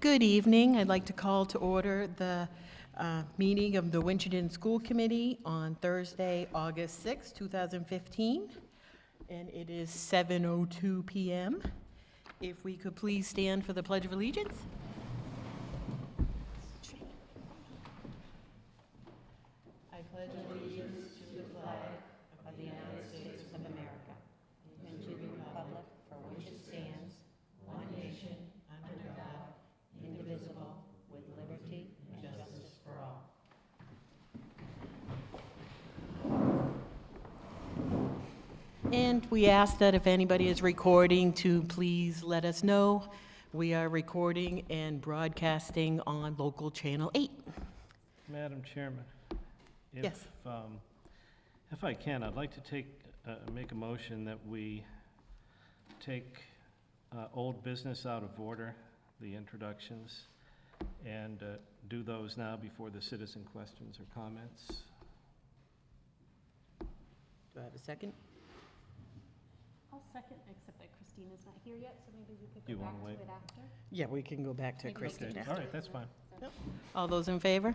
Good evening. I'd like to call to order the meeting of the Wnchendon School Committee on Thursday, August 6, 2015, and it is 7:02 p.m. If we could please stand for the Pledge of Allegiance. I pledge allegiance to the flag of the United States of America and to the republic for which it stands, one nation, under God, indivisible, with liberty and justice for all. And we ask that if anybody is recording to please let us know. We are recording and broadcasting on local channel 8. Madam Chairman, Yes. If I can, I'd like to make a motion that we take old business out of order, the introductions, and do those now before the citizen questions or comments. Do I have a second? I'll second, except that Kristina's not here yet, so maybe we could Do you go back wanna to wait? it after. Yeah, we can go back to Maybe we'll Kristina. just All do right, it that's in fine. the- All those in favor?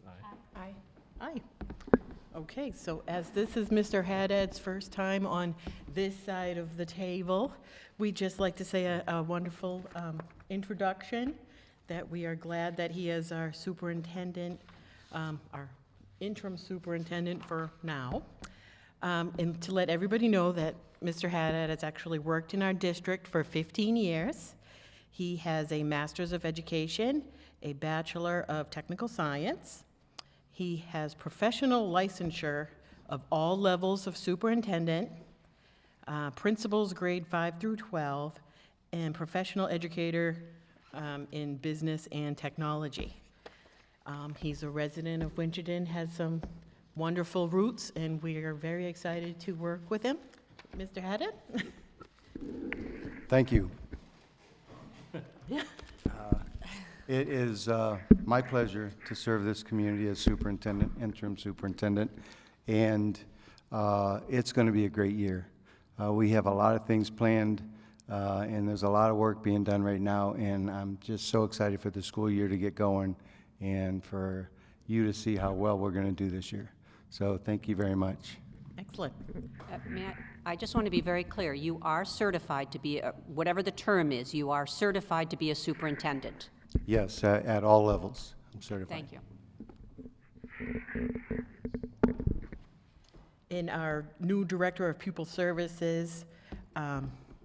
Aye. Aye. Aye. Okay, so as this is Mr. Haddad's first time on this side of the table, we'd just like to say a wonderful introduction, that we are glad that he is our superintendent, our interim superintendent for now. And to let everybody know that Mr. Haddad has actually worked in our district for 15 years. He has a Master's of Education, a Bachelor of Technical Science. He has professional licensure of all levels of superintendent, principals grade 5 through 12, and professional educator in business and technology. He's a resident of Winchendon, has some wonderful roots, and we are very excited to work with him. Mr. Haddad? Thank you. It is my pleasure to serve this community as superintendent, interim superintendent, and it's going to be a great year. We have a lot of things planned, and there's a lot of work being done right now, and I'm just so excited for the school year to get going and for you to see how well we're going to do this year. So thank you very much. Excellent. I just want to be very clear. You are certified to be, whatever the term is, you are certified to be a superintendent. Yes, at all levels, I'm certified. Thank you. And our new Director of Pupil Services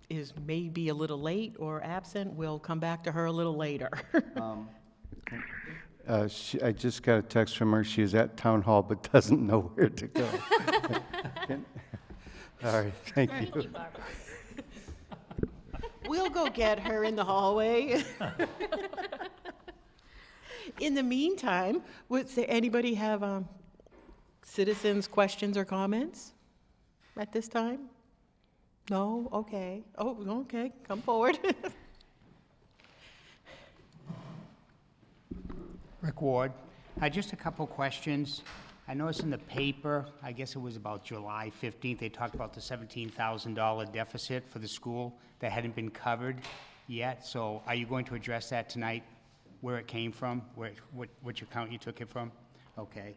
is maybe a little late or absent. We'll come back to her a little later. I just got a text from her. She is at Town Hall but doesn't know where to go. All right, thank you. We'll go get her in the hallway. In the meantime, would anybody have citizens' questions or comments at this time? No? Okay. Oh, okay. Come forward. Rick Ward. Just a couple questions. I noticed in the paper, I guess it was about July 15th, they talked about the $17,000 deficit for the school that hadn't been covered yet. So are you going to address that tonight, where it came from, which account you took it from? Okay.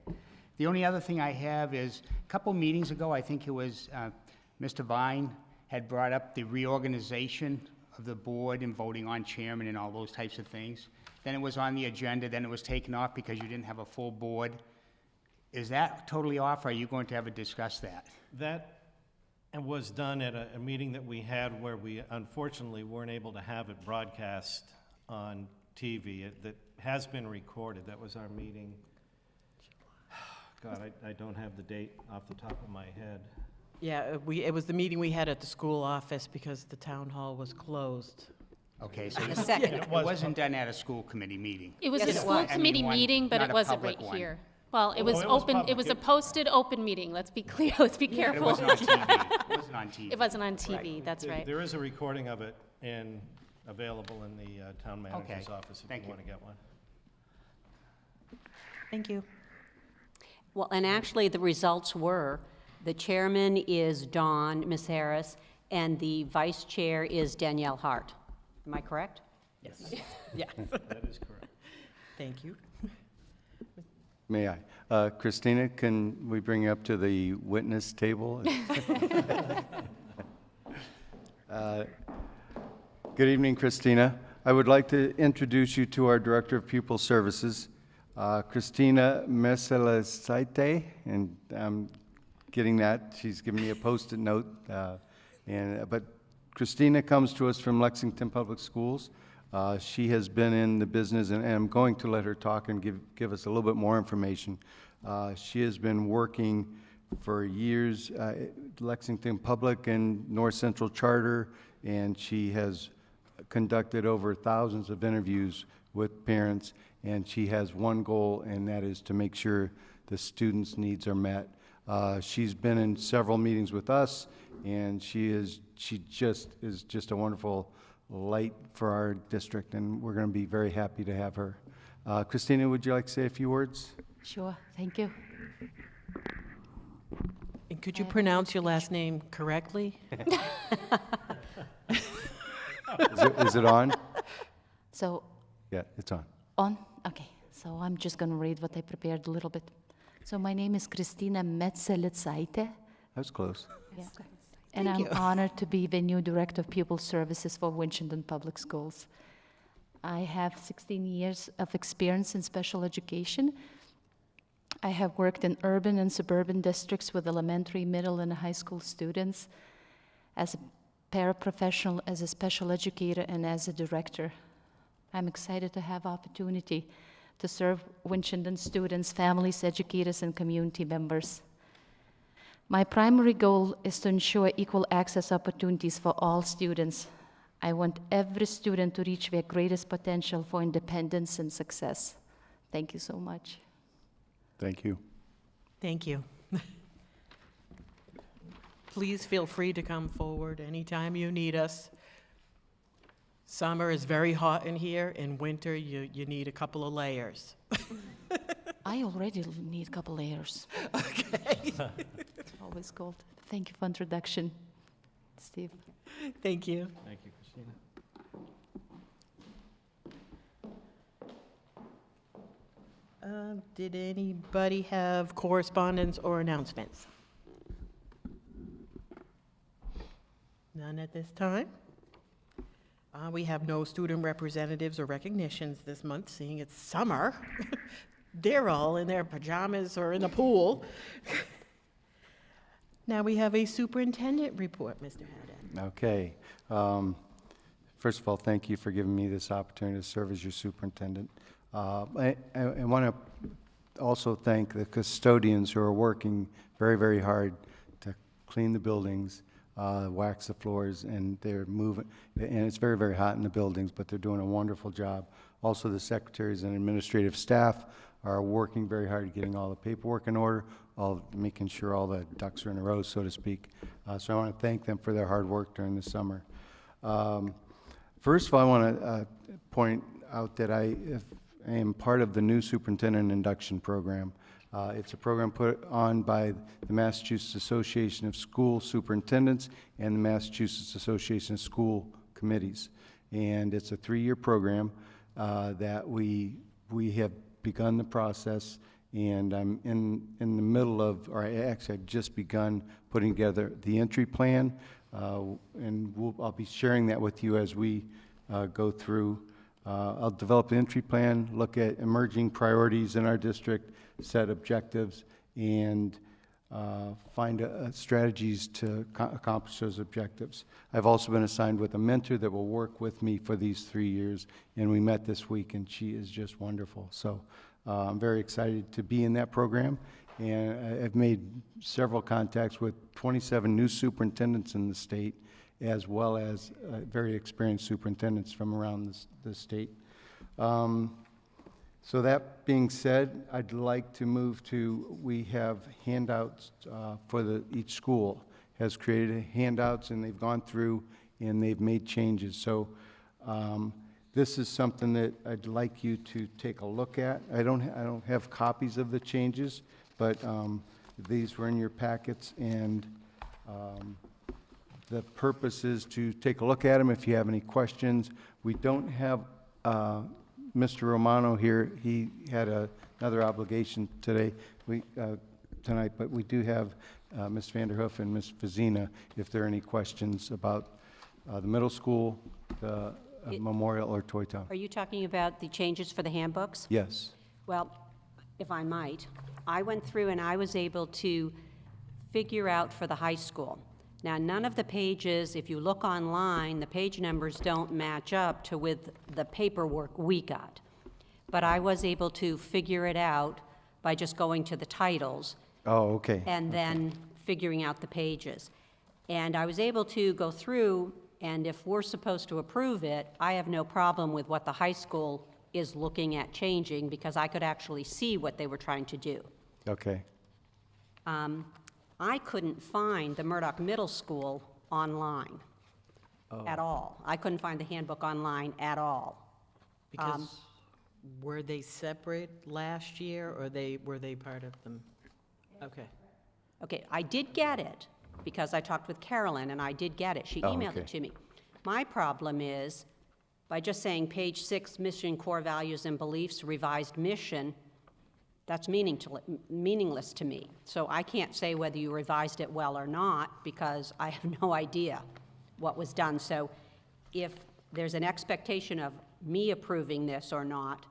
The only other thing I have is, a couple meetings ago, I think it was Mr. Vine had brought up the reorganization of the board and voting on chairman and all those types of things. Then it was on the agenda, then it was taken off because you didn't have a full board. Is that totally off, or are you going to ever discuss that? That was done at a meeting that we had where we unfortunately weren't able to have it broadcast on TV. That has been recorded. That was our meeting. God, I don't have the date off the top of my head. Yeah, it was the meeting we had at the school office because the town hall was closed. Okay, so The second. it wasn't done at a school committee meeting? It was Yes, a it school was. committee meeting, but not it a wasn't public right one. here. Well, it was it was open, it public. was a posted open meeting, let's be clear, let's be It careful. wasn't on TV. It wasn't on TV. It wasn't on TV, that's right. There is a recording of it available in the town manager's Okay. office if Thank you you. want to get one. Thank you. Well, and actually, the results were, the chairman is Dawn Miss Harris, and the vice chair is Danielle Hart. Am I correct? Yes. Yes. That is correct. Thank you. May I? Kristina, can we bring you up to the witness table? Good evening, Kristina. I would like to introduce you to our Director of Pupil Services, Kristina Mecelicaite, and I'm getting that. She's given me a Post-it note. But Kristina comes to us from Lexington Public Schools. She has been in the business, and I'm going to let her talk and give us a little bit more information. She has been working for years, Lexington Public and North Central Charter, and she has conducted over thousands of interviews with parents, and she has one goal, and that is to make sure the students' needs are met. She's been in several meetings with us, and she just is just a wonderful light for our district, and we're going to be very happy to have her. Kristina, would you like to say a few words? Sure, thank you. And could you pronounce your last name correctly? Is it on? So, Yeah, it's on. on? Okay, so I'm just going to read what I prepared a little bit. So my name is Kristina Mecelicaite, That was close. and I'm honored to be the new Director of Pupil Services for Wnchendon Public Schools. I have 16 years of experience in special education. I have worked in urban and suburban districts with elementary, middle, and high school students as a paraprofessional, as a special educator, and as a director. I'm excited to have opportunity to serve Winchendon students, families, educators, and community members. My primary goal is to ensure equal access opportunities for all students. I want every student to reach their greatest potential for independence and success. Thank you so much. Thank you. Thank you. Please feel free to come forward anytime you need us. Summer is very hot in here. In winter, you need a couple of layers. I already need a couple layers. Okay. Always cold. Thank you for introduction, Steve. Thank you. Thank you, Kristina. Did anybody have correspondence or announcements? None at this time. We have no student representatives or recognitions this month, seeing it's summer. They're all in their pajamas or in the pool. Now we have a superintendent report, Mr. Haddad. Okay. First of all, thank you for giving me this opportunity to serve as your superintendent. I want to also thank the custodians who are working very, very hard to clean the buildings, wax the floors, and they're moving. And it's very, very hot in the buildings, but they're doing a wonderful job. Also, the secretaries and administrative staff are working very hard getting all the paperwork in order, making sure all the ducks are in a row, so to speak. So I want to thank them for their hard work during the summer. First of all, I want to point out that I am part of the new superintendent induction program. It's a program put on by the Massachusetts Association of School Superintendents and the Massachusetts Association of School Committees. And it's a 3-year program that we have begun the process, and I'm in the middle of, or actually I've just begun putting together the entry plan, and I'll be sharing that with you as we go through. I'll develop an entry plan, look at emerging priorities in our district, set objectives, and find strategies to accomplish those objectives. I've also been assigned with a mentor that will work with me for these 3 years, and we met this week, and she is just wonderful. So I'm very excited to be in that program, and I've made several contacts with 27 new superintendents in the state, as well as very experienced superintendents from around the state. So that being said, I'd like to move to, we have handouts for each school has created handouts, and they've gone through and they've made changes. So this is something that I'd like you to take a look at. I don't have copies of the changes, but these were in your packets, and the purpose is to take a look at them if you have any questions. We don't have Mr. Romano here, he had another obligation tonight, but we do have Ms. Vanderhoof and Ms. Vazina, if there are any questions about the middle school, the memorial, or Toy Town. Are you talking about the changes for the handbooks? Yes. Well, if I might, I went through and I was able to figure out for the high school. Now, none of the pages, if you look online, the page numbers don't match up to with the paperwork we got. But I was able to figure it out by just going to the titles Oh, okay. and then figuring out the pages. And I was able to go through, and if we're supposed to approve it, I have no problem with what the high school is looking at changing, because I could actually see what they were trying to do. Okay. I couldn't find the Murdoch Middle School online at all. I couldn't find the handbook online at all. Because were they separate last year, or were they part of them? Okay. Okay, I did get it, because I talked with Carolyn, and I did get it. She Oh, emailed okay. it to me. My problem is, by just saying page 6, mission, core values and beliefs, revised mission, that's meaningless to me. So I can't say whether you revised it well or not, because I have no idea what was done. So if there's an expectation of me approving this or not,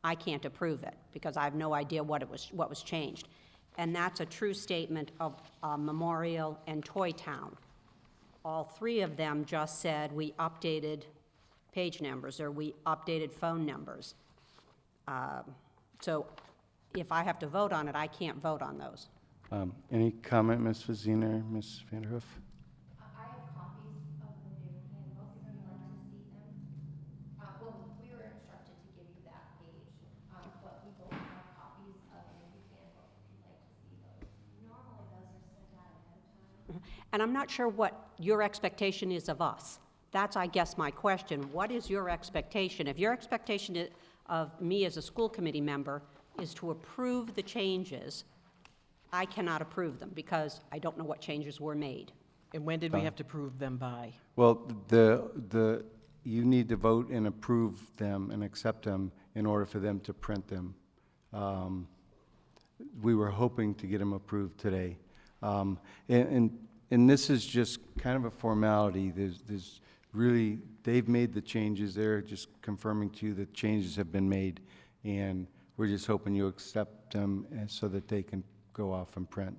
I can't approve it, because I have no idea what was changed. And that's a true statement of Memorial and Toy Town. All three of them just said we updated page numbers, or we updated phone numbers. So if I have to vote on it, I can't vote on those. Any comment, Ms. Vazina or Ms. Vanderhoof? I have copies of the new handbooks, if you'd like to see them. Well, we were instructed to give you that page, but we both have copies of the new handbook, if you'd like to see those. Normally, those are sent out ahead of time. And I'm not sure what your expectation is of us. That's, I guess, my question. What is your expectation? If your expectation of me as a school committee member is to approve the changes, I cannot approve them, because I don't know what changes were made. And when did we have to prove them by? Well, you need to vote and approve them and accept them in order for them to print them. We were hoping to get them approved today. And this is just kind of a formality. There's really, they've made the changes. They're just confirming to you that changes have been made, and we're just hoping you accept them so that they can go off and print.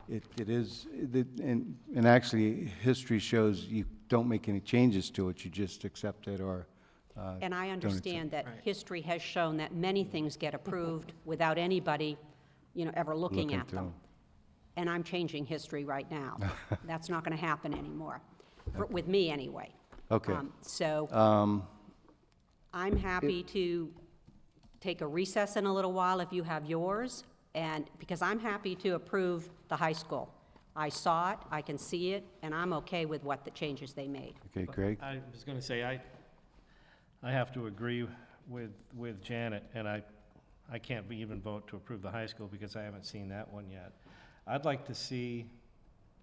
It is, and actually, history shows you don't make any changes to it. You just accept it or And I don't accept understand that Right. history has shown that many things get approved without anybody, ever looking at them. And I'm changing history right now. That's not going to happen anymore, with me anyway. Okay. So I'm happy to take a recess in a little while if you have yours, and because I'm happy to approve the high school. I saw it, I can see it, and I'm okay with what the changes they made. Okay, Greg? I was going to say, I have to agree with Janet, and I can't even vote to approve the high school because I haven't seen that one yet. I'd like to see,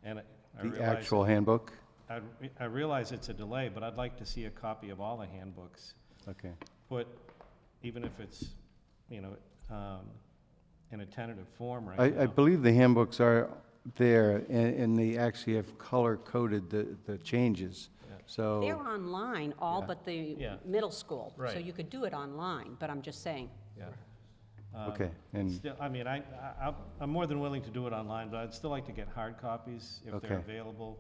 and I The realize, actual handbook? I realize it's a delay, but I'd like to see a copy of all the handbooks. Okay. Put, even if it's, in a tentative form right now. I believe the handbooks are there, and they actually have color-coded the changes. Yeah. So, They're online, all Yeah. but the Yeah. middle school. So Right. you could do it online, but I'm just saying. Yeah. okay, and, Still, I'm more than willing to do it online, but I'd still like to get hard copies if they're Okay. available,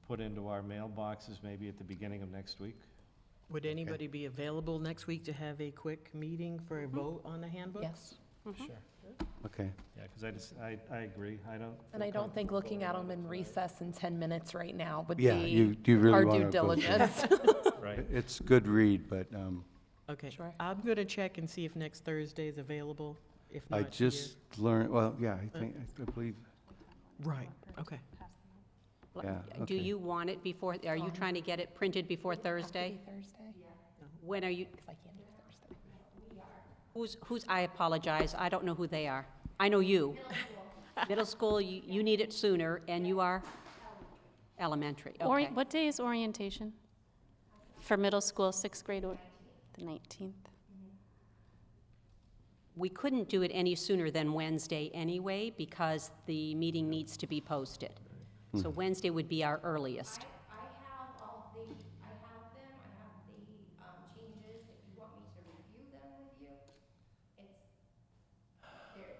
put into our mailboxes maybe at the beginning of next week. Would anybody be available next week to have a quick meeting for a vote on the handbook? Yes. Sure. okay. Yeah, because I agree, I don't. And I don't think looking at them in recess in 10 minutes right now would Yeah, you really our wanna due go through diligence. Right. It's good read, but Okay. Sure. I'm going to check and see if next Thursday is available, if I not here. just learned, well, yeah, I believe, Right, okay. Yeah, Do okay. you want it before, are you trying to get it printed before Thursday? Thursday? When are you, Because I can't do Thursday. who's, I apologize, I don't know who they are. I know you. Middle school, you need it sooner, and you are? Elementary, okay. What day is orientation? For middle school, sixth grade, or the 19th? We couldn't do it any sooner than Wednesday anyway, because the meeting needs to be posted. So Wednesday would be our earliest. I have all the, I have them, I have the changes, if you want me to review them with you. It's,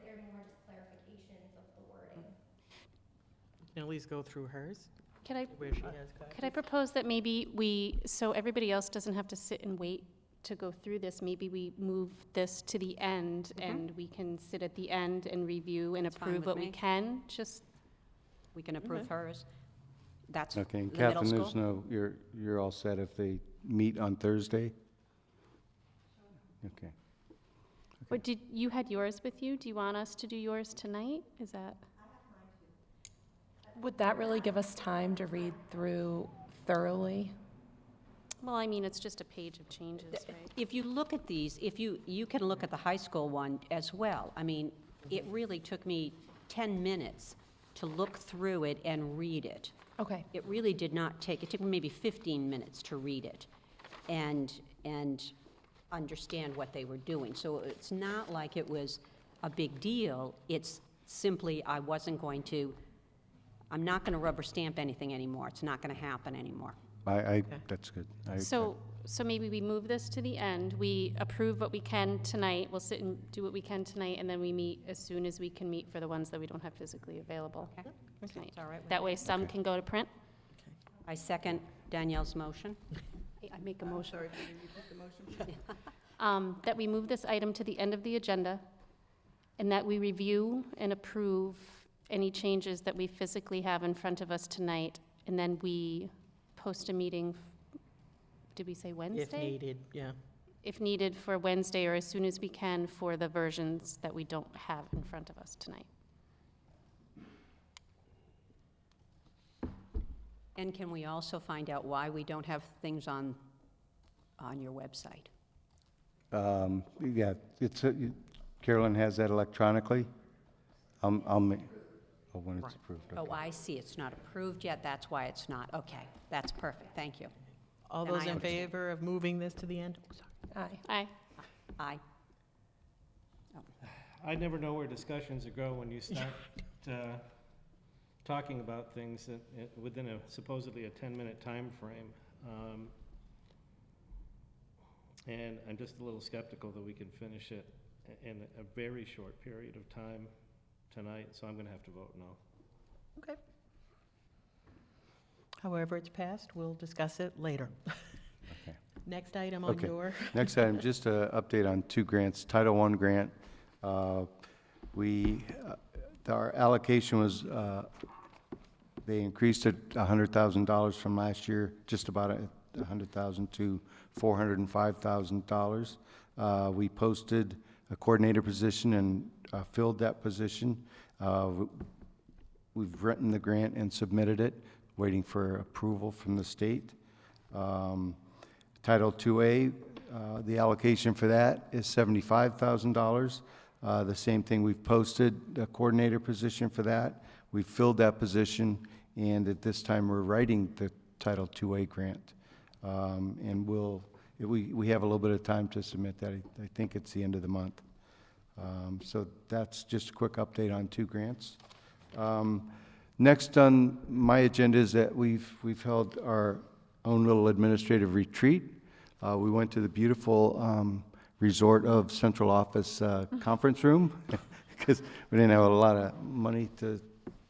they're more just clarifications of the wording. Can at least go through hers, Could I, where she has copies. could I propose that maybe we, so everybody else doesn't have to sit and wait to go through this, maybe we move this to the end, and we can sit at the end and review and That's fine approve with what we me. can, just, We can approve hers. That's the Okay, and middle Catherine, there's school. no, you're all set if they meet on Thursday? Okay. or did, you had yours with you? Do you want us to do yours tonight? Is that? Would that really give us time to read through thoroughly? Well, I mean, it's just a page of changes, right? If you look at these, if you can look at the high school one as well. I mean, it really took me 10 minutes to look through it and read it. Okay. It really did not take, it took me maybe 15 minutes to read it and understand what they were doing. So it's not like it was a big deal. It's simply I'm not going to rubber stamp anything anymore. It's not going to happen anymore. That's good. So maybe we move this to the end, we approve what we can tonight, we'll sit and do what we can tonight, and then we meet as soon as we can meet for the ones that we don't have physically available tonight. It's all right with That way some can go to print. I second Danielle's motion. I make a motion. That we move this item to the end of the agenda, and that we review and approve any changes that we physically have in front of us tonight, and then we post a meeting, did we say Wednesday? If needed, yeah. If needed for Wednesday, or as soon as we can for the versions that we don't have in front of us tonight. And can we also find out why we don't have things on your website? Yeah, Carolyn has that electronically. When it's approved. Oh, okay. I see, it's not approved yet, that's why it's not, okay, that's perfect, thank you. All Then those I in understand. favor of moving this to the end? Aye. Aye. Aye. I never know where discussions go when you start talking about things within supposedly a 10-minute time frame. And I'm just a little skeptical that we can finish it in a very short period of time tonight, so I'm going to have to vote no. Okay. However it's passed, we'll discuss it later. Okay. Next item on Okay. your, Next item, just an update on 2 grants. Title I grant, our allocation was, they increased it $100,000 from last year, just about $100,000 to $405,000. We posted a coordinator position and filled that position. We've written the grant and submitted it, waiting for approval from the state. Title IIA, the allocation for that is $75,000. The same thing, we've posted a coordinator position for that. We've filled that position, and at this time, we're writing the Title IIA grant. And we have a little bit of time to submit that. I think it's the end of the month. So that's just a quick update on 2 grants. Next on my agenda is that we've held our own little administrative retreat. We went to the beautiful resort of Central Office Conference Room because we didn't have a lot of money to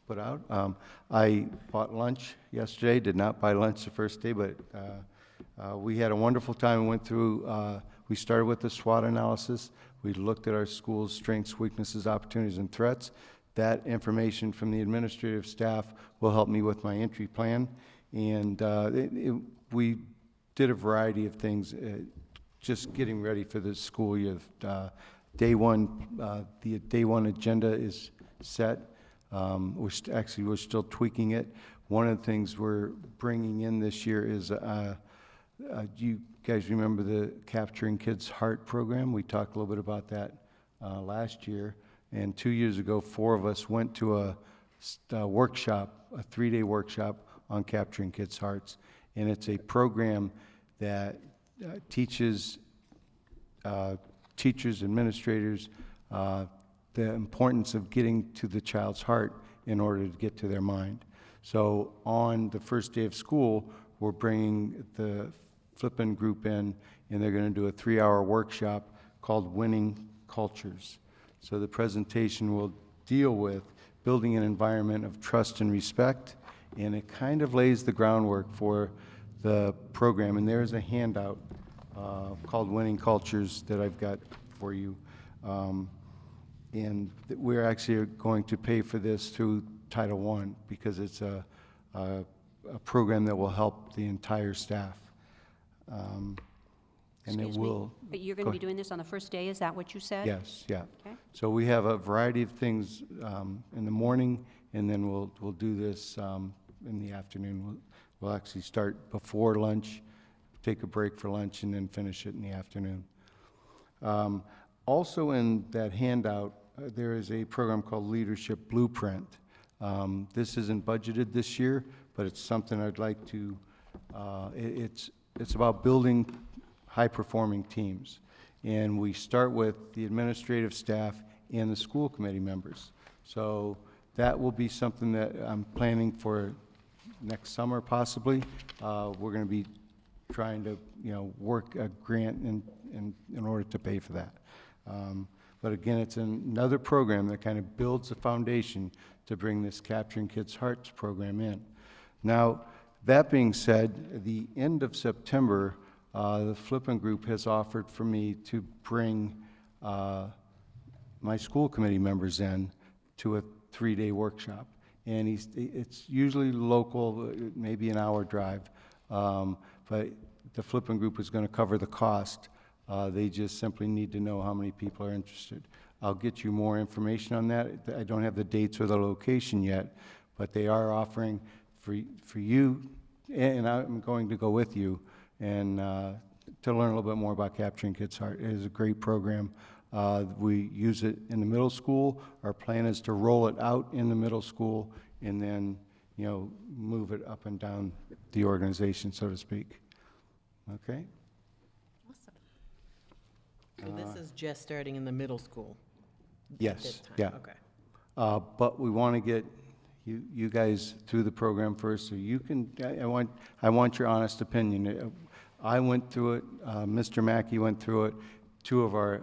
put out. I bought lunch yesterday, did not buy lunch the first day, but we had a wonderful time. We went through, we started with the SWOT analysis. We looked at our school's strengths, weaknesses, opportunities, and threats. That information from the administrative staff will help me with my entry plan. And we did a variety of things, just getting ready for the school year. Day one, the day one agenda is set. We're still tweaking it. One of the things we're bringing in this year is, you guys remember the Capturing Kids' Heart program? We talked a little bit about that last year. And 2 years ago, 4 of us went to a workshop, a 3-day workshop on Capturing Kids' Hearts. And it's a program that teaches teachers, administrators, the importance of getting to the child's heart in order to get to their mind. So on the first day of school, we're bringing the Flippin' group in, and they're going to do a 3-hour workshop called Winning Cultures. So the presentation will deal with building an environment of trust and respect, and it kind of lays the groundwork for the program. And there's a handout called Winning Cultures that I've got for you. And we're actually going to pay for this through Title I because it's a program that will help the entire staff. And it Excuse me, will. but you're going Go to be ahead. doing this on the first day, is that what you said? Yes, yeah. Okay. So we have a variety of things in the morning, and then we'll do this in the afternoon. We'll actually start before lunch, take a break for lunch, and then finish it in the afternoon. Also in that handout, there is a program called Leadership Blueprint. This isn't budgeted this year, but it's something I'd like to, it's about building high-performing teams. And we start with the administrative staff and the school committee members. So that will be something that I'm planning for next summer, possibly. We're going to be trying to, work a grant in order to pay for that. But again, it's another program that kind of builds a foundation to bring this Capturing Kids' Hearts program in. Now, that being said, the end of September, the Flippin' Group has offered for me to bring my school committee members in to a 3-day workshop. And it's usually local, maybe an hour drive, but the Flippin' Group is going to cover the cost. They just simply need to know how many people are interested. I'll get you more information on that. I don't have the dates or the location yet, but they are offering for you, and I'm going to go with you, and to learn a little bit more about Capturing Kids' Heart. It is a great program. We use it in the middle school. Our plan is to roll it out in the middle school and then, move it up and down the organization, so to speak. Okay? So this is just starting in the middle school? at Yes, this time? yeah. Okay. But we want to get you guys through the program first, so you can, I want your honest opinion. I went through it, Mr. Mackey went through it,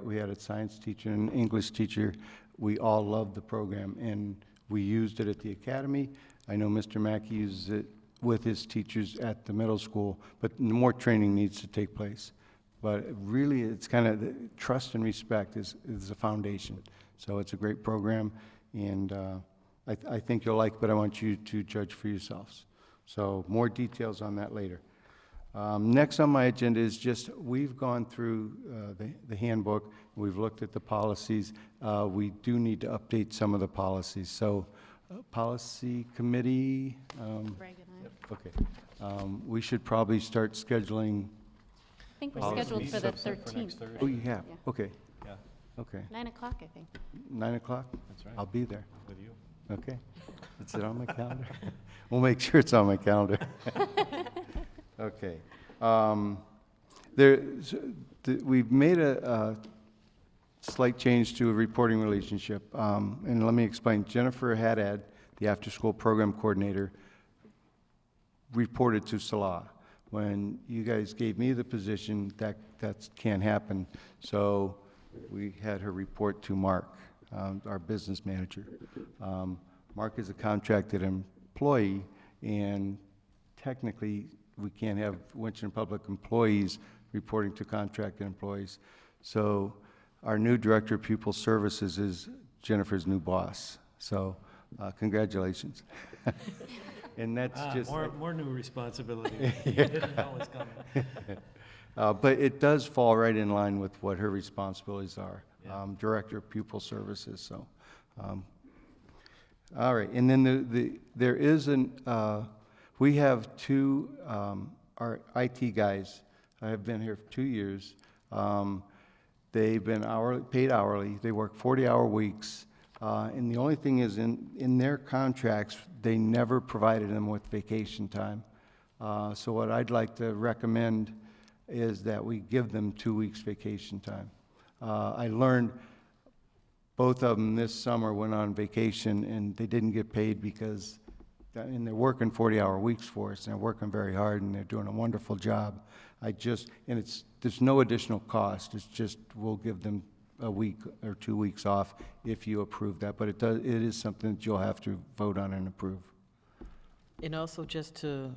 we had a science teacher and an English teacher. We all loved the program, and we used it at the academy. I know Mr. Mackey uses it with his teachers at the middle school, but more training needs to take place. But really, it's kind of, trust and respect is the foundation. So it's a great program, and I think you'll like it, but I want you to judge for yourselves. So more details on that later. Next on my agenda is just, we've gone through the handbook, we've looked at the policies. We do need to update some of the policies. So, policy committee, Greg and I. okay. We should probably start scheduling. I think we're Policy scheduled for the subset for next 13th. Thursday. Oh, you have? Yeah. Okay, Yeah, okay. 9 o'clock, I think. 9 o'clock? that's right, I'll be there. with you. Okay. Is it on my calendar? We'll make sure it's on my calendar. Okay. We've made a slight change to a reporting relationship. And let me explain. Jennifer Haddad, the after-school program coordinator, reported to Salah. When you guys gave me the position, that can't happen. So we had her report to Mark, our business manager. Mark is a contracted employee, and technically, we can't have Winchendon Public employees reporting to contracted employees. So our new Director of Pupil Services is Jennifer's new boss. So congratulations. And that's just... More new responsibility. Didn't know was coming. But it does fall right in line with what her responsibilities are. Yeah. Director of Pupil Services, so. All right, and then there is we have two, our IT guys, have been here for 2 years. They've been paid hourly, they work 40-hour weeks, and the only thing is in their contracts, they never provided them with vacation time. So what I'd like to recommend is that we give them 2 weeks vacation time. I learned both of them this summer went on vacation, and they didn't get paid because, and they're working 40-hour weeks for us, and they're working very hard, and they're doing a wonderful job. There's no additional cost. It's just, we'll give them a week or 2 weeks off if you approve that, but it is something that you'll have to vote on and approve. And also just to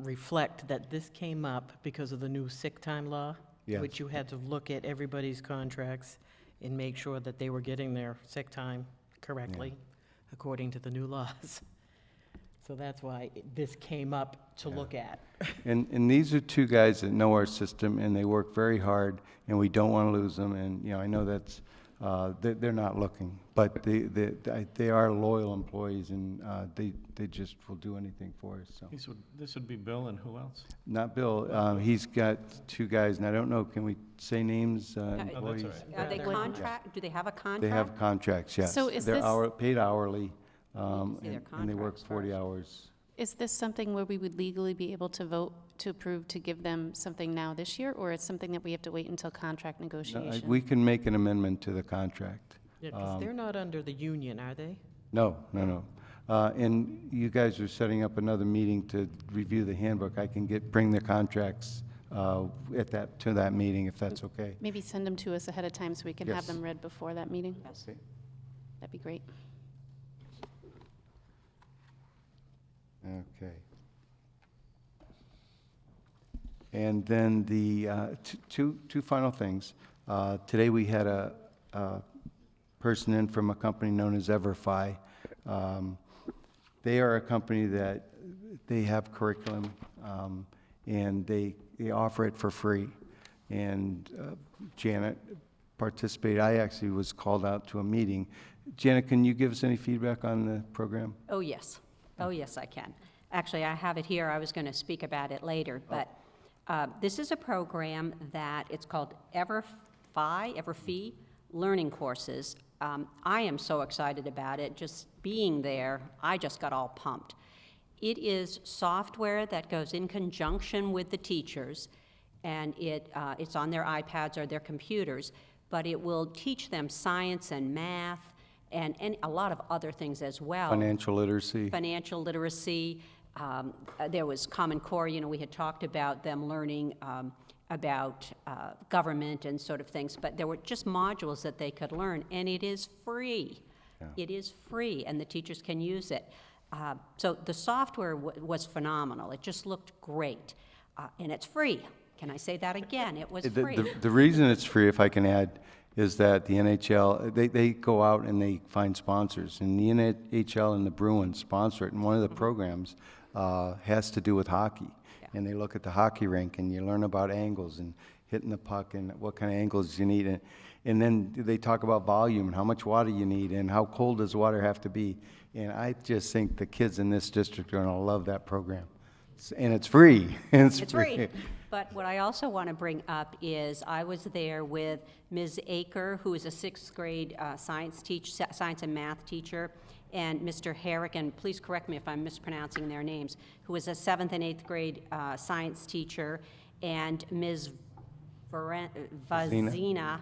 reflect that this came up because of the new sick time law, Yes. which you had to look at everybody's contracts and make sure that they were getting their sick time correctly, according to the new laws. So that's why this came up to look at. And these are two guys that know our system, and they work very hard, and we don't want to lose them. And, you know, I know that's, they're not looking, but they are loyal employees, and they just will do anything for us, so. This would be Bill, and who else? Not Bill, he's got two guys, and I don't know, can we say names, all employees? right. Are they contract, do they have a contract? They have contracts, yes. So is They're this- paid hourly, see their and they work contracts 40 first. hours. Is this something where we would legally be able to vote to approve to give them something now this year, or it's something that we have to wait until contract No, negotiation? We can make an amendment to the contract. Yeah, because they're not under the union, are they? No. And you guys are setting up another meeting to review the handbook. I can bring the contracts to that meeting, if that's okay. Maybe send them to us ahead of time so we can have Yes. them read before that meeting? Yes. Okay. That'd be great. Okay. And then the two final things. Today we had a person in from a company known as EverFi. They are a company that they have curriculum, and they offer it for free. And Janet participated. I actually was called out to a meeting. Janet, can you give us any feedback on the program? Oh, yes. Oh, yes, I can. Actually, I have it here. I was going to speak about it later, but this is a program that it's called EverFi Learning Courses. I am so excited about it. Just being there, I just got all pumped. It is software that goes in conjunction with the teachers, and it's on their iPads or their computers, but it will teach them science and math and a lot of other things as well. Financial literacy. Financial literacy. There was Common Core, you know, we had talked about them learning about government and sort of things, but there were just modules that they could learn, and it is free. Yeah. It is free, and the teachers can use it. So the software was phenomenal. It just looked great, and it's free. Can I say that again? It was free. The reason it's free, if I can add, is that the NHL, they go out and they find sponsors, and the NHL and the Bruins sponsor it, and one of the programs has to do with hockey. Yeah. And they look at the hockey rink, and you learn about angles and hitting the puck and what kind of angles you need. And then they talk about volume and how much water you need and how cold does water have to be. And I just think the kids in this district are going to love that program. And it's free. It's free. But what I also want to bring up is I was there with Ms. Aker, who is a sixth grade science and math teacher, and Mr. Herrick, and please correct me if I'm mispronouncing their names, who is a seventh and eighth grade science teacher, and Ms. Vazina,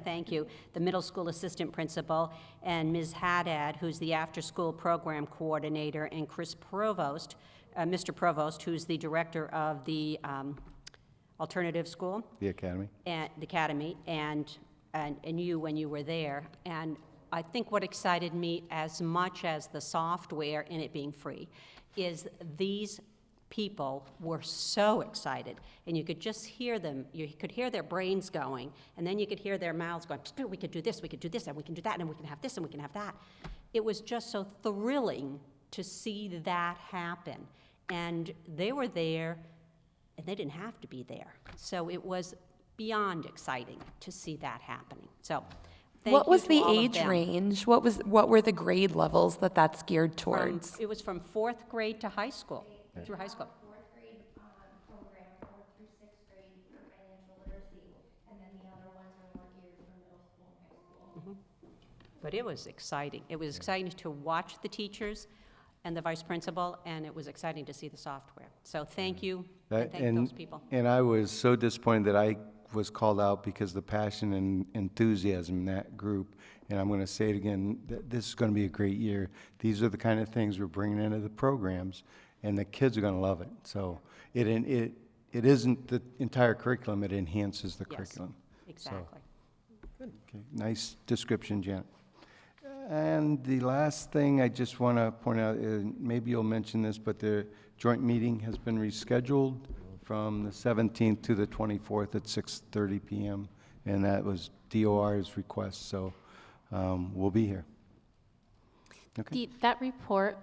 thank you, the middle school assistant principal, and Ms. Haddad, who's the after-school program coordinator, and Chris Provost, Mr. Provost, who's the director of the alternative school. The academy. And the academy, and you when you were there. And I think what excited me as much as the software and it being free is these people were so excited, and you could just hear them. You could hear their brains going, and then you could hear their mouths going, we could do this, and we can do that, and we can have this, and we can have that. It was just so thrilling to see that happen. And they were there, and they didn't have to be there. So it was beyond exciting to see that happening. So thank What you was to the all of age them. range? What were the grade levels that that's geared towards? It was from 4th grade to high school, through high school. Fourth grade program, 4th through 6th grade for financial literacy, and then the other ones are more geared for middle school and high school. But it was exciting. It was exciting to watch the teachers and the vice principal, and it was exciting to see the software. So thank you, That- and thank those people. And I was so disappointed that I was called out because the passion and enthusiasm in that group. And I'm going to say it again, this is going to be a great year. These are the kind of things we're bringing into the programs, and the kids are going to love it. So it isn't the entire curriculum, it enhances the Yes, curriculum. exactly. Okay, nice description, Janet. And the last thing I just want to point out, maybe you'll mention this, but the joint meeting has been rescheduled from the 17th to the 24th at 6:30 PM. And that was DOR's request, so we'll be here. Okay. That report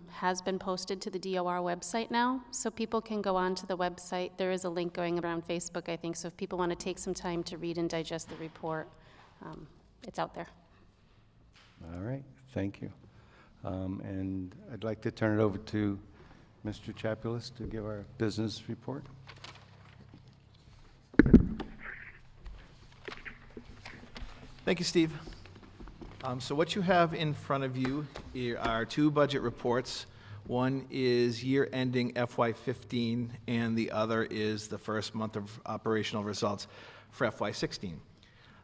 has been posted to the DOR website now, so people can go onto the website. There is a link going around Facebook, I think, so if people want to take some time to read and digest the report, it's out there. All right, thank you. And I'd like to turn it over to Mr. Chapulis to give our business report. Thank you, Steve. So what you have in front of you are two budget reports. One is year ending FY15, and the other is the first month of operational results for FY16.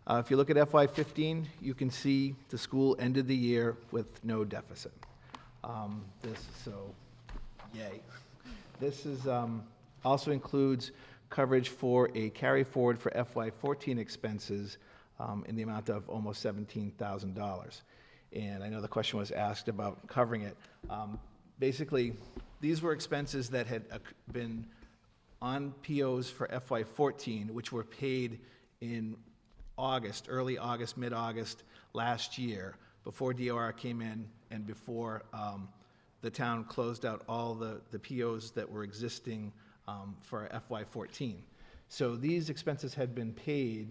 If you look at FY15, you can see the school ended the year with no deficit. Yay. This is also includes coverage for a carry forward for FY14 expenses in the amount of almost $17,000. And I know the question was asked about covering it. Basically, these were expenses that had been on POs for FY14, which were paid in August, early August, mid-August last year, before DOR came in and before the town closed out all the POs that were existing for FY14. So these expenses had been paid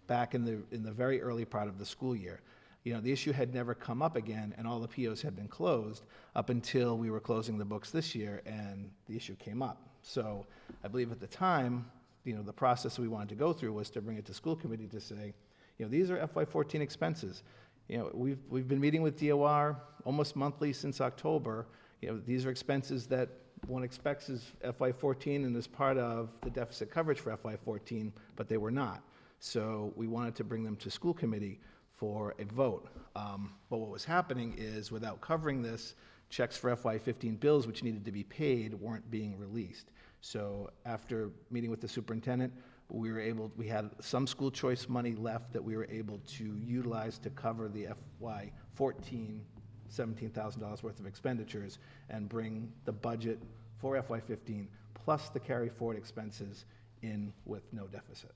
back in the very early part of the school year. You know, the issue had never come up again, and all the POs had been closed up until we were closing the books this year, and the issue came up. So I believe at the time, you know, the process we wanted to go through was to bring it to school committee to say, you know, these are FY14 expenses. You know, we've been meeting with DOR almost monthly since October. You know, these are expenses that one expects is FY14 and is part of the deficit coverage for FY14, but they were not. So we wanted to bring them to school committee for a vote. But what was happening is, without covering this, checks for FY15 bills, which needed to be paid, weren't being released. So after meeting with the superintendent, we had some school choice money left that we were able to utilize to cover the FY14 $17,000 worth of expenditures and bring the budget for FY15 plus the carry forward expenses in with no deficit.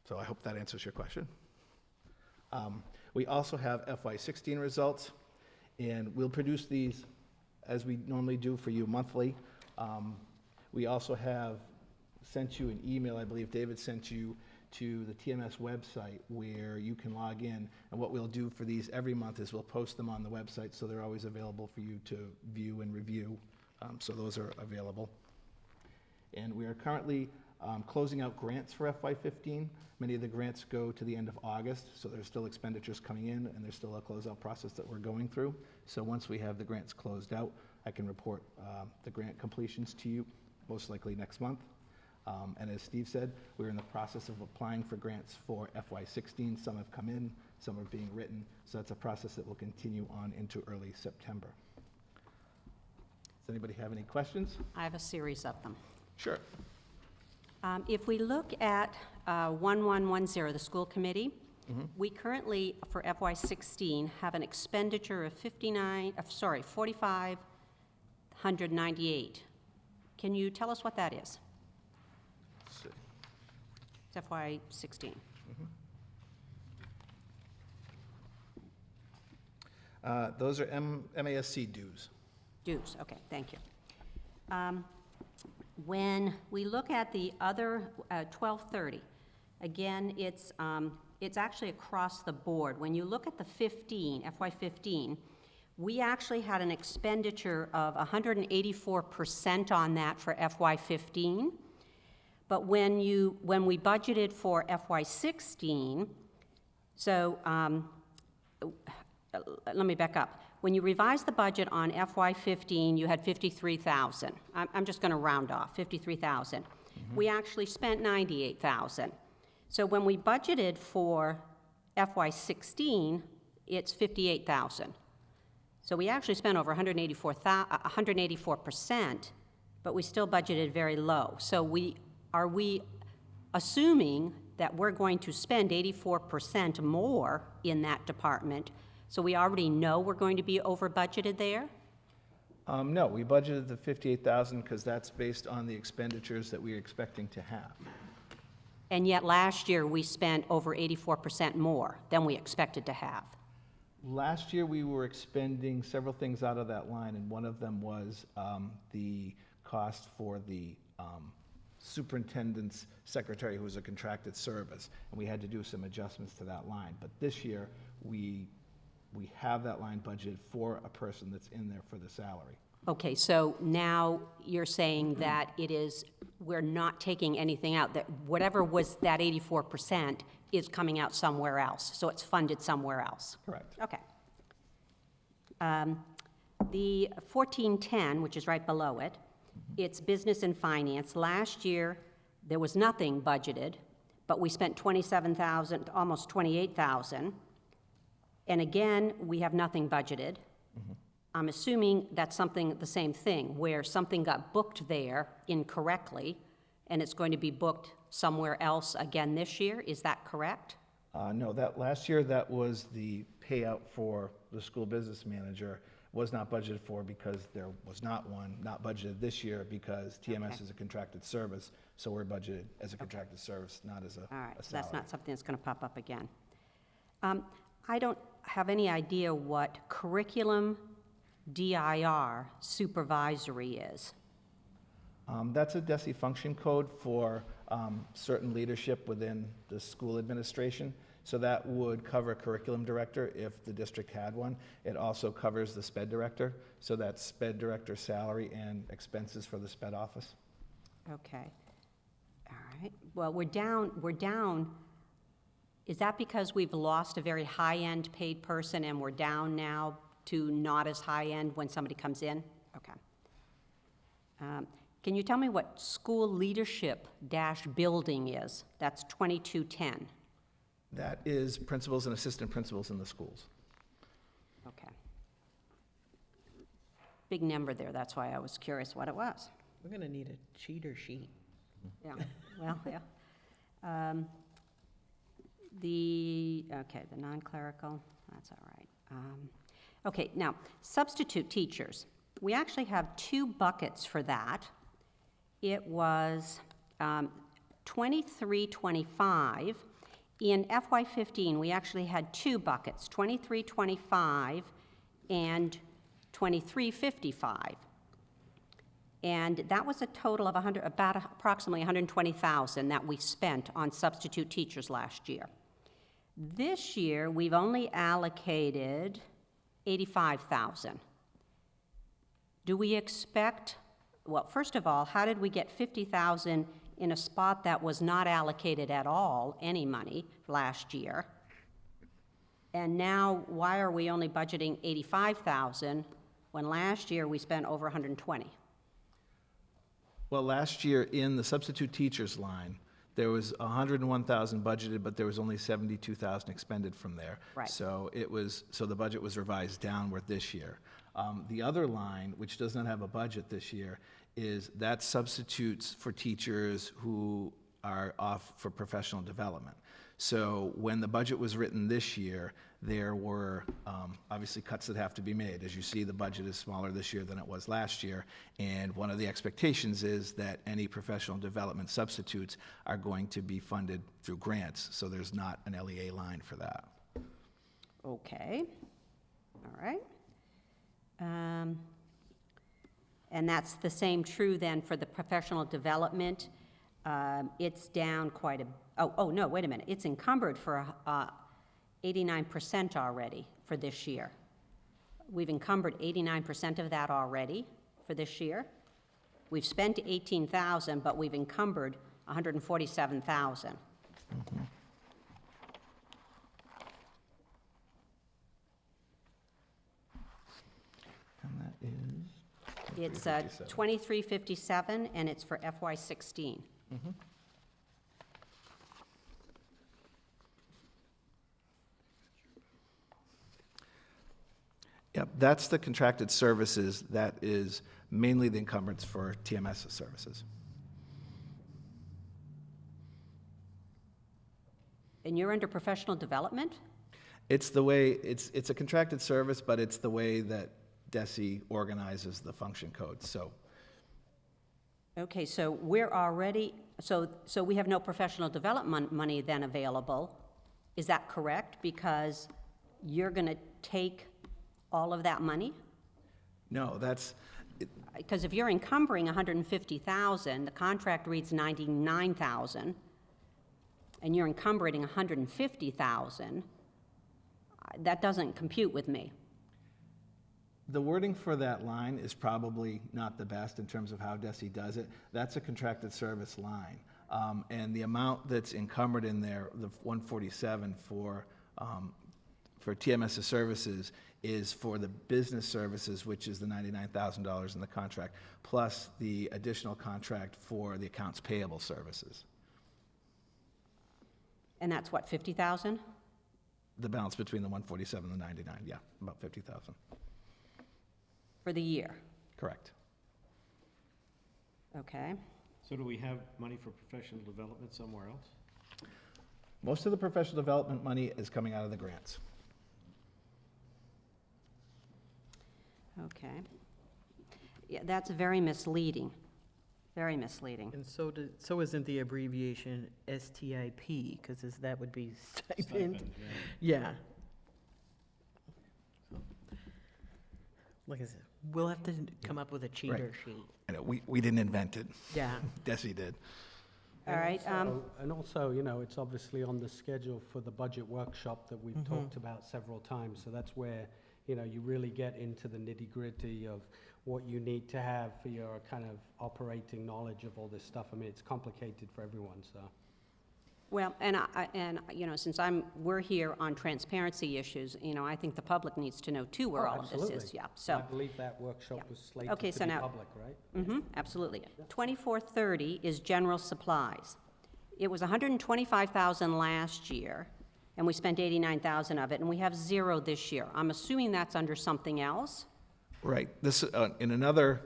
So I hope that answers your question. We also have FY16 results, and we'll produce these as we normally do for you monthly. We also have sent you an email, I believe David sent you, to the TMS website where you can log in. And what we'll do for these every month is we'll post them on the website so they're always available for you to view and review. So those are available. And we are currently closing out grants for FY15. Many of the grants go to the end of August, so there's still expenditures coming in, and there's still a closeout process that we're going through. So once we have the grants closed out, I can report the grant completions to you, most likely next month. And as Steve said, we're in the process of applying for grants for FY16. Some have come in, some are being written, so that's a process that will continue on into early September. Does anybody have any questions? I have a series of them. Sure. If we look at 1110, the school committee, we currently, for FY16, have an expenditure of $4,598. Can you tell us what that is? Let's see. It's FY16. Those are MASC dues. Dues, okay, thank you. When we look at the other 1230, again, it's actually across the board. When you look at the FY15, we actually had an expenditure of 184% on that for FY15. But when we budgeted for FY16, so let me back up. When you revised the budget on FY15, you had 53,000. I'm just going to round off, 53,000. We actually spent 98,000. So when we budgeted for FY16, it's 58,000. So we actually spent over 184%, but we still budgeted very low. So are we assuming that we're going to spend 84% more in that department, so we already know we're going to be over budgeted there? No, we budgeted the 58,000 because that's based on the expenditures that we are expecting to have. And yet last year, we spent over 84% more than we expected to have. Last year, we were expending several things out of that line, and one of them was the cost for the superintendent's secretary, who was a contracted service, and we had to do some adjustments to that line. But this year, we have that line budgeted for a person that's in there for the salary. Okay, so now you're saying that we're not taking anything out, that whatever was that 84% is coming out somewhere else, so it's funded somewhere else? Correct. Okay. The 1410, which is right below it, it's business and finance. Last year, there was nothing budgeted, but we spent 27,000, almost 28,000. And again, we have nothing budgeted. I'm assuming that's the same thing, where something got booked there incorrectly, and it's going to be booked somewhere else again this year. Is that correct? No, that last year, that was the payout for the school business manager. Was not budgeted for because there was not one, not budgeted this year because TMS is a contracted service, so we're budgeted as a contracted service, not as a All right, a so that's salary. not something that's going to pop up again. I don't have any idea what curriculum DIR supervisory is. That's a DESI function code for certain leadership within the school administration. So that would cover a curriculum director if the district had one. It also covers the SPED director, so that's SPED director salary and expenses for the SPED office. Okay. All right. Well, we're down. Is that because we've lost a very high-end paid person and we're down now to not as high-end when somebody comes in? Okay. Can you tell me what school leadership building is? That's 2210. That is principals and assistant principals in the schools. Okay. Big number there, that's why I was curious what it was. We're going to need a cheater sheet. Yeah, well, yeah. The non-clerical, that's all right. Okay, now, substitute teachers. We actually have two buckets for that. It was 2325. In FY15, we actually had two buckets, 2325 and 2355. And that was a total of approximately 120,000 that we spent on substitute teachers last year. This year, we've only allocated 85,000. Do we expect, well, first of all, how did we get 50,000 in a spot that was not allocated at all, any money, last year? And now, why are we only budgeting 85,000 when last year we spent over 120? Well, last year in the substitute teachers line, there was 101,000 budgeted, but there was only 72,000 expended from there. Right. So the budget was revised downward this year. The other line, which does not have a budget this year, is that substitutes for teachers who are off for professional development. So when the budget was written this year, there were obviously cuts that have to be made. As you see, the budget is smaller this year than it was last year, and one of the expectations is that any professional development substitutes are going to be funded through grants, so there's not an LEA line for that. Okay, all right. And that's the same true then for the professional development. It's down quite a, oh no, wait a minute. It's encumbered for 89% already for this year. We've encumbered 89% of that already for this year. We've spent 18,000, but we've encumbered 147,000. It's 2357. 2357, and it's for FY16. Yep, that's the contracted services. That is mainly the encumbrance for TMS services. And you're under professional development? It's the way, it's a contracted service, but it's the way that DESI organizes the function code, so. Okay, so we're already, so we have no professional development money then available. Is that correct? Because you're going to take all of that money? No, that's, Because if you're encumbering 150,000, the contract reads 99,000, and you're encumbering 150,000, that doesn't compute with me. the wording for that line is probably not the best in terms of how DESI does it. That's a contracted service line. And the amount that's encumbered in there, the 147 for TMS's services, is for the business services, which is the $99,000 in the contract, plus the additional contract for the accounts payable services. And that's what, 50,000? The balance between the 147 and the 99, yeah, about 50,000. For the year? Correct. Okay. So do we have money for professional development somewhere else? Most of the professional development money is coming out of the grants. Okay. Yeah, that's very misleading. Very misleading. And so isn't the abbreviation STIP, because that would be stipend? Stipend, yeah. Yeah. Like I said, we'll have to come up with a cheater sheet. I know, we didn't invent it. Yeah. DESI did. All right, And also, you know, it's obviously on the schedule for the budget workshop that we've talked about several times. So that's where, you know, you really get into the nitty-gritty of what you need to have for your kind of operating knowledge of all this stuff. I mean, it's complicated for everyone, so. well, and you know, since we're here on transparency issues, you know, I think the public needs to know too where all of this is. Absolutely. Yeah, so. I believe that workshop was slated Okay, to so be now- public, right? Absolutely. 2430 is general supplies. It was 125,000 last year, and we spent 89,000 of it, and we have zero this year. I'm assuming that's under something else? Right. This, in another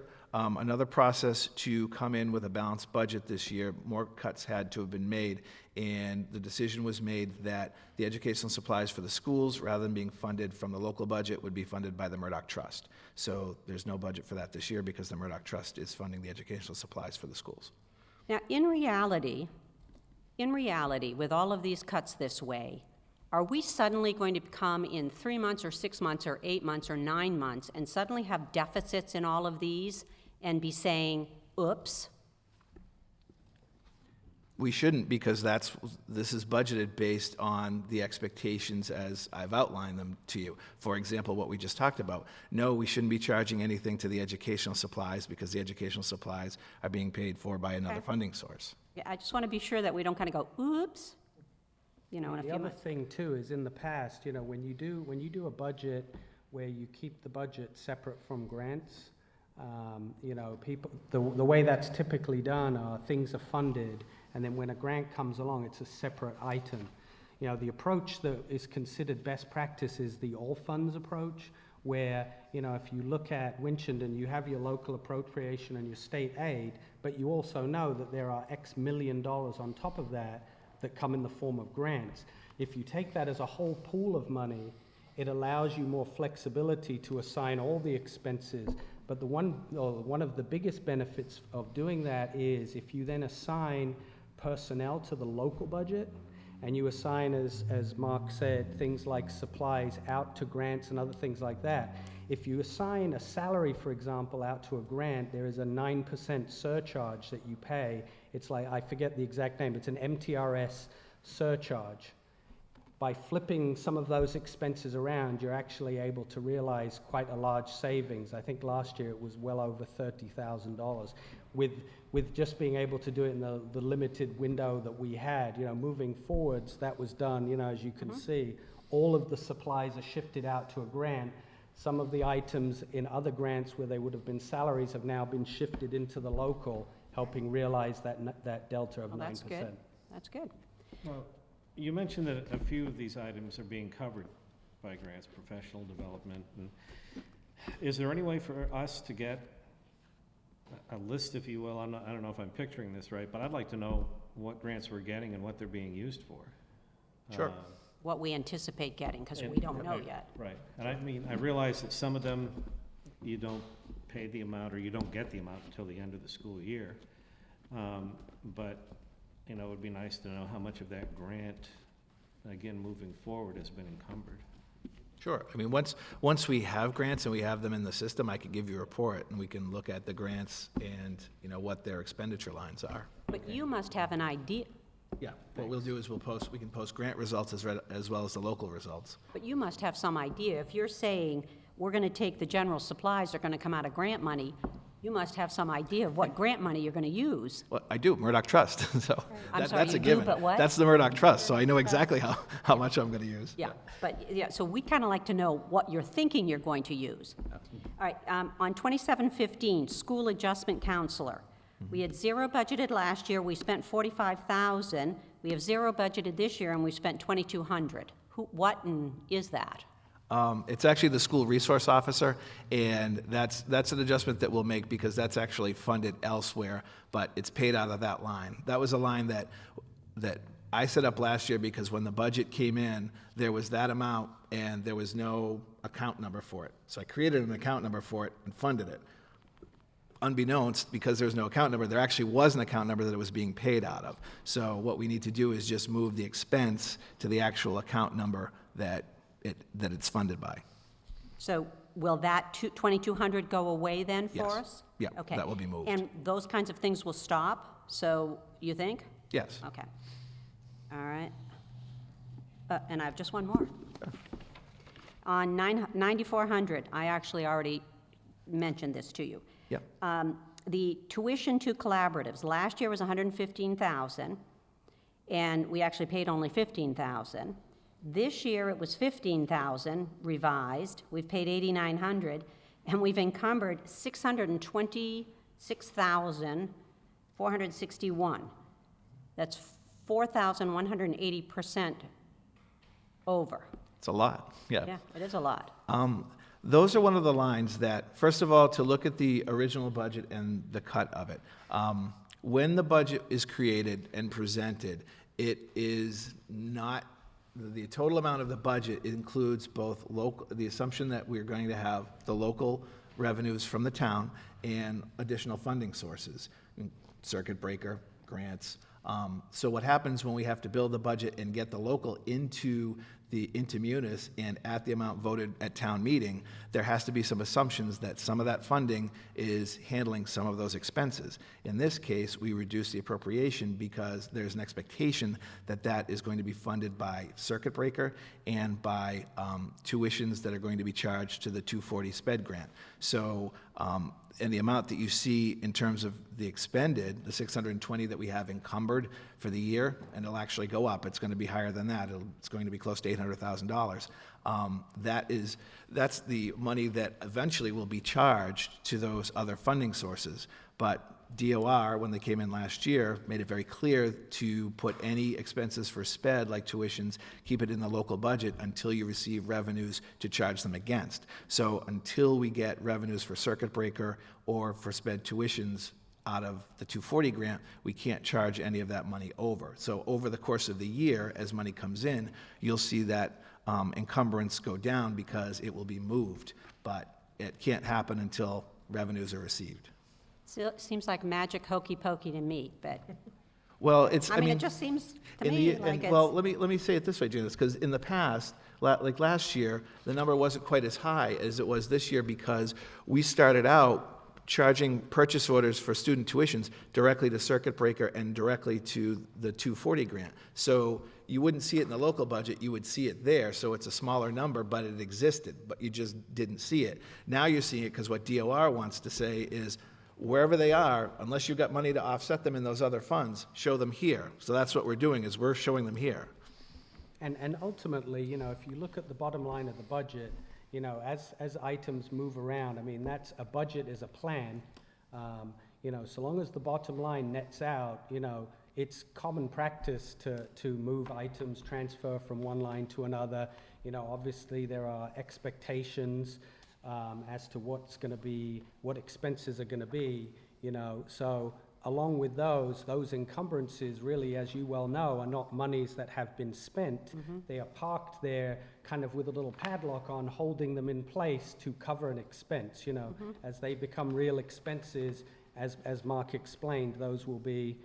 process to come in with a balanced budget this year, more cuts had to have been made, and the decision was made that the educational supplies for the schools, rather than being funded from the local budget, would be funded by the Murdoch Trust. So there's no budget for that this year because the Murdoch Trust is funding the educational supplies for the schools. Now, in reality, with all of these cuts this way, are we suddenly going to come in 3 months or 6 months or 8 months or 9 months and suddenly have deficits in all of these and be saying, oops? We shouldn't, because this is budgeted based on the expectations as I've outlined them to you. For example, what we just talked about. No, we shouldn't be charging anything to the educational supplies because the educational supplies are being paid for by another funding source. Yeah, I just want to be sure that we don't kind of go, oops, you know, in a The few other months. thing too is in the past, you know, when you do a budget where you keep the budget separate from grants, you know, the way that's typically done are things are funded, and then when a grant comes along, it's a separate item. You know, the approach that is considered best practice is the all funds approach, where, you know, if you look at Winchendon, you have your local appropriation and your state aid, but you also know that there are X million dollars on top of that come in the form of grants. If you take that as a whole pool of money, it allows you more flexibility to assign all the expenses. But one of the biggest benefits of doing that is if you then assign personnel to the local budget, and you assign, as Mark said, things like supplies out to grants and other things like that. If you assign a salary, for example, out to a grant, there is a 9% surcharge that you pay. It's like, I forget the exact name, it's an MTRS surcharge. By flipping some of those expenses around, you're actually able to realize quite a large savings. I think last year it was well over $30,000. With just being able to do it in the limited window that we had, you know, moving forwards, that was done, you know, as you can see, all of the supplies are shifted out to a grant. some of the items in other grants where they would have been salaries have now been shifted into the local, helping realize that delta of 9%. Well, that's good. That's good. Well, you mentioned that a few of these items are being covered by grants, professional development. And is there any way for us to get a list, if you will? I don't know if I'm picturing this right, but I'd like to know what grants we're getting and what they're being used for. Sure. What we anticipate getting, because we don't know yet. Right. And I mean, I realize that some of them, you don't pay the amount or you don't get the amount until the end of the school year. But, you know, it would be nice to know how much of that grant, again, moving forward, has been encumbered. Sure. I mean, once we have grants and we have them in the system, I could give you a report and we can look at the grants and, you know, what their expenditure lines are. But you must have an idea, Yeah. What we'll do is we can post grant results as well as the local results. but you must have some idea. If you're saying, we're going to take the general supplies, they're going to come out of grant money, you must have some idea of what grant money you're going to use. Well, I do, Murdoch Trust, so I'm sorry, that's a you do, given. but what? That's the Murdoch Trust, so I know exactly how much I'm going to use. Yeah, but, yeah, so we kind of like to know what you're thinking you're going to use. All right, on 2715, school adjustment counselor. We had 0 budgeted last year, we spent 45,000. We have 0 budgeted this year, and we spent 2,200. What is that? It's actually the school resource officer, and that's an adjustment that we'll make because that's actually funded elsewhere, but it's paid out of that line. That was a line that I set up last year because when the budget came in, there was that amount and there was no account number for it. So I created an account number for it and funded it. Unbeknownst, because there's no account number, there actually was an account number that it was being paid out of. So what we need to do is just move the expense to the actual account number that it's funded by. So will that 2,200 go away then for Yes. us? Yeah, Okay. that will be moved. And those kinds of things will stop, so you think? Yes. Okay. All right. And I have just one more. On 9,400, I actually already mentioned this to you. Yep. The tuition to collaboratives, last year was 115,000, and we actually paid only 15,000. This year it was 15,000 revised, we've paid 8,900, and we've encumbered 626,461. That's 4,180% over. It's a lot, yeah. Yeah, it is a lot. Those are one of the lines that, first of all, to look at the original budget and the cut of it. When the budget is created and presented, it is not, the total amount of the budget includes both the assumption that we're going to have the local revenues from the town and additional funding sources, circuit breaker, grants. So what happens when we have to build the budget and get the local into Munis and at the amount voted at town meeting, there has to be some assumptions that some of that funding is handling some of those expenses. In this case, we reduce the appropriation because there's an expectation that that is going to be funded by circuit breaker and by tuitions that are going to be charged to the 240 SPED grant. So, and the amount that you see in terms of the expended, the 620 that we have encumbered for the year, and it'll actually go up. It's going to be higher than that. It's going to be close to $800,000. That's the money that eventually will be charged to those other funding sources. But DOR, when they came in last year, made it very clear to put any expenses for SPED, like tuitions, keep it in the local budget until you receive revenues to charge them against. So until we get revenues for circuit breaker or for SPED tuitions out of the 240 grant, we can't charge any of that money over. So over the course of the year, as money comes in, you'll see that encumbrance go down because it will be moved. But it can't happen until revenues are received. So it seems like magic hokey pokey to me, but, Well, it's, I mean, it just seems to in me the- like it's. Well, let me say it this way, Janice, because in the past, like last year, the number wasn't quite as high as it was this year because we started out charging purchase orders for student tuitions directly to circuit breaker and directly to the 240 grant. So you wouldn't see it in the local budget, you would see it there, so it's a smaller number, but it existed, but you just didn't see it. Now you're seeing it because what DOR wants to say is, wherever they are, unless you've got money to offset them in those other funds, show them here. So that's what we're doing, is we're showing them here. And ultimately, you know, if you look at the bottom line of the budget, you know, as items move around, I mean, that's, a budget is a plan. You know, so long as the bottom line nets out, you know, it's common practice to move items, transfer from one line to another. You know, obviously there are expectations as to what's going to be, what expenses are going to be, you know. So along with those encumbrances really, as you well know, are not monies that have been spent. They are parked there kind of with a little padlock on, holding them in place to cover an expense, you know. As they become real expenses, as Mark explained, those will be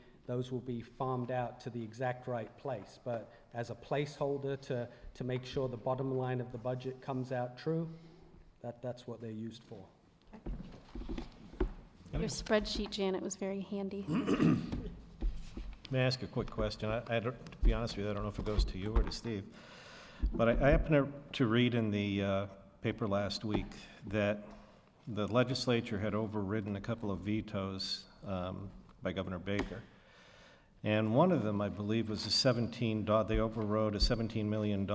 farmed out to the exact right place. But as a placeholder to make sure the bottom line of the budget comes out true, that's what they're used for. Your spreadsheet, Janet, was very handy. May I ask a quick question? I don't, to be honest with you, I don't know if it goes to you or to Steve. But I happened to read in the paper last week that the legislature had overridden a couple of vetoes by Governor Baker. And one of them, I believe, was they overrode a $17 million,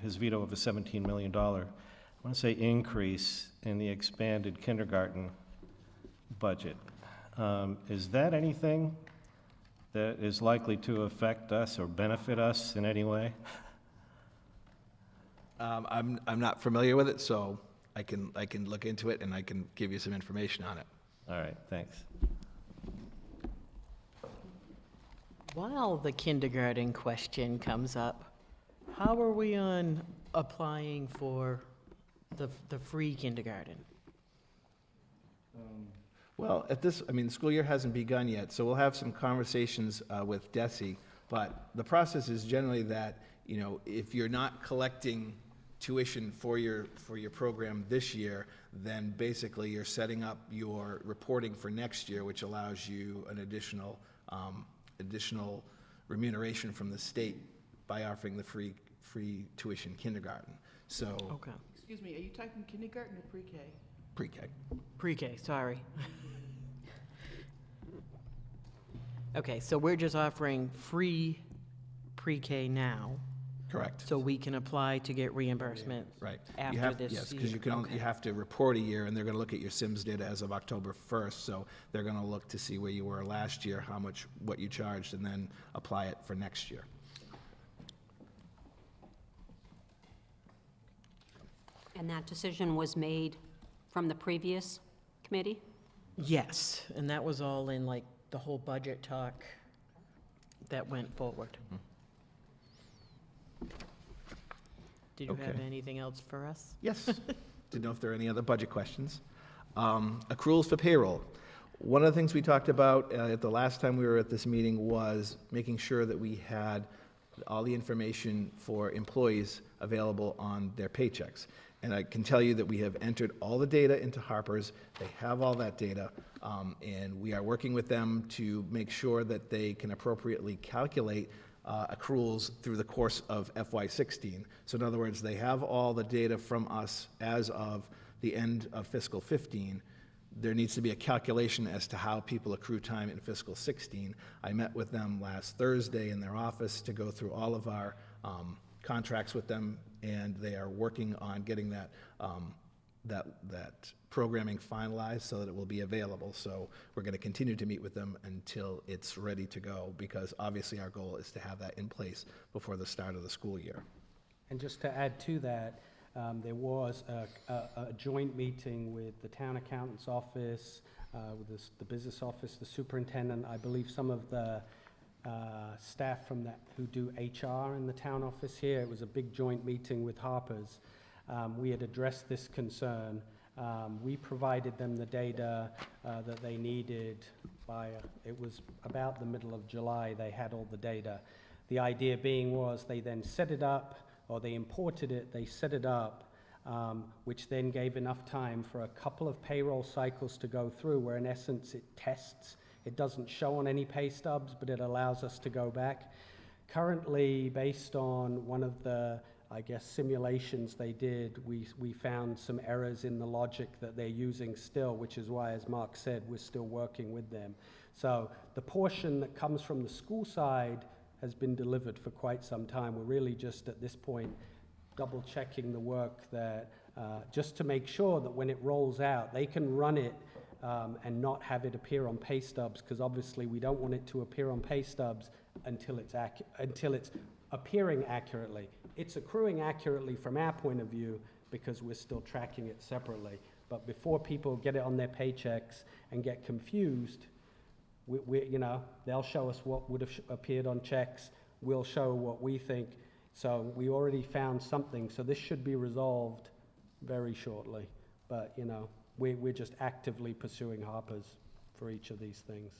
his veto of a $17 million, I want to say, increase in the expanded kindergarten budget. Is that anything that is likely to affect us or benefit us in any way? I'm not familiar with it, so I can look into it and I can give you some information on it. All right, thanks. While the kindergarten question comes up, how are we on applying for the free kindergarten? Well, the school year hasn't begun yet, so we'll have some conversations with DESE, but the process is generally that, you know, if you're not collecting tuition for your program this year, then basically you're setting up your reporting for next year, which allows you an additional remuneration from the state by offering the free tuition kindergarten. So. Okay. Excuse me, are you talking kindergarten or pre-K? Pre-K. Pre-K, sorry. Okay, so we're just offering free pre-K now, Correct. so we can apply to get reimbursement Right. after this Yes, because year. you have to report a year, and they're going to look at your SIMS data as of October 1st, so they're going to look to see where you were last year, what you charged, and then apply it for next year. And that decision was made from the previous committee? Yes, and that was all in like the whole budget talk that went forward. Did you have Okay. anything else for us? Yes. Didn't know if there are any other budget questions. Accruals for payroll. One of the things we talked about at the last time we were at this meeting was making sure that we had all the information for employees available on their paychecks. And I can tell you that we have entered all the data into Harper's. They have all that data, and we are working with them to make sure that they can appropriately calculate accruals through the course of FY16. So in other words, they have all the data from us as of the end of fiscal 15. There needs to be a calculation as to how people accrue time in fiscal 16. I met with them last Thursday in their office to go through all of our contracts with them, and they are working on getting that programming finalized so that it will be available. So we're going to continue to meet with them until it's ready to go, because obviously our goal is to have that in place before the start of the school year. And just to add to that, there was a joint meeting with the town accountant's office, with the business office, the superintendent, I believe some of the staff from that who do HR in the town office here. It was a big joint meeting with Harper's. We had addressed this concern. We provided them the data that they needed by, it was about the middle of July, they had all the data. The idea being was they then set it up, or they imported it, they set it up, which then gave enough time for a couple of payroll cycles to go through, where in essence it tests. It doesn't show on any pay stubs, but it allows us to go back. Currently, based on one of the, I guess, simulations they did, we found some errors in the logic that they're using still, which is why, as Mark said, we're still working with them. So the portion that comes from the school side has been delivered for quite some time. We're really just at this point double checking the work that just to make sure that when it rolls out, they can run it and not have it appear on pay stubs, because obviously we don't want it to appear on pay stubs until it's appearing accurately. It's accruing accurately from our point of view because we're still tracking it separately. But before people get it on their paychecks and get confused, they'll show us what would have appeared on checks. We'll show what we think. So we already found something. So this should be resolved very shortly. But, we're just actively pursuing Harper's for each of these things.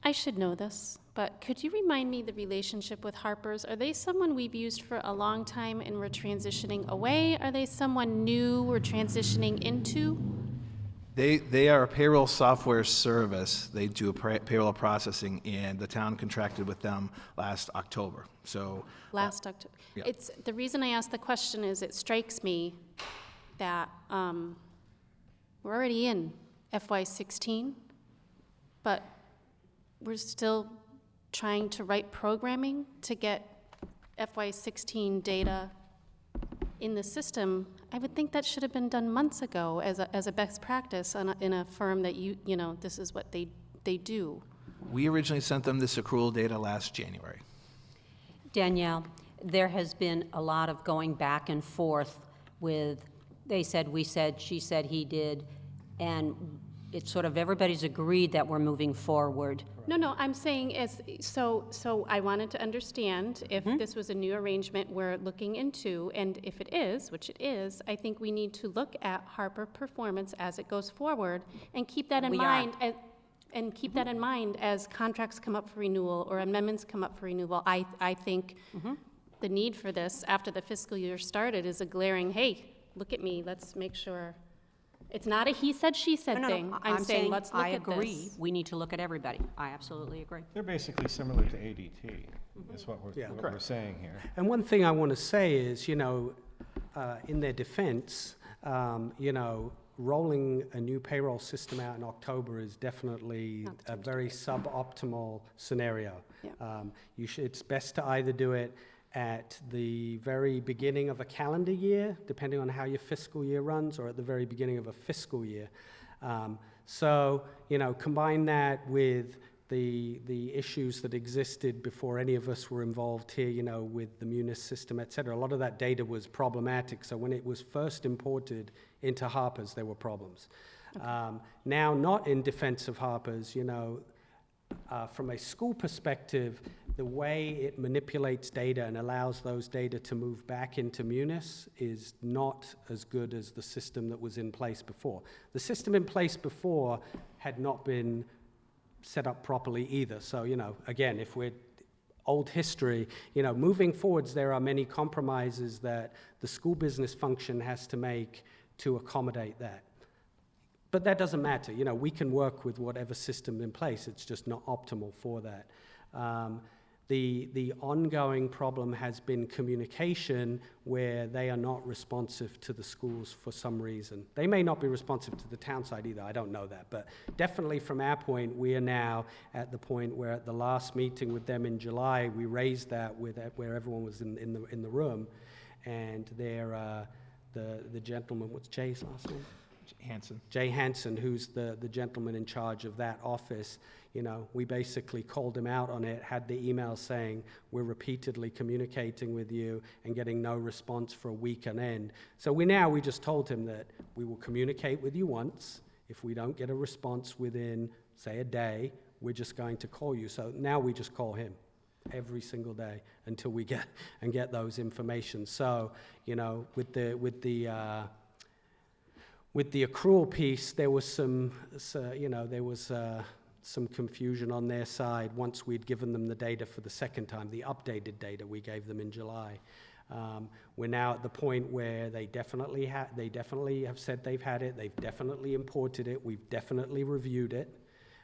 I should know this, but could you remind me the relationship with Harper's? Are they someone we've used for a long time and we're transitioning away? Are they someone new we're transitioning into? They are a payroll software service. They do payroll processing, and the town contracted with them last October. So Last October. yeah. It's, the reason I ask the question is it strikes me that we're already in FY16, but we're still trying to write programming to get FY16 data in the system. I would think that should have been done months ago as a best practice in a firm that this is what they do. we originally sent them this accrual data last January. Danielle, there has been a lot of going back and forth with, they said, we said, she said, he did, and it's sort of everybody's agreed that we're moving forward. No, I'm saying so I wanted to understand if this was a new arrangement we're looking into, and if it is, which it is, I think we need to look at Harper performance as it goes forward and keep that in mind. And keep that in mind as contracts come up for renewal or amendments come up for renewal. I think the need for this after the fiscal year started is a glaring, hey, look at me, let's make sure. It's not a he said, she said thing. I'm saying let's look at this. I agree. We need to look at everybody. I absolutely agree. They're basically similar to ADT, is what we're saying here. And one thing I want to say is, in their defense, rolling a new payroll system out in October is definitely a very suboptimal scenario. Yeah. It's best to either do it at the very beginning of a calendar year, depending on how your fiscal year runs, or at the very beginning of a fiscal year. So, combine that with the issues that existed before any of us were involved here, with the Munis system, et cetera. A lot of that data was problematic. So when it was first imported into Harper's, there were problems. Okay. Now, not in defense of Harper's, from a school perspective, the way it manipulates data and allows those data to move back into Munis is not as good as the system that was in place before. The system in place before had not been set up properly either. So, again, if we're old history, moving forwards, there are many compromises that the school business function has to make to accommodate that. But that doesn't matter. We can work with whatever system in place. It's just not optimal for that. The ongoing problem has been communication, where they are not responsive to the schools for some reason. They may not be responsive to the town side either. I don't know that. But definitely from our point, we are now at the point where at the last meeting with them in July, we raised that where everyone was in the room. And they're, the gentleman, what's Jay's last name? Jay Hansen, who's the gentleman in charge of that office, we basically called him out on it, had the email saying, we're repeatedly communicating with you and getting no response for a week on end. So we just told him that we will communicate with you once. If we don't get a response within, say, a day, we're just going to call you. So now we just call him every single day until we get those information. So, with the accrual piece, there was some confusion on their side once we'd given them the data for the second time, the updated data we gave them in July. We're now at the point where they definitely have said they've had it, they've definitely imported it, we've definitely reviewed it.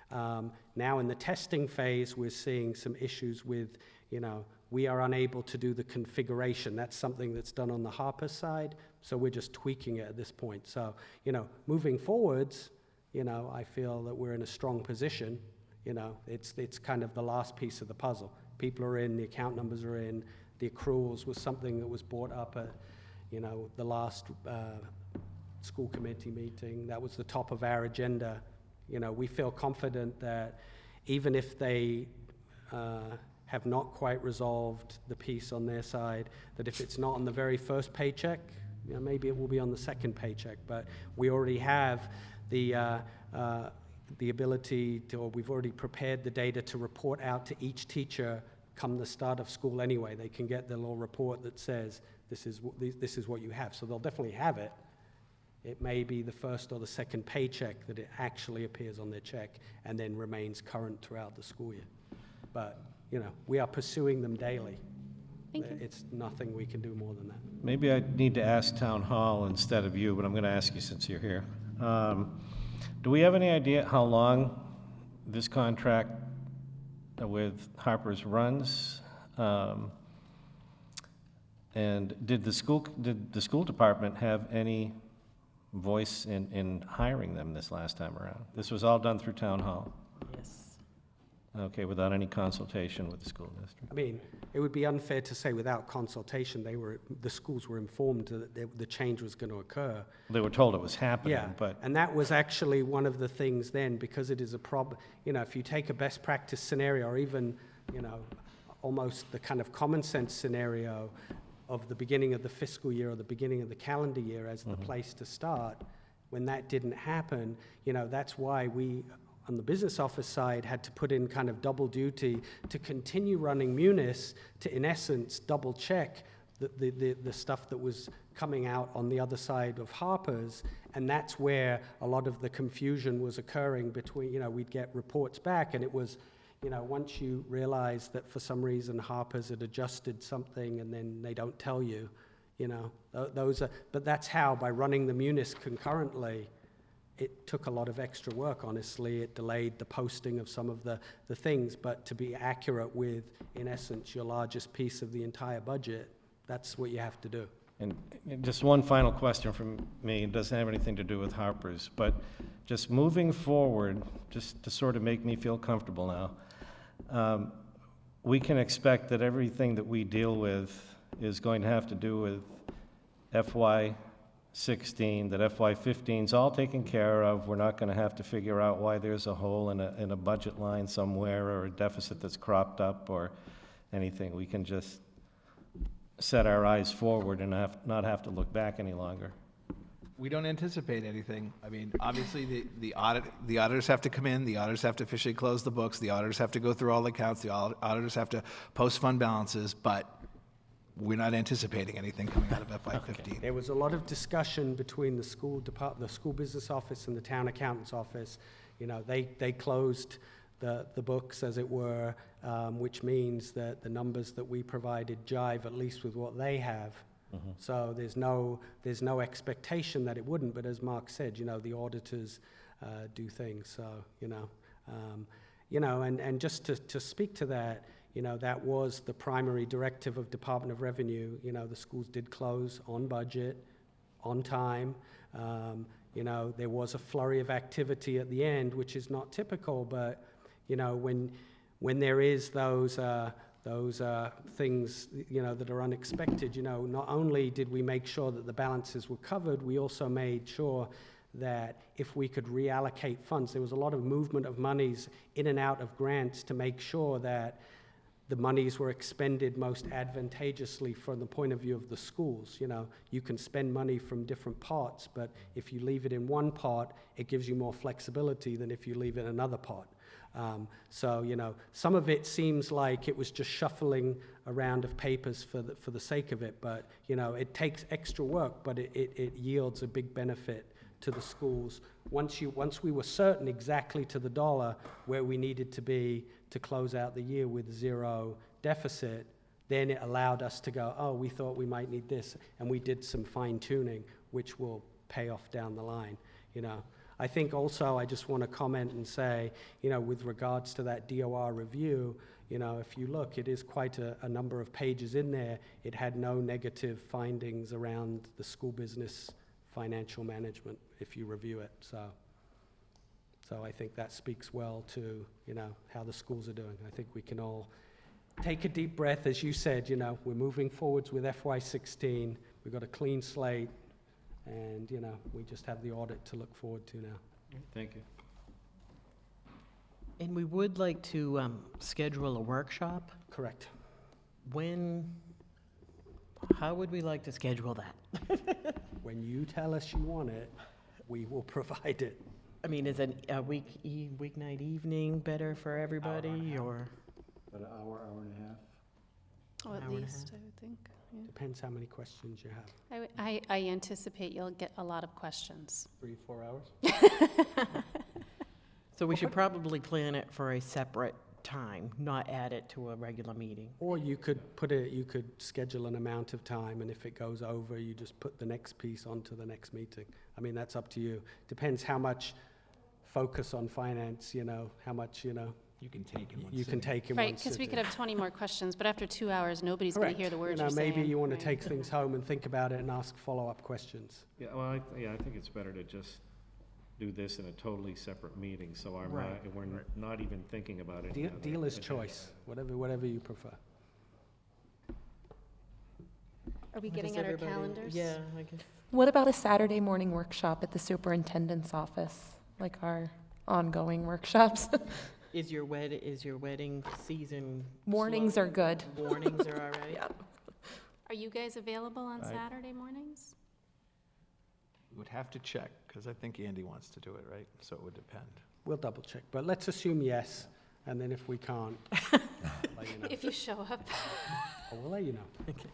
Now in the testing phase, we're seeing some issues with, we are unable to do the configuration. That's something that's done on the Harper side, so we're just tweaking it at this point. So, moving forwards, I feel that we're in a strong position. It's kind of the last piece of the puzzle. People are in, the account numbers are in, the accruals was something that was brought up at, you know, the last school committee meeting. That was the top of our agenda. You know, we feel confident that even if they have not quite resolved the piece on their side, that if it's not on the very first paycheck, you know, maybe it will be on the second paycheck, but we already have the ability to, or we've already prepared the data to report out to each teacher come the start of school anyway. They can get the little report that says, this is what you have. So they'll definitely have it. It may be the first or the second paycheck that it actually appears on their check and then remains current throughout the school year. But, you know, we are pursuing them daily. Thank you. It's nothing we can do more than that. Maybe I need to ask Town Hall instead of you, but I'm going to ask you since you're here. Do we have any idea how long this contract with Harper's runs? And did the school department have any voice in hiring them this last time around? This was all done through Town Hall? Yes. Okay, without any consultation with the school district? I mean, it would be unfair to say without consultation, the schools were informed that the change was going to occur. They were told it was happening, Yeah, but... and that was actually one of the things then, because it is a problem, you know, if you take a best practice scenario, or even, you know, almost the kind of common sense scenario of the beginning of the fiscal year or the beginning of the calendar year as the place to start, when that didn't happen, you know, that's why we, on the business office side, had to put in kind of double duty to continue running Munis to, in essence, double check the stuff that was coming out on the other side of Harper's, and that's where a lot of the confusion was occurring between, you know, we'd get reports back, and it was, you know, once you realize that for some reason Harper's had adjusted something and then they don't tell you, you know, those are, but that's how, by running the Munis concurrently, it took a lot of extra work, honestly. It delayed the posting of some of the things, but to be accurate with, in essence, your largest piece of the entire budget, that's what you have to do. And just one final question from me. It doesn't have anything to do with Harper's, but just moving forward, just to sort of make me feel comfortable now, we can expect that everything that we deal with is going to have to do with FY16, that FY15 is all taken care of. We're not going to have to figure out why there's a hole in a budget line somewhere or a deficit that's cropped up or anything. We can just set our eyes forward and not have to look back any longer. We don't anticipate anything. I mean, obviously, the auditors have to come in, the auditors have to officially close the books, the auditors have to go through all the accounts, the auditors have to post fund balances, but we're not anticipating anything coming out of FY15. Okay. There was a lot of discussion between the school business office and the town accountant's office. You know, they closed the books, as it were, which means that the numbers that we provided jive at least with what they have. Mm-hmm. So there's no expectation that it wouldn't, but as Mark said, you know, the auditors do things. So, you know, and just to speak to that, you know, that was the primary directive of Department of Revenue. You know, the schools did close on budget, on time. You know, there was a flurry of activity at the end, which is not typical, but, you know, when there is those things, you know, that are unexpected, you know, not only did we make sure that the balances were covered, we also made sure that if we could reallocate funds, there was a lot of movement of monies in and out of grants to make sure that the monies were expended most advantageously from the point of view of the schools. You know, you can spend money from different pots, but if you leave it in one pot, it gives you more flexibility than if you leave it in another pot. So, you know, some of it seems like it was just shuffling around of papers for the sake of it, but, you know, it takes extra work, but it yields a big benefit to the schools. Once we were certain exactly to the dollar where we needed to be to close out the year with zero deficit, then it allowed us to go, oh, we thought we might need this, and we did some fine-tuning, which will pay off down the line, you know. I think also I just want to comment and say, you know, with regards to that DOR review, you know, if you look, it is quite a number of pages in there. It had no negative findings around the school business financial management, if you review it. So I think that speaks well to, you know, how the schools are doing. I think we can all take a deep breath. As you said, you know, we're moving forwards with FY16. we've got a clean slate, and, you know, we just have the audit to look forward to now. Thank you. And we would like to schedule a workshop. Correct. How would we like to schedule that? When you tell us you want it, we will provide it. I mean, is a weeknight evening better for everybody, or? About an hour, hour and a half. Oh, at Hour and a least, I would think. Yeah. Depends how many questions you have. I anticipate you'll get a lot of questions. 3 or 4 hours? So we should probably plan it for a separate time, not add it to a regular meeting. Or you could schedule an amount of time, and if it goes over, you just put the next piece onto the next meeting. I mean, that's up to you. Depends how much focus on finance, you know, how much, you know, You can take in one you can sitting. take in one Right, because we sitting. could have 20 more questions, but after 2 hours, nobody's going to Correct. hear the words You know, you're saying. maybe you want to right? take things home and think about it and ask follow-up questions. Yeah, well, I think it's better to just do this in a totally separate meeting, so Right. we're not even thinking about it. Dealer's choice, whatever you prefer. Are we What getting does at our everybody- calendars? Yeah, I guess. What about a Saturday morning workshop at the superintendent's office, like our ongoing workshops? Is your wedding season? Mornings slow? are good. Mornings are all right? Yeah. Are you guys available on Saturday mornings? We would have to check, because I think Andy wants to do it, right? So it would depend. We'll double check, but let's assume yes, and then if we can't, let you know. If you show up. I will let you know. Okay.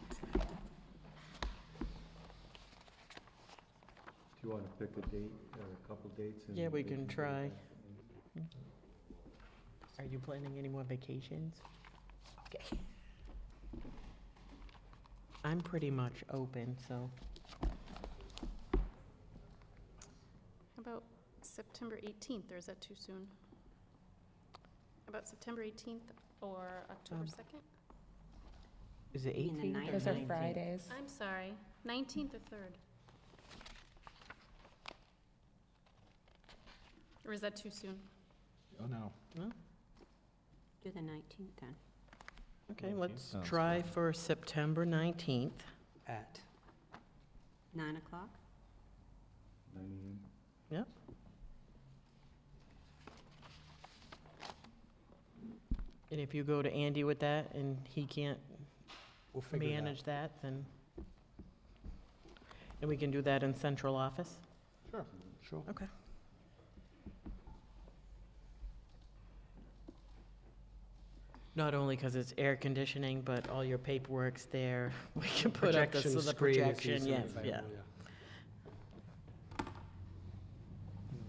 Do you want to pick a date or a couple dates? and Yeah, we we can do try. that? Are you planning any more vacations? Okay. I'm pretty much open, so. How about September 18th, or is that too soon? How about September 18th or October 2nd? Is it You mean the 18th or 19th? Those are Fridays. I'm sorry, 19th or 3rd? Or is that too soon? Oh, no. Do the 19th then. Okay, 19th let's sounds try good. for September 19th. At 9 o'clock? 9 a.m. Yep. And if you go to Andy with that and he can't we'll figure it out. manage that, then, and we can do that in central office? Sure. Okay. Not only because it's air conditioning, but all your paperwork's there. We can put up the, so the screen is projection, easily yes, available, yeah.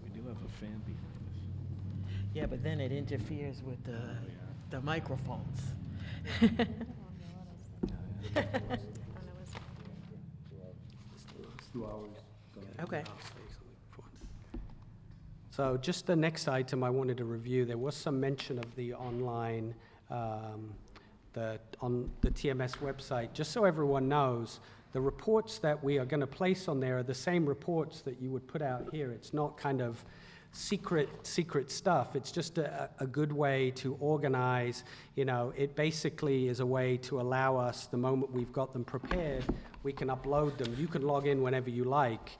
We do have a fan behind us. Yeah, but then it interferes with the microphones. It's 2 hours. Okay. So just the next item I wanted to review, there was some mention of the online, on the TMS website. Just so everyone knows, the reports that we are going to place on there are the same reports that you would put out here. It's not kind of secret stuff. It's just a good way to organize. You know, it basically is a way to allow us, the moment we've got them prepared, we can upload them. You can log in whenever you like,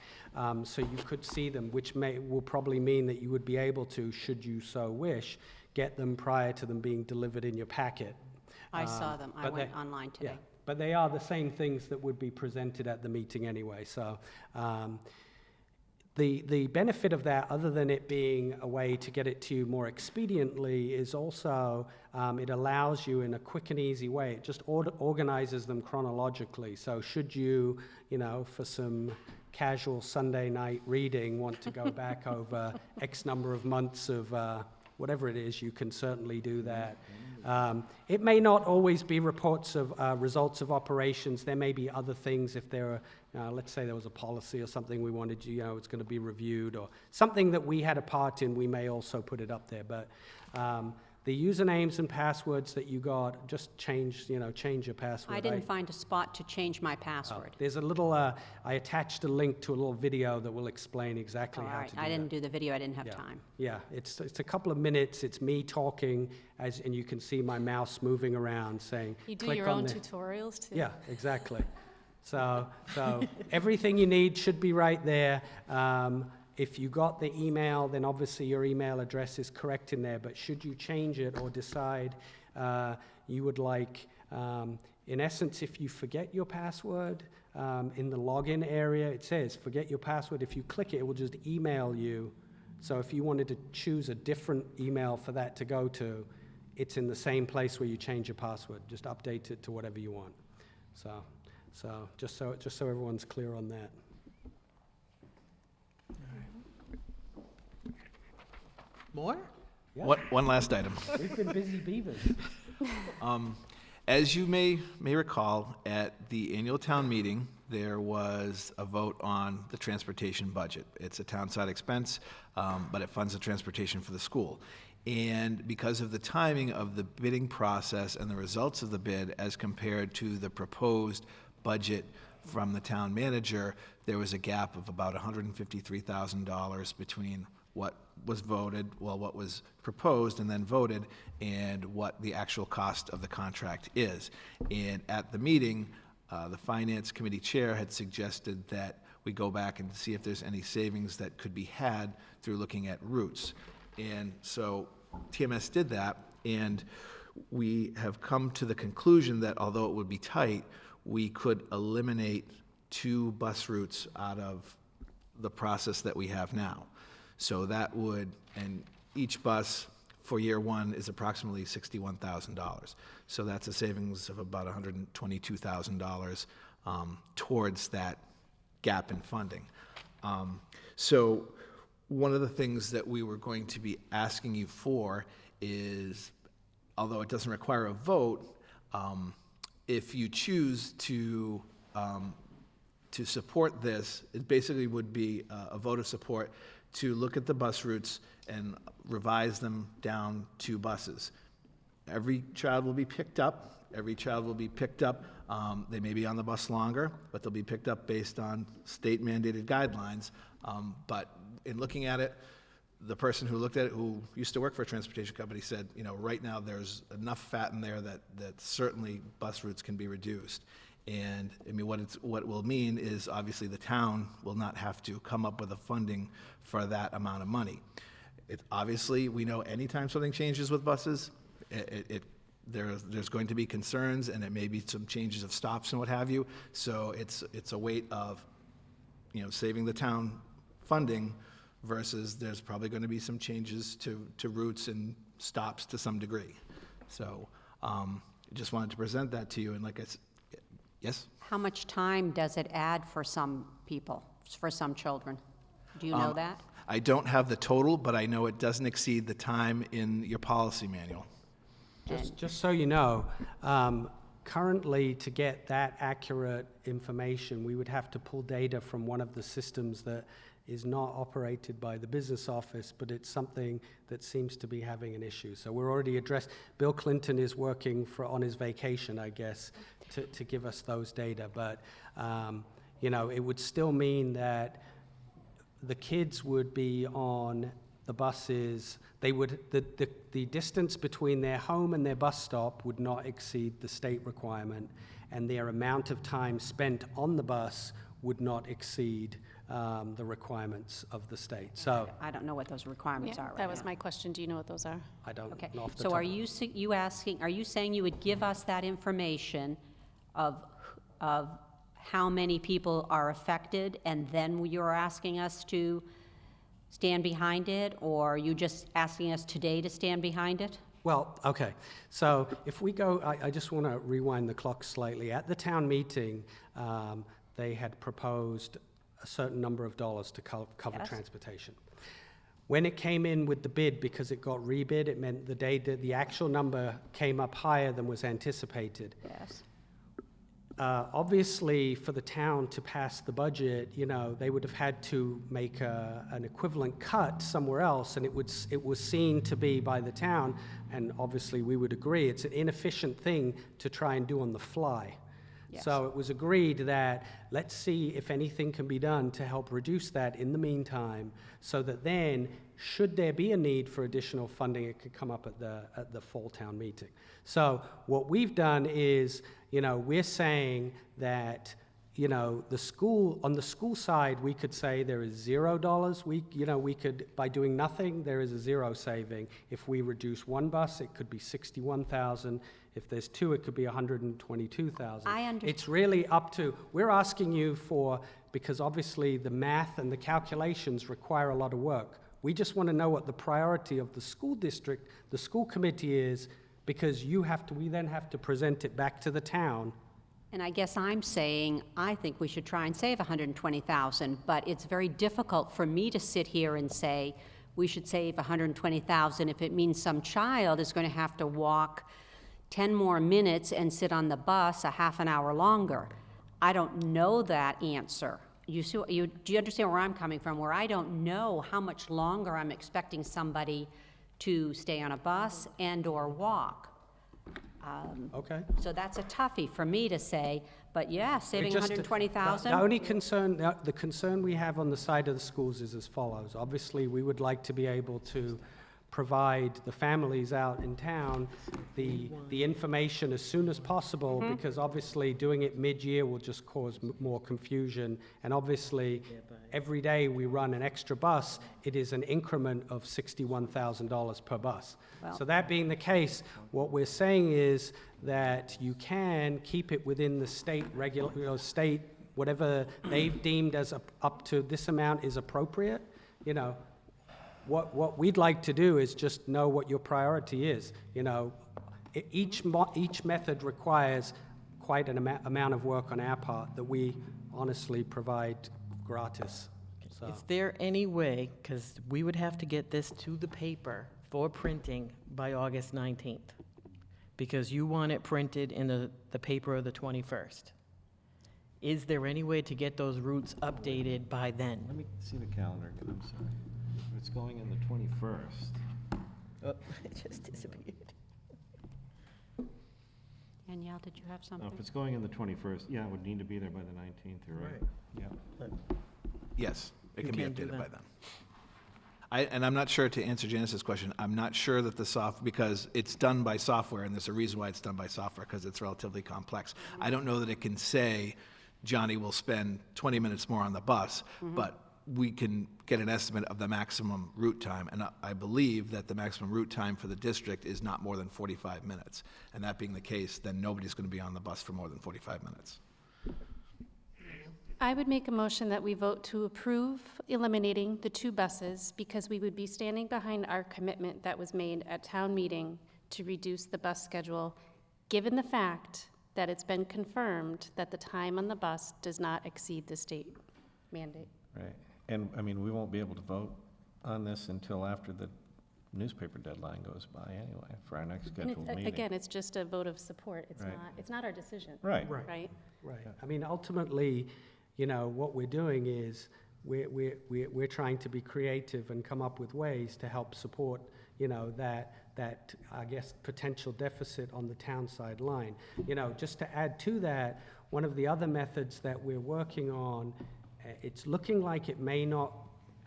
so you could see them, which will probably mean that you would be able to, should you so wish, get them prior to them being delivered in your packet. I saw them. I but went they- online Yeah, today. but they are the same things that would be presented at the meeting anyway. So the benefit of that, other than it being a way to get it to you more expediently, is also it allows you in a quick and easy way. It just organizes them chronologically. So should you, you know, for some casual Sunday night reading, want to go back over X number of months of whatever it is, you can certainly do that. It may not always be reports of results of operations. There may be other things if there are, let's say there was a policy or something we wanted, you know, it's going to be reviewed, or something that we had a part in, we may also put it up there. But the usernames and passwords that you got, just change your password. I didn't find a spot to change my password. There's a little, I attached a link to a little video that will explain exactly All how right, to do I that. didn't do the video, I didn't have Yeah. time. Yeah, it's a couple of minutes. It's me talking, and you can see my mouse moving around saying, You do click your on own the-" tutorials too? Yeah, exactly. So everything you need should be right there. If you got the email, then obviously your email address is correct in there, but should you change it or decide you would like, in essence, if you forget your password, in the login area, it says, forget your password. If you click it, it will just email you. So if you wanted to choose a different email for that to go to, it's in the same place where you change your password. Just update it to whatever you want. So just so everyone's clear on that. More? Yeah. One last item. We've been busy beavers. As you may recall, at the annual town meeting, there was a vote on the transportation budget. It's a town side expense, but it funds the transportation for the school. And because of the timing of the bidding process and the results of the bid as compared to the proposed budget from the town manager, there was a gap of about $153,000 between what was voted, what was proposed and then voted, and what the actual cost of the contract is. And at the meeting, the Finance Committee Chair had suggested that we go back and see if there's any savings that could be had through looking at routes. And so TMS did that, and we have come to the conclusion that although it would be tight, we could eliminate 2 bus routes out of the process that we have now. So that would, and each bus for year 1 is approximately $61,000. So that's a savings of about $122,000 towards that gap in funding. So one of the things that we were going to be asking you for is, although it doesn't require a vote, if you choose to support this, it basically would be a vote of support to look at the bus routes and revise them down to buses. Every child will be picked up. They may be on the bus longer, but they'll be picked up based on state mandated guidelines. But in looking at it, the person who looked at it, who used to work for a transportation company, said, right now there's enough fat in there that certainly bus routes can be reduced. And I mean, what it will mean is obviously the town will not have to come up with the funding for that amount of money. Obviously, we know anytime something changes with buses, there's going to be concerns, and it may be some changes of stops and what have you. So it's a weight of, saving the town funding versus there's probably going to be some changes to routes and stops to some degree. So just wanted to present that to you, and like I said, yes? How much time does it add for some people, for some children? Do you know that? I don't have the total, but I know it doesn't exceed the time in your policy manual. Just so you know, currently to get that accurate information, we would have to pull data from one of the systems that is not operated by the business office, but it's something that seems to be having an issue. So we're already addressed. Bill Clinton is working on his vacation, I guess, to give us those data. But, it would still mean that the kids would be on the buses. They would, the distance between their home and their bus stop would not exceed the state requirement, and their amount of time spent on the bus would not exceed the requirements of the state. So I don't know what those requirements are right now. That was my question. Do you know what those are? I don't Okay, know off the so top. are you saying you would give us that information of how many people are affected, and then you're asking us to stand behind it, or are you just asking us today to stand behind it? Well, okay. So if we go, I just want to rewind the clock slightly. At the town meeting, they had proposed a certain number of dollars to cover Yes. transportation. When it came in with the bid, because it got rebid, it meant the actual number came up higher than was anticipated. Yes. Obviously, for the town to pass the budget, they would have had to make an equivalent cut somewhere else, and it was seen to be by the town, and obviously we would agree, it's an inefficient thing to try and do on the fly. Yes. So it was agreed that let's see if anything can be done to help reduce that in the meantime, so that then, should there be a need for additional funding, it could come up at the fall town meeting. So what we've done is, we're saying that, you know, on the school side, we could say there is $0. We could, by doing nothing, there is a zero saving. If we reduce one bus, it could be 61,000. If there's two, it could be 122,000. I understand. It's really up to, we're asking you for, because obviously the math and the calculations require a lot of work. We just want to know what the priority of the school district, the school committee is, because we then have to present it back to the town. And I guess I'm saying, I think we should try and save 120,000, but it's very difficult for me to sit here and say, we should save 120,000 if it means some child is going to have to walk 10 more minutes and sit on the bus a half an hour longer. I don't know that answer. Do you understand where I'm coming from, where I don't know how much longer I'm expecting somebody to stay on a bus and or walk? Okay. So that's a toughie for me to say, but yeah, saving Just- 120,000. The only concern, the concern we have on the side of the schools is as follows. Obviously, we would like to be able to provide the families out in town the information as soon as possible, because obviously doing it mid-year will just cause more confusion. And obviously, every day we run an extra bus, it is an increment of $61,000 per bus. Well- So that being the case, what we're saying is that you can keep it within the state state, whatever they've deemed as up to this amount is appropriate. You know, what we'd like to do is just know what your priority is. You know, each method requires quite an amount of work on our part that we honestly provide gratis. So, Is there any way, because we would have to get this to the paper for printing by August 19th, because you want it printed in the paper of the 21st. Is there any way to get those routes updated by then? Let me see the calendar again, I'm sorry. It's going in the 21st. Oh, it just disappeared. Danielle, did you have No, something? if it's going in the 21st, yeah, it would need to be there by the 19th, you're right. Yeah. Yes, it You can be can do updated by that. then. And I'm not sure, to answer Janice's question, I'm not sure that because it's done by software, and there's a reason why it's done by software, because it's relatively complex. I don't know that it can say, Johnny will spend 20 minutes more on the bus, but we can get an estimate of the maximum route time, and I believe that the maximum route time for the district is not more than 45 minutes. And that being the case, then nobody's going to be on the bus for more than 45 minutes. I would make a motion that we vote to approve eliminating the 2 buses, because we would be standing behind our commitment that was made at town meeting to reduce the bus schedule, given the fact that it's been confirmed that the time on the bus does not exceed the state mandate. Right, and, I mean, we won't be able to vote on this until after the newspaper deadline goes by anyway, for our next And scheduled meeting. again, it's just a vote of support. Right. It's not our decision. Right. Right? right. I mean, ultimately, you know, what we're doing is we're trying to be creative and come up with ways to help support, you know, that I guess potential deficit on the town side line. You know, just to add to that, one of the other methods that we're working on, it's looking like it may not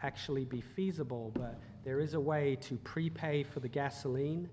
actually be feasible, but there is a way to prepay for the gasoline.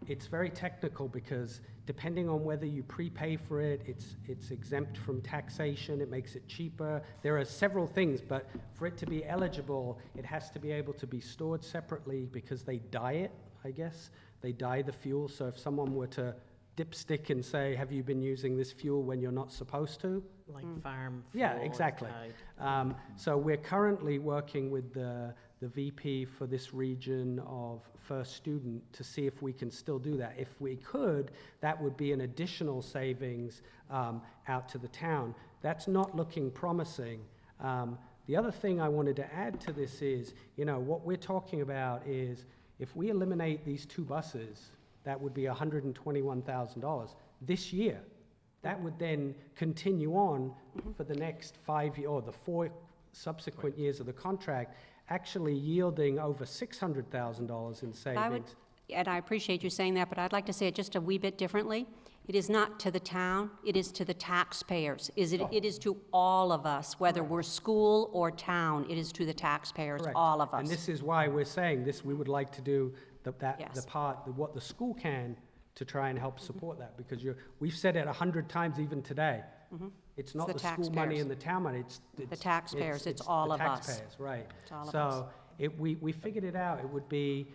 It's very technical, because depending on whether you prepay for it, it's exempt from taxation, it makes it cheaper. There are several things, but for it to be eligible, it has to be able to be stored separately, because they dye it, I guess. They dye the fuel, so if someone were to dipstick and say, have you been using this fuel when you're not supposed to? Like farm Yeah, fuel exactly. type. So we're currently working with the VP for this region of First Student to see if we can still do that. If we could, that would be an additional savings out to the town. That's not looking promising. The other thing I wanted to add to this is, you know, what we're talking about is, if we eliminate these 2 buses, that would be $121,000 this year. That would then continue on for the next 5 years, or the 4 subsequent years of the contract, actually yielding over $600,000 in savings. And I appreciate you saying that, but I'd like to say it just a wee bit differently. It is not to the town, it is to the taxpayers. It is to all of us, whether we're school or town, it is to the taxpayers, Correct. all of us. And this is why we're saying this, we would like to do Yes. what the school can to try and help support that, because we've said it 100 times even today. it's not the the school money taxpayers. and the town money, it's. The taxpayers, it's all the of us. taxpayers, right. It's all of us. So we figured it out, it would be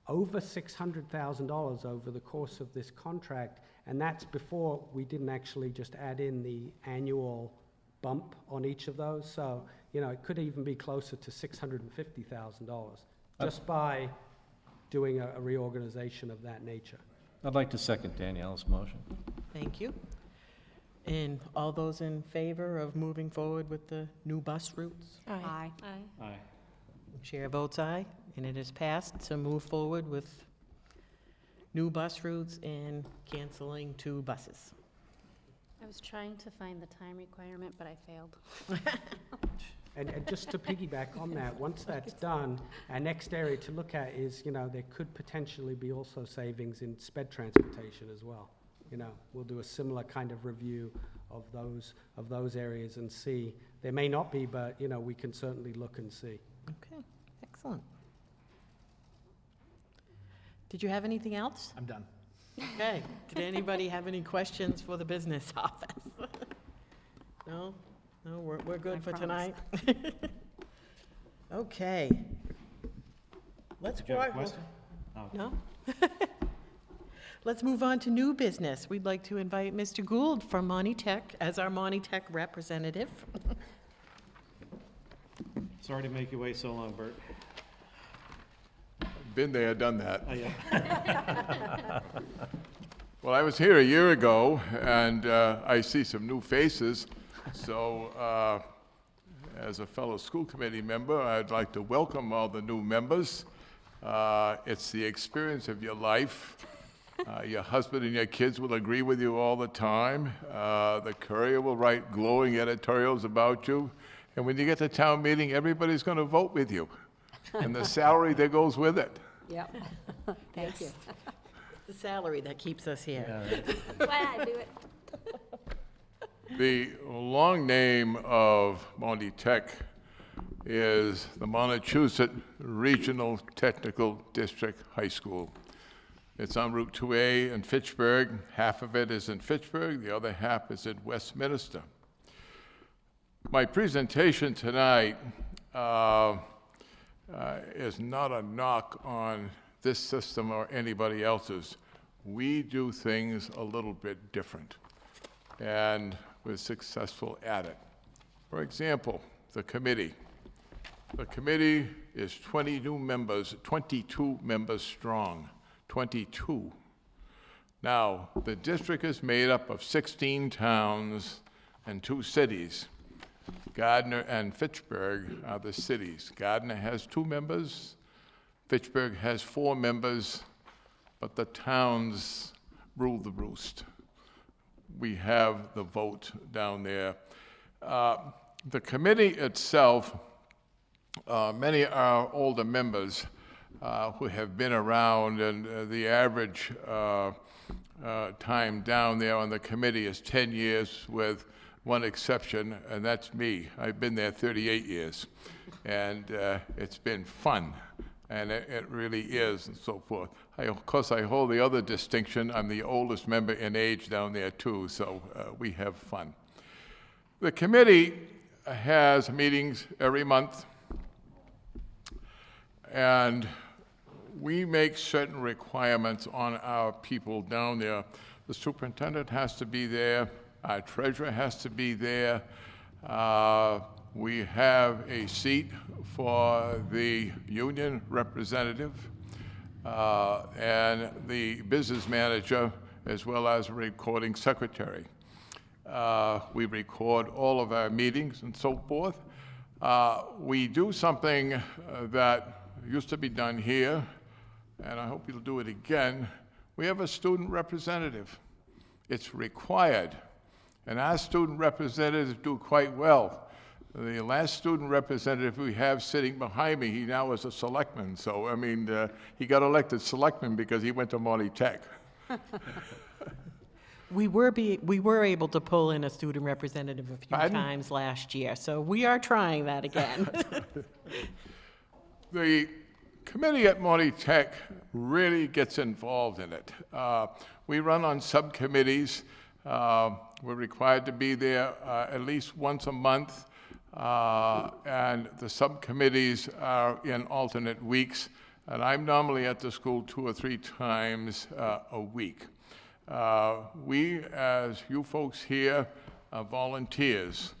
over $600,000 over the course of this contract, and that's before we didn't actually just add in the annual bump on each of those. So, it could even be closer to $650,000 just by doing a reorganization of that nature. I'd like to second Danielle's motion. Thank you. And all those in favor of moving forward with the new bus routes? Aye. Aye. Chair votes aye, and it is passed to move forward with new bus routes and canceling 2 buses. I was trying to find the time requirement, but I failed. And just to piggyback on that, once that's done, our next area to look at is, there could potentially be also savings in sped transportation as well. We'll do a similar kind of review of those areas and see. There may not be, but, we can certainly look and see. Okay, excellent. Did you have anything else? I'm done. Okay, did anybody have any questions for the business office? No? No, we're good I for promise. tonight? Okay. Let's Did you have a walk- question? Oh. No? Let's move on to new business. We'd like to invite Mr. Gould from Monachuset as our Monachuset representative. Sorry to make you wait so long, Burt. Been there, done that. Oh, yeah. Well, I was here a year ago, and I see some new faces. So, as a fellow school committee member, I'd like to welcome all the new members. It's the experience of your life. Your husband and your kids will agree with you all the time. The Courier will write glowing editorials about you. And when you get to town meeting, everybody's going to vote with you. And the salary that goes with it. Yep. Thank you. The salary that keeps us here. That's why I do it. The long name of Monachuset is the Monachuset Regional Technical District High School. It's on Route 2A in Fitchburg. Half of it is in Fitchburg, the other half is in Westminster. My presentation tonight is not a knock on this system or anybody else's. We do things a little bit different, and we're successful at it. For example, the committee. The committee is 22 members strong, 22. Now, the district is made up of 16 towns and 2 cities. Gardner and Fitchburg are the cities. Gardner has 2 members, Fitchburg has 4 members, but the towns rule the roost. We have the vote down there. The committee itself, many are older members who have been around, and the average time down there on the committee is 10 years with one exception, and that's me. I've been there 38 years, and it's been fun, and it really is, and so forth. Of course, I hold the other distinction. I'm the oldest member in age down there, too, so we have fun. The committee has meetings every month, and we make certain requirements on our people down there. The superintendent has to be there. Our treasurer has to be there. We have a seat for the union representative and the business manager, as well as a recording secretary. We record all of our meetings and so forth. We do something that used to be done here, and I hope you'll do it again. We have a student representative. It's required. And our student representatives do quite well. The last student representative we have sitting behind me, he now is a selectman. So, I mean, he got elected selectman because he went to Monachuset. We were able to pull in a student representative a few Pardon? times last year, so we are trying that again. The committee at Monachuset really gets involved in it. We run on subcommittees. We're required to be there at least once a month, and the subcommittees are in alternate weeks, and I'm normally at the school 2 or 3 times a week. We, as you folks here, are volunteers,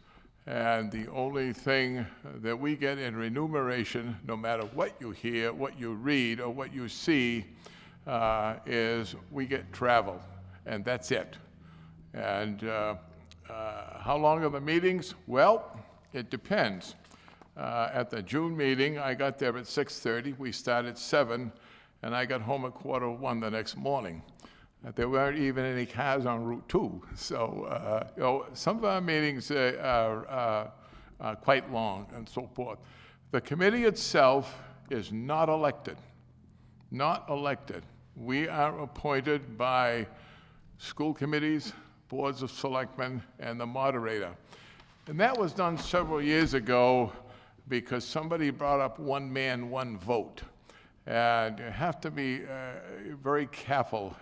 and the only thing that we get in remuneration, no matter what you hear, what you read, or what you see, is we get travel, and that's it. And how long are the meetings? Well, it depends. At the June meeting, I got there at 6:30. We started at 7, and I got home at 1:45 the next morning. There weren't even any cars on Route 2. So, you know, some of our meetings are quite long and so forth. The committee itself is not elected. Not elected. We are appointed by school committees, boards of selectmen, and the moderator. And that was done several years ago because somebody brought up one man, one vote. And you have to be very careful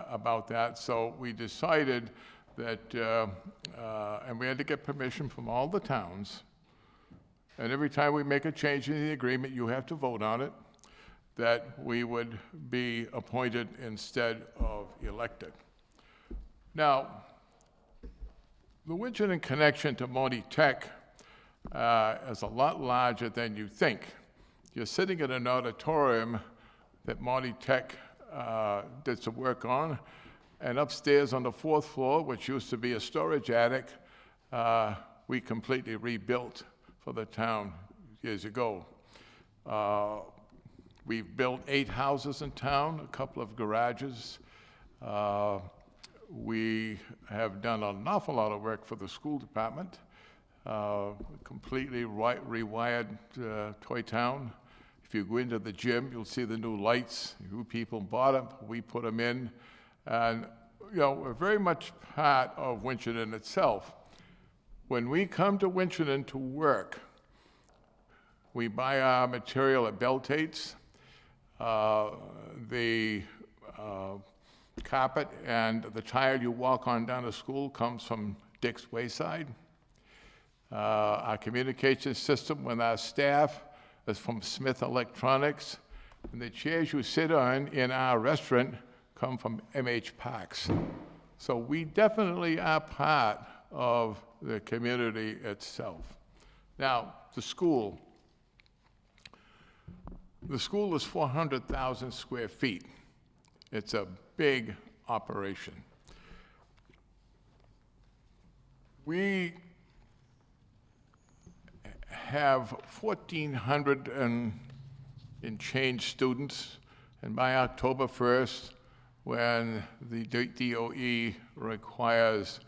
about that. So we decided that, and we had to get permission from all the towns. And every time we make a change in the agreement, you have to vote on it, that we would be appointed instead of elected. Now, the Winchendon connection to Moni Tech is a lot larger than you think. You're sitting in an auditorium that Moni Tech did some work on, and upstairs on the 4th floor, which used to be a storage attic, we completely rebuilt for the town years ago. We've built 8 houses in town, a couple of garages. We have done an awful lot of work for the school department. Completely rewired Toy Town. If you go into the gym, you'll see the new lights. You people bought them, we put them in. And, you know, we're very much part of Wnchendon itself. When we come to Wnchendon to work, we buy our material at Beltate's. The carpet and the tile you walk on down to school comes from Dick's Wayside. Our communication system with our staff is from Smith Electronics. And the chairs you sit on in our restaurant come from MH Parks. So we definitely are part of the community itself. Now, the school. The school is 400,000 square feet. It's a big operation. We have 1,400 and change students, and by October 1st, when the DOE requires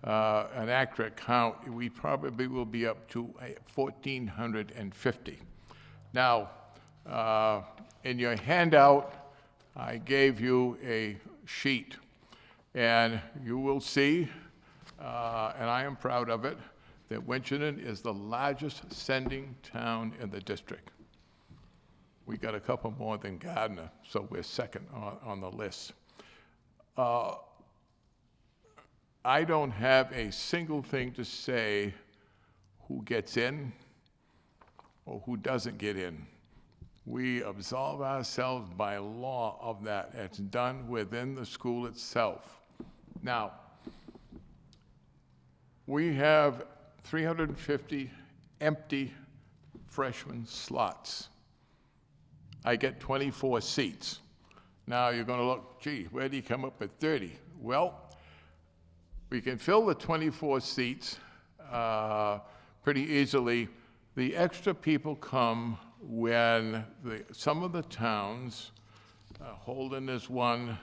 an accurate count, we probably will be up to 1,450. Now, in your handout, I gave you a sheet, and you will see, and I am proud of it, that Winchendon is the largest sending town in the district. We got a couple more than Gardner, so we're second on the list. I don't have a single thing to say who gets in or who doesn't get in. We absolve ourselves by law of that. It's done within the school itself. Now, we have 350 empty freshman slots. I get 24 seats. Now you're going to look, gee, where do you come up with 30? Well, we can fill the 24 seats pretty easily. The extra people come when some of the towns, Holden is one,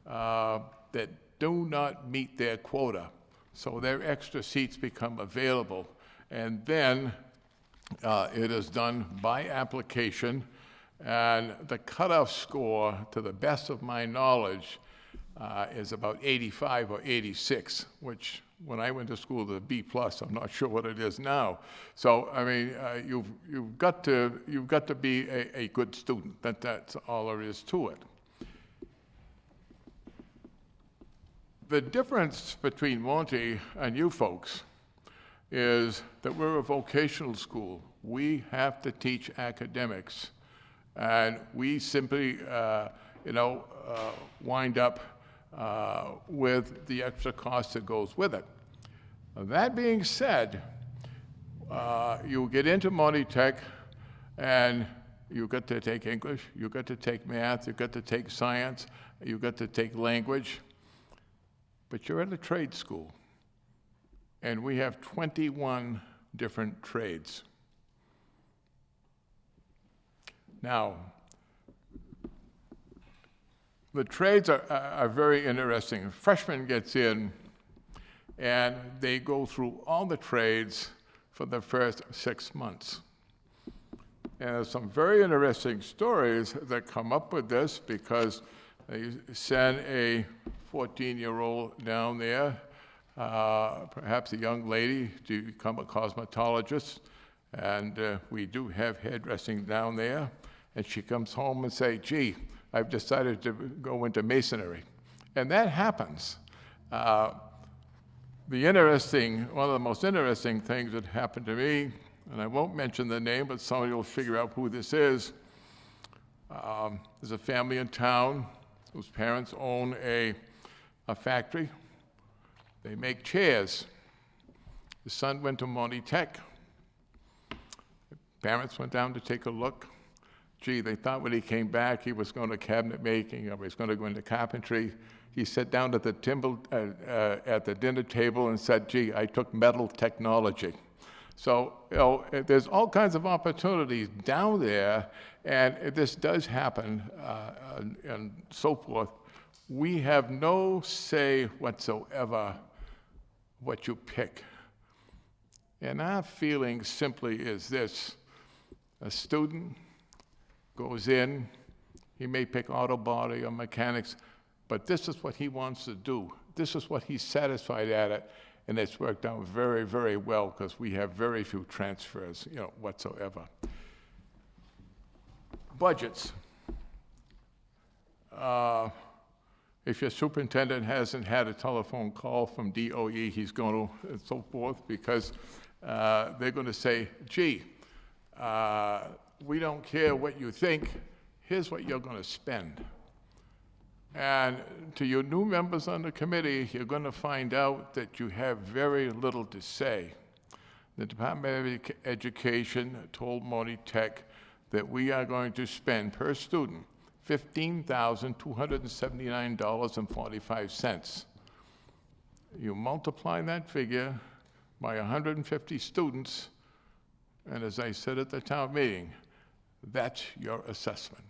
that do not meet their quota. So their extra seats become available. And then it is done by application. And the cutoff score, to the best of my knowledge, is about 85 or 86, which when I went to school, the B+, I'm not sure what it is now. So, I mean, you've got to be a good student. That's all there is to it. The difference between Monty and you folks is that we're a vocational school. We have to teach academics, and we simply, wind up with the extra cost that goes with it. That being said, you get into Monty-Tech, and you get to take English, you get to take math, you get to take science, you get to take language, but you're at a trade school, and we have 21 different trades. Now, the trades are very interesting. A freshman gets in, and they go through all the trades for the first 6 months. And there's some very interesting stories that come up with this, because they send a 14-year-old down there, perhaps a young lady, to become a cosmetologist. And we do have hairdressing down there. And she comes home and say, gee, I've decided to go into masonry. And that happens. One of the most interesting things that happened to me, and I won't mention the name, but somebody will figure out who this is. There's a family in town whose parents own a factory. They make chairs. The son went to Monty-Tech. Parents went down to take a look. Gee, they thought when he came back he was going to cabinet making, or he was going to go into carpentry. He sat down at the dinner table and said, gee, I took metal technology. So, there's all kinds of opportunities down there, and this does happen, and so forth. We have no say whatsoever what you pick. And our feeling simply is this: a student goes in, he may pick auto body or mechanics, but this is what he wants to do. This is what he's satisfied at it. And it's worked out very, very well, because we have very few transfers, whatsoever. Budgets. If your superintendent hasn't had a telephone call from DOE, he's going to, and so forth, because they're going to say, gee, we don't care what you think, here's what you're going to spend. And to your new members on the committee, you're going to find out that you have very little to say. The Department of Education told Monty-Tech that we are going to spend per student $15,279.45. You multiply that figure by 150 students, and as I said at the town meeting, that's your assessment.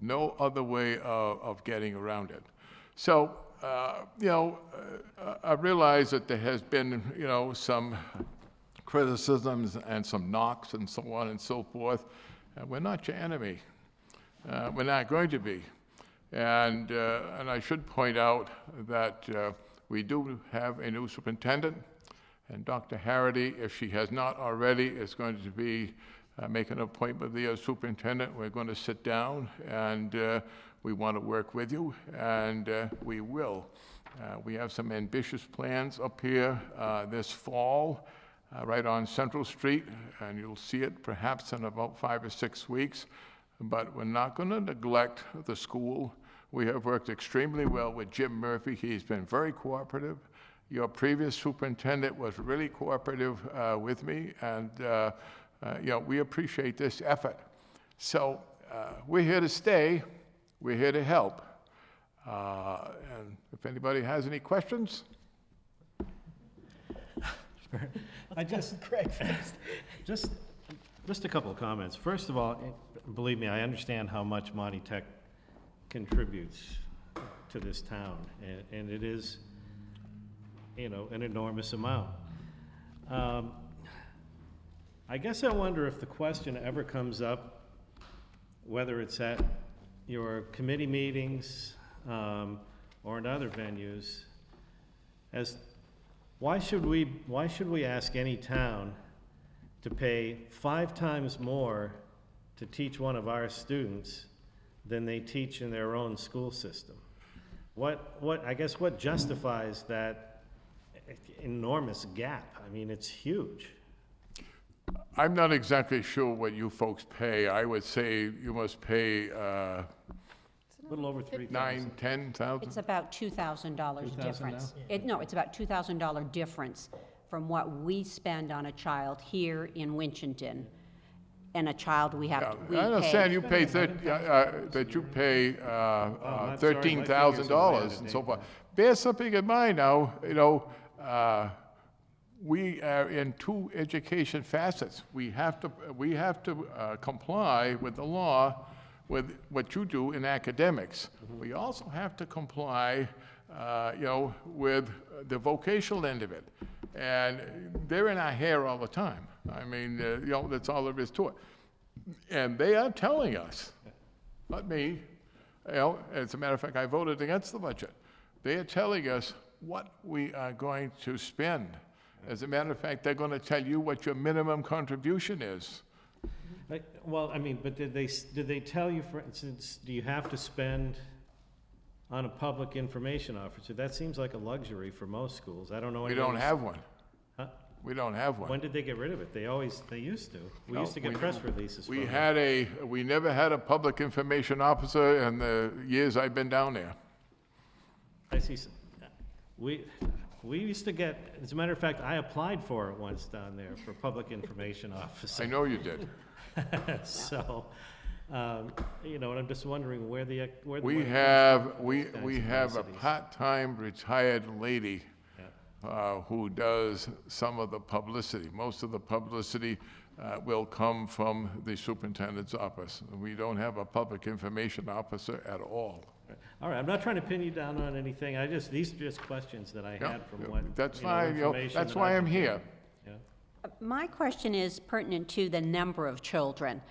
No other way of getting around it. So, I realize that there has been, some criticisms and some knocks and so on and so forth. We're not your enemy. We're not going to be. And I should point out that we do have a new superintendent, and Dr. Harrity, if she has not already, is going to be make an appointment with the superintendent. We're going to sit down, and we want to work with you, and we will. We have some ambitious plans up here this fall, right on Central Street, and you'll see it perhaps in about 5 or 6 weeks. But we're not going to neglect the school. We have worked extremely well with Jim Murphy. He's been very cooperative. Your previous superintendent was really cooperative with me, and we appreciate this effort. So we're here to stay. We're here to help. And if anybody has any questions? I just, Craig first. just a couple of comments. First of all, believe me, I understand how much Monty-Tech contributes to this town, and it is, an enormous amount. I guess I wonder if the question ever comes up, whether it's at your committee meetings or in other venues, as why should we ask any town to pay 5 times more to teach one of our students than they teach in their own school system? I guess what justifies that enormous gap? I mean, it's huge. I'm not exactly sure what you folks pay. I would say you must pay A little over 3,000. $9,000-10,000. It's about $2,000 $2,000 difference. No, it's about $2,000 difference from what we spend on a child here in Winchendon and a child we have, we I understand pay. you pay that you pay I'm sorry, my fingers are $13,000 bad and so today. forth. Bear something in mind now, we are in two education facets. We have to comply with the law, with what you do in academics. We also have to comply, with the vocational end of it. And they're in our hair all the time. I mean, that's all there is to it. And they are telling us, not me, as a matter of fact, I voted against the budget. They are telling us what we are going to spend. As a matter of fact, they're going to tell you what your minimum contribution is. Well, I mean, but did they tell you, for instance, do you have to spend on a public information officer? That seems like a luxury for most schools. I don't know. We don't have one. Huh? We don't have one. When did they get rid of it? They used to. We No, used to get press releases from them. We never had a public information officer in the years I've been down there. I see. We used to get, as a matter of fact, I applied for it once down there for public information officer. I know you did. So, and I'm just wondering where the We money have, comes we from. we have a part-time retired lady who does some of the publicity. Most of the publicity will come from the superintendent's office. We don't have a public information officer at all. All right, I'm not trying to pin you down on anything. These are just questions that I Yeah, had from what, that's fine, information that's that why I I'm could here. get. Yeah. My question is pertinent to the number of children.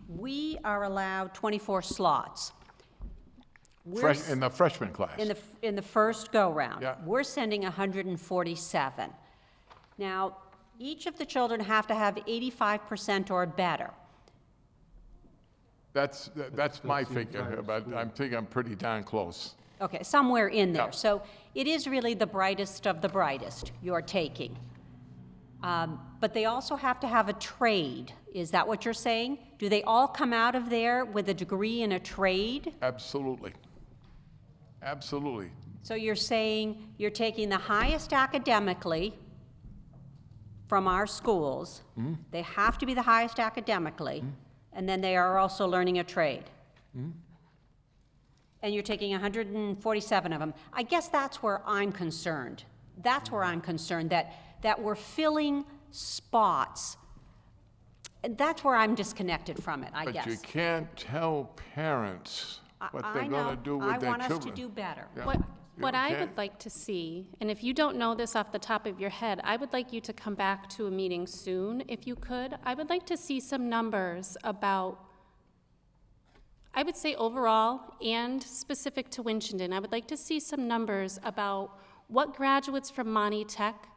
We are allowed 24 slots. In the freshman class. In the first go-round. Yeah. We're sending 147. Now, each of the children have to have 85% or better. That's my figure, but I think I'm pretty darn close. Okay, somewhere in there. Yeah. So it is really the brightest of the brightest you're taking. But they also have to have a trade. Is that what you're saying? Do they all come out of there with a degree in a trade? Absolutely. Absolutely. So you're saying you're taking the highest academically from our schools. They have to be the highest academically, and then they are also learning a trade. And you're taking 147 of them. I guess that's where I'm concerned. That's where I'm concerned, that we're filling spots. And that's where I'm disconnected from it, I guess. But you can't tell parents what they're going to do with their children. I want us to do better. Yeah. What I can't- would like to see, and if you don't know this off the top of your head, I would like you to come back to a meeting soon, if you could. I would like to see some numbers about, I would say overall and specific to Winchendon, I would like to see some numbers about what graduates from Monty Tech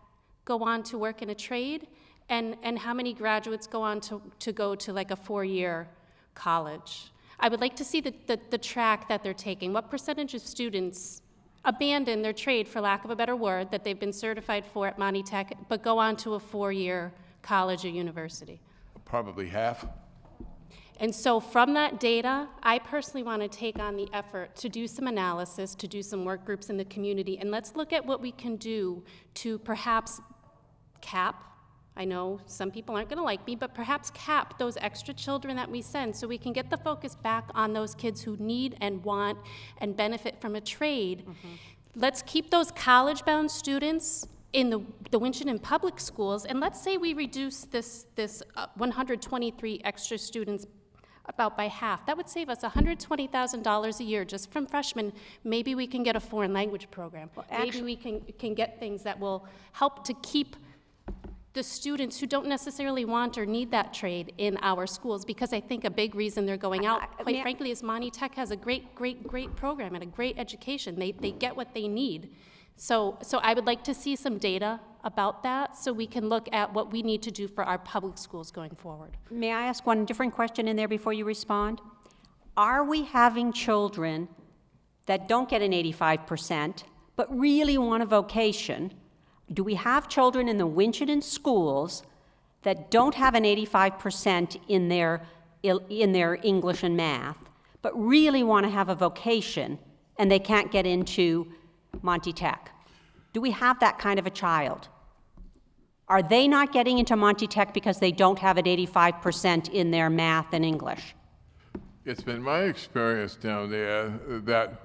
go on to work in a trade, and how many graduates go on to go to like a 4-year college. I would like to see the track that they're taking. What percentage of students abandon their trade, for lack of a better word, that they've been certified for at Monty Tech, but go on to a 4-year college or university? Probably half. And so from that data, I personally want to take on the effort to do some analysis, to do some work groups in the community, and let's look at what we can do to perhaps cap, I know some people aren't going to like me, but perhaps cap those extra children that we send so we can get the focus back on those kids who need and want and benefit from a trade. Let's keep those college-bound students in the Wnchendon public schools, and let's say we reduce this 123 extra students about by half. That would save us $120,000 a year just from freshmen. Maybe we can get a foreign language program. Maybe we can get things that will help to keep the students who don't necessarily want or need that trade in our schools, because I think a big reason they're going out, quite frankly, is Monty Tech has a great program and a great education. They get what they need. So I would like to see some data about that so we can look at what we need to do for our public schools going forward. May I ask one different question in there before you respond? Are we having children that don't get an 85%, but really want a vocation? Do we have children in the Wnchendon schools that don't have an 85% in their English and math, but really want to have a vocation, and they can't get into Monty Tech? Do we have that kind of a child? Are they not getting into Monty Tech because they don't have an 85% in their math and English? It's been my experience down there that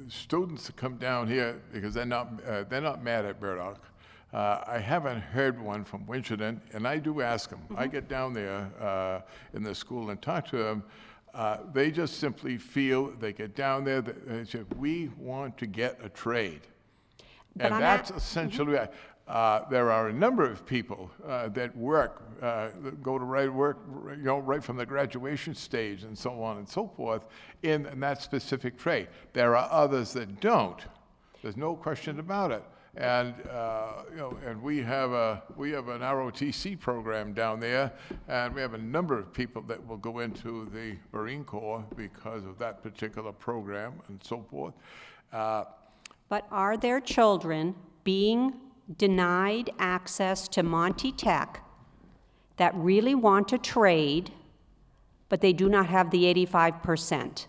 students come down here because they're not mad at Burdock. I haven't heard one from Winchendon, and I do ask them. I get down there in the school and talk to them. They just simply feel, they get down there, they say, we want to get a trade. But And that's essentially, there are a number of people that work, that go to work, right from the graduation stage and so on and so forth in that specific trade. There are others that don't. There's no question about it. And and we have an ROTC program down there, and we have a number of people that will go into the Marine Corps because of that particular program and so forth. But are there children being denied access to Monty Tech that really want to trade, but they do not have the 85%?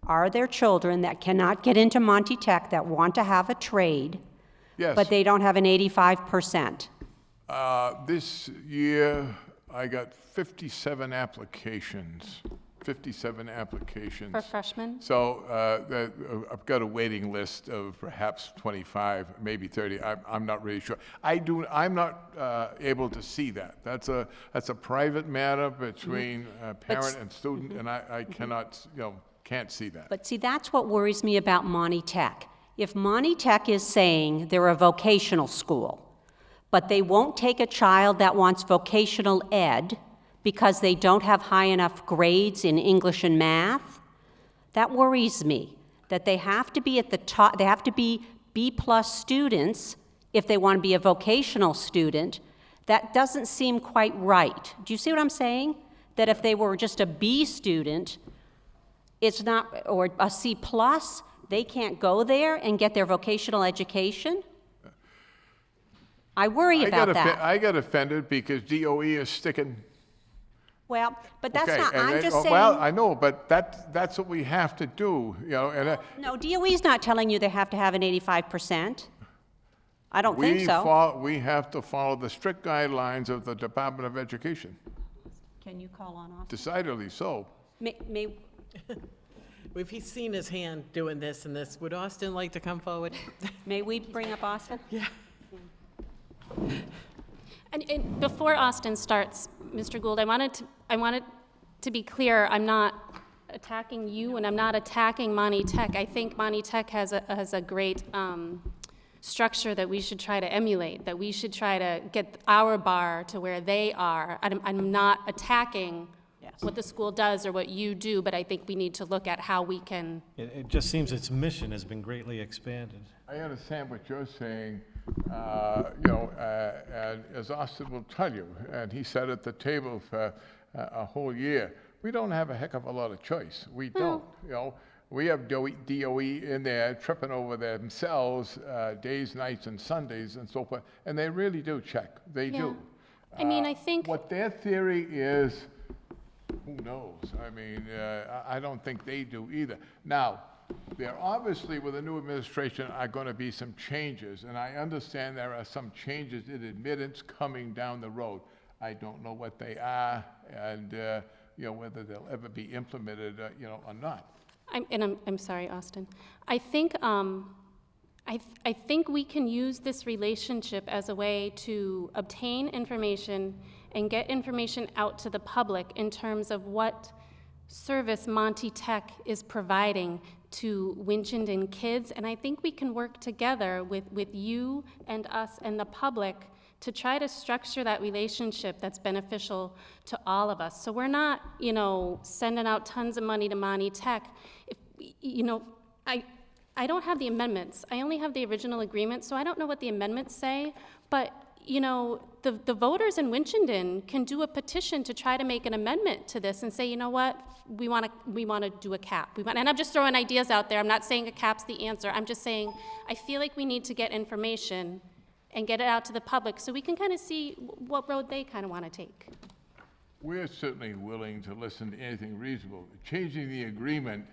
Are there children that cannot get into Monty Tech that want to have a trade, Yes. but they don't have an 85%? This year, I got 57 applications. 57 applications. For freshmen? So I've got a waiting list of perhaps 25, maybe 30. I'm not really sure. I'm not able to see that. That's a private matter between parent and student, and I cannot, can't see that. But see, that's what worries me about Monty Tech. If Monty Tech is saying they're a vocational school, but they won't take a child that wants vocational ed because they don't have high enough grades in English and math, that worries me. That they have to be at the top, they have to be B+ students if they want to be a vocational student. That doesn't seem quite right. Do you see what I'm saying? That if they were just a B student, it's not, or a C+, they can't go there and get their vocational education? I worry about that. I got offended because DOE is sticking. Well, but that's Okay, not, and I'm just saying. Well, I know, but that's what we have to do, and No, DOE's not telling you they have to have an 85%. I don't think so. we have to follow the strict guidelines of the Department of Education, Can you call on Austin? decidedly so. May, If he's seen his hand doing this and this, would Austin like to come forward? may we bring up Austin? Yeah. And before Austin starts, Mr. Gould, I wanted to be clear, I'm not attacking you and I'm not attacking Monty Tech. I think Monty Tech has a great structure that we should try to emulate, that we should try to get our bar to where they are. I'm not attacking what the school does or what you do, but I think we need to look at how we can. It just seems its mission has been greatly expanded. I understand what you're saying, and as Austin will tell you, and he sat at the table for a whole year, we don't have a heck of a lot of choice. We don't, We have DOE in there tripping over themselves days, nights, and Sundays and so forth, and they really do check. They do. I mean, I think. What their theory is, who knows? I mean, I don't think they do either. Now, there obviously, with the new administration, are going to be some changes, and I understand there are some changes in admittance coming down the road. I don't know what they are, and whether they'll ever be implemented, or not. I'm sorry, Austin. I think I think we can use this relationship as a way to obtain information and get information out to the public in terms of what service Monty Tech is providing to Winchendon kids. And I think we can work together with you and us and the public to try to structure that relationship that's beneficial to all of us. So we're not, sending out tons of money to Monty Tech. I don't have the amendments. I only have the original agreement, so I don't know what the amendments say. But, the voters in Winchendon can do a petition to try to make an amendment to this and say, you know what, we want to do a cap. And I'm just throwing ideas out there. I'm not saying a cap's the answer. I'm just saying I feel like we need to get information and get it out to the public so we can kind of see what road they kind of want to take. We're certainly willing to listen to anything reasonable. Changing the agreement.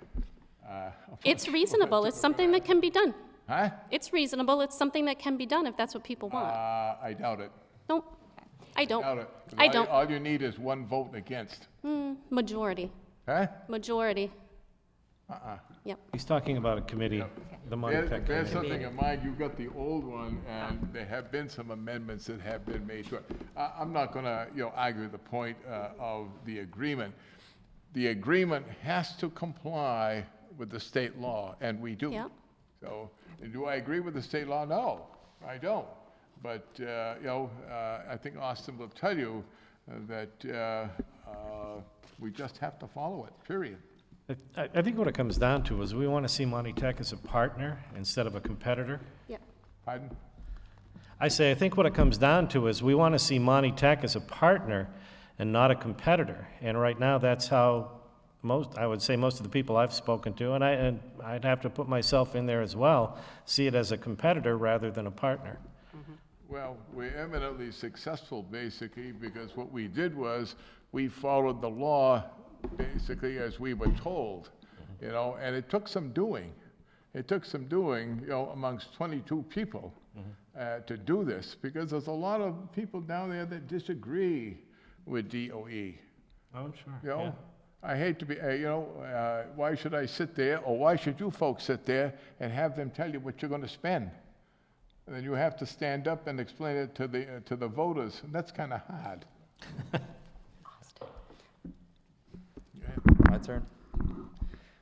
It's reasonable. It's something that can be done. Huh? It's reasonable. It's something that can be done if that's what people want. I doubt it. No, I don't. Doubt it. I don't. All you need is one vote against. Majority. Huh? Majority. Yep. He's talking about a committee, the Monty Tech Bear committee. something in mind, you've got the old one, and there have been some amendments that have been made to it. I'm not gonna, argue the point of the agreement. The agreement has to comply with the state law, and we do. Yep. So, and do I agree with the state law? No, I don't. But, I think Austin will tell you that we just have to follow it, period. I think what it comes down to is we want to see Monty Tech as a partner instead of a competitor. Yep. Pardon? I think what it comes down to is we want to see Monty Tech as a partner and not a competitor. And right now, that's how most of the people I've spoken to, and I'd have to put myself in there as well, see it as a competitor rather than a partner. Well, we're eminently successful, basically, because what we did was we followed the law basically as we were told, and it took some doing. It took some doing, amongst 22 people to do this, because there's a lot of people down there that disagree with DOE. Oh, sure. Yeah. I hate to be, why should I sit there, or why should you folks sit there and have them tell you what you're going to spend? And then you have to stand up and explain it to the voters, and that's kind of hard. My turn.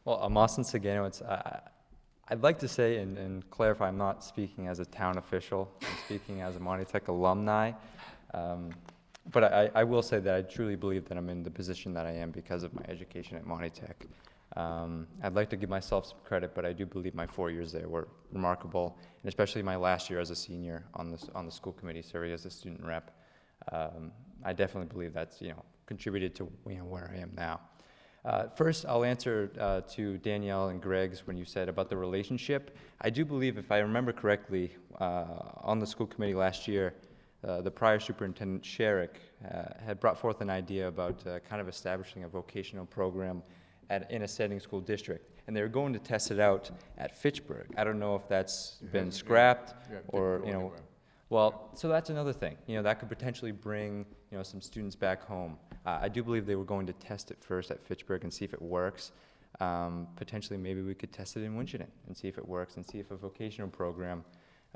Well, I'm Austin Sagano. I'd like to say and clarify, I'm not speaking as a town official. I'm speaking as a Monty Tech alumni. But I will say that I truly believe that I'm in the position that I am because of my education at Monty Tech. I'd like to give myself some credit, but I do believe my 4 years there were remarkable, and especially my last year as a senior on the school committee serving as a student rep. I definitely believe that's contributed to where I am now. First, I'll answer to Danielle and Greg's when you said about the relationship. I do believe, if I remember correctly, on the school committee last year, the prior superintendent, Sherrick, had brought forth an idea about kind of establishing a vocational program in a setting school district. And they were going to test it out at Fitchburg. I don't know if that's been scrapped or, well, so that's another thing. That could potentially bring, some students back home. I do believe they were going to test it first at Fitchburg and see if it works. Potentially, maybe we could test it in Winchendon and see if it works and see if a vocational program,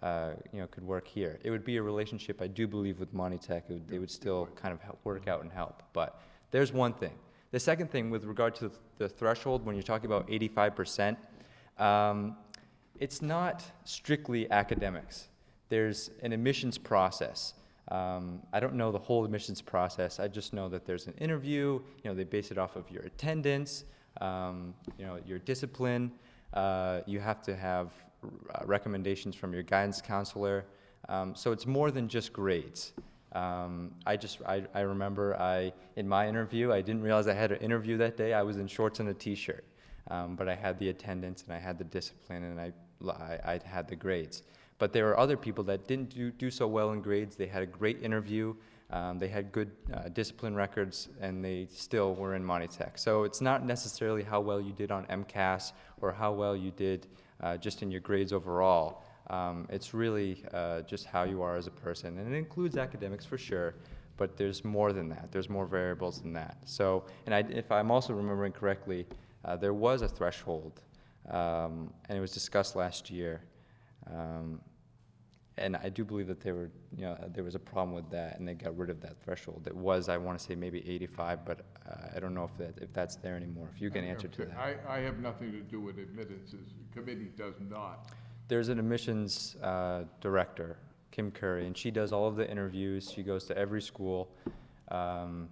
could work here. It would be a relationship, I do believe, with Monty Tech. They would still kind of work out and help. But there's one thing. The second thing, with regard to the threshold, when you're talking about 85%, it's not strictly academics. There's an admissions process. I don't know the whole admissions process. I just know that there's an interview. They base it off of your attendance, your discipline. You have to have recommendations from your guidance counselor. So it's more than just grades. I remember in my interview, I didn't realize I had an interview that day. I was in shorts and a t-shirt, but I had the attendance and I had the discipline and I had the grades. But there were other people that didn't do so well in grades. They had a great interview, they had good discipline records, and they still were in Monty Tech. So it's not necessarily how well you did on MCAS or how well you did just in your grades overall. It's really just how you are as a person, and it includes academics for sure, but there's more than that. There's more variables than that. So, and if I'm also remembering correctly, there was a threshold, and it was discussed last year. And I do believe that there was a problem with that, and they got rid of that threshold. It was, I want to say, maybe 85, but I don't know if that's there anymore. If you can answer to that. I have nothing to do with admittances. The committee does not. There's an admissions director, Kim Curry, and she does all of the interviews. She goes to every school, and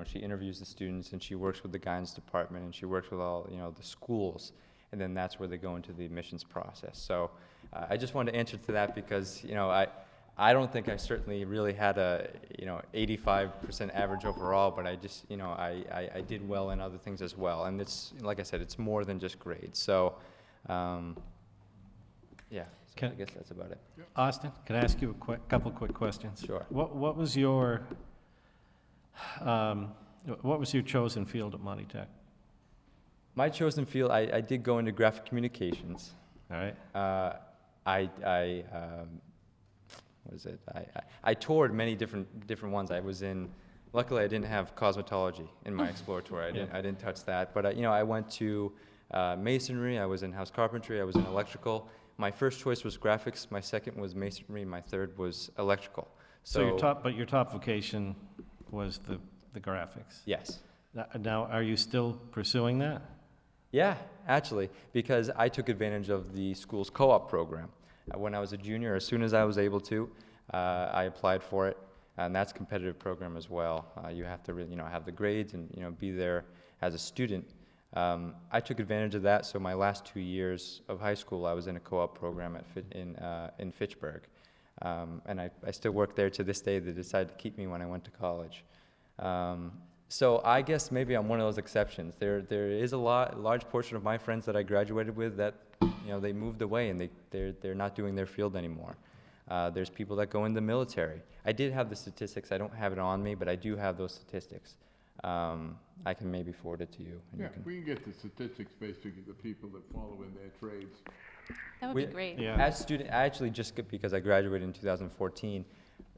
she interviews the students, and she works with the guidance department, and she works with all the schools, and then that's where they go into the admissions process. So I just wanted to answer to that because I don't think I certainly really had a, 85% average overall, but I just, I did well in other things as well. And it's, like I said, it's more than just grades. So, yeah, so I guess that's about it. Austin, can I ask you a couple quick questions? Sure. What was your chosen field at Monty Tech? My chosen field, I did go into graphic communications. All right. What is it? I toured many different ones. I was in, luckily I didn't have cosmetology in my exploratory. I didn't touch that. But I went to masonry. I was in house carpentry. I was in electrical. My first choice was graphics. My second was masonry. My third was electrical. So your top vocation was the graphics. Yes. Now, are you still pursuing that? Yeah, actually, because I took advantage of the school's co-op program. When I was a junior, as soon as I was able to, I applied for it, and that's a competitive program as well. You have to, have the grades and be there as a student. I took advantage of that. So my last 2 years of high school, I was in a co-op program in Fitchburg, and I still work there to this day. They decided to keep me when I went to college. So I guess maybe I'm one of those exceptions. There is a large portion of my friends that I graduated with that, they moved away and they're not doing their field anymore. There's people that go in the military. I did have the statistics. I don't have it on me, but I do have those statistics. I can maybe forward it to you. Yeah, we can get the statistics basically the people that follow in their trades. That would be great. Yeah. As a student, I actually because I graduated in 2014,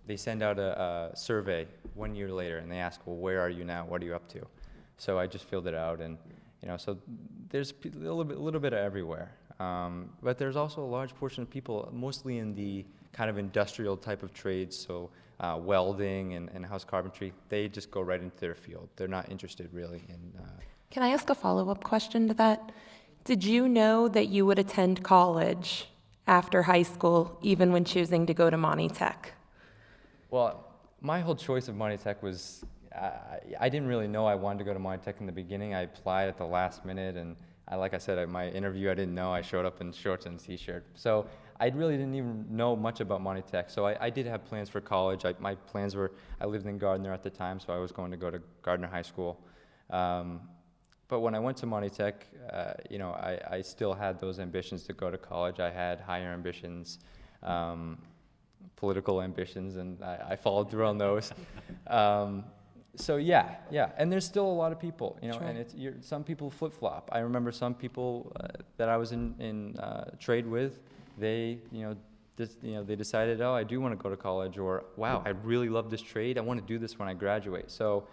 they send out a survey 1 year later, and they ask, well, where are you now? What are you up to? So I just filled it out, and so there's a little bit of everywhere. But there's also a large portion of people, mostly in the kind of industrial type of trades, so welding and house carpentry. They just go right into their field. They're not interested really in. Can I ask a follow-up question to that? Did you know that you would attend college after high school, even when choosing to go to Monty Tech? Well, my whole choice of Monty Tech was, I didn't really know I wanted to go to Monty Tech in the beginning. I applied at the last minute, and like I said, at my interview, I didn't know. I showed up in shorts and t-shirt. So I really didn't even know much about Monty Tech. So I did have plans for college. My plans were, I lived in Gardner at the time, so I was going to go to Gardner High School. But when I went to Monty Tech, I still had those ambitions to go to college. I had higher ambitions. Political ambitions, and I followed through on those. So yeah, and there's still a lot of people, Sure. and some people flip-flop. I remember some people that I was in trade with. They, they decided, oh, I do want to go to college, or wow, I really love this trade. I want to do this when I graduate. So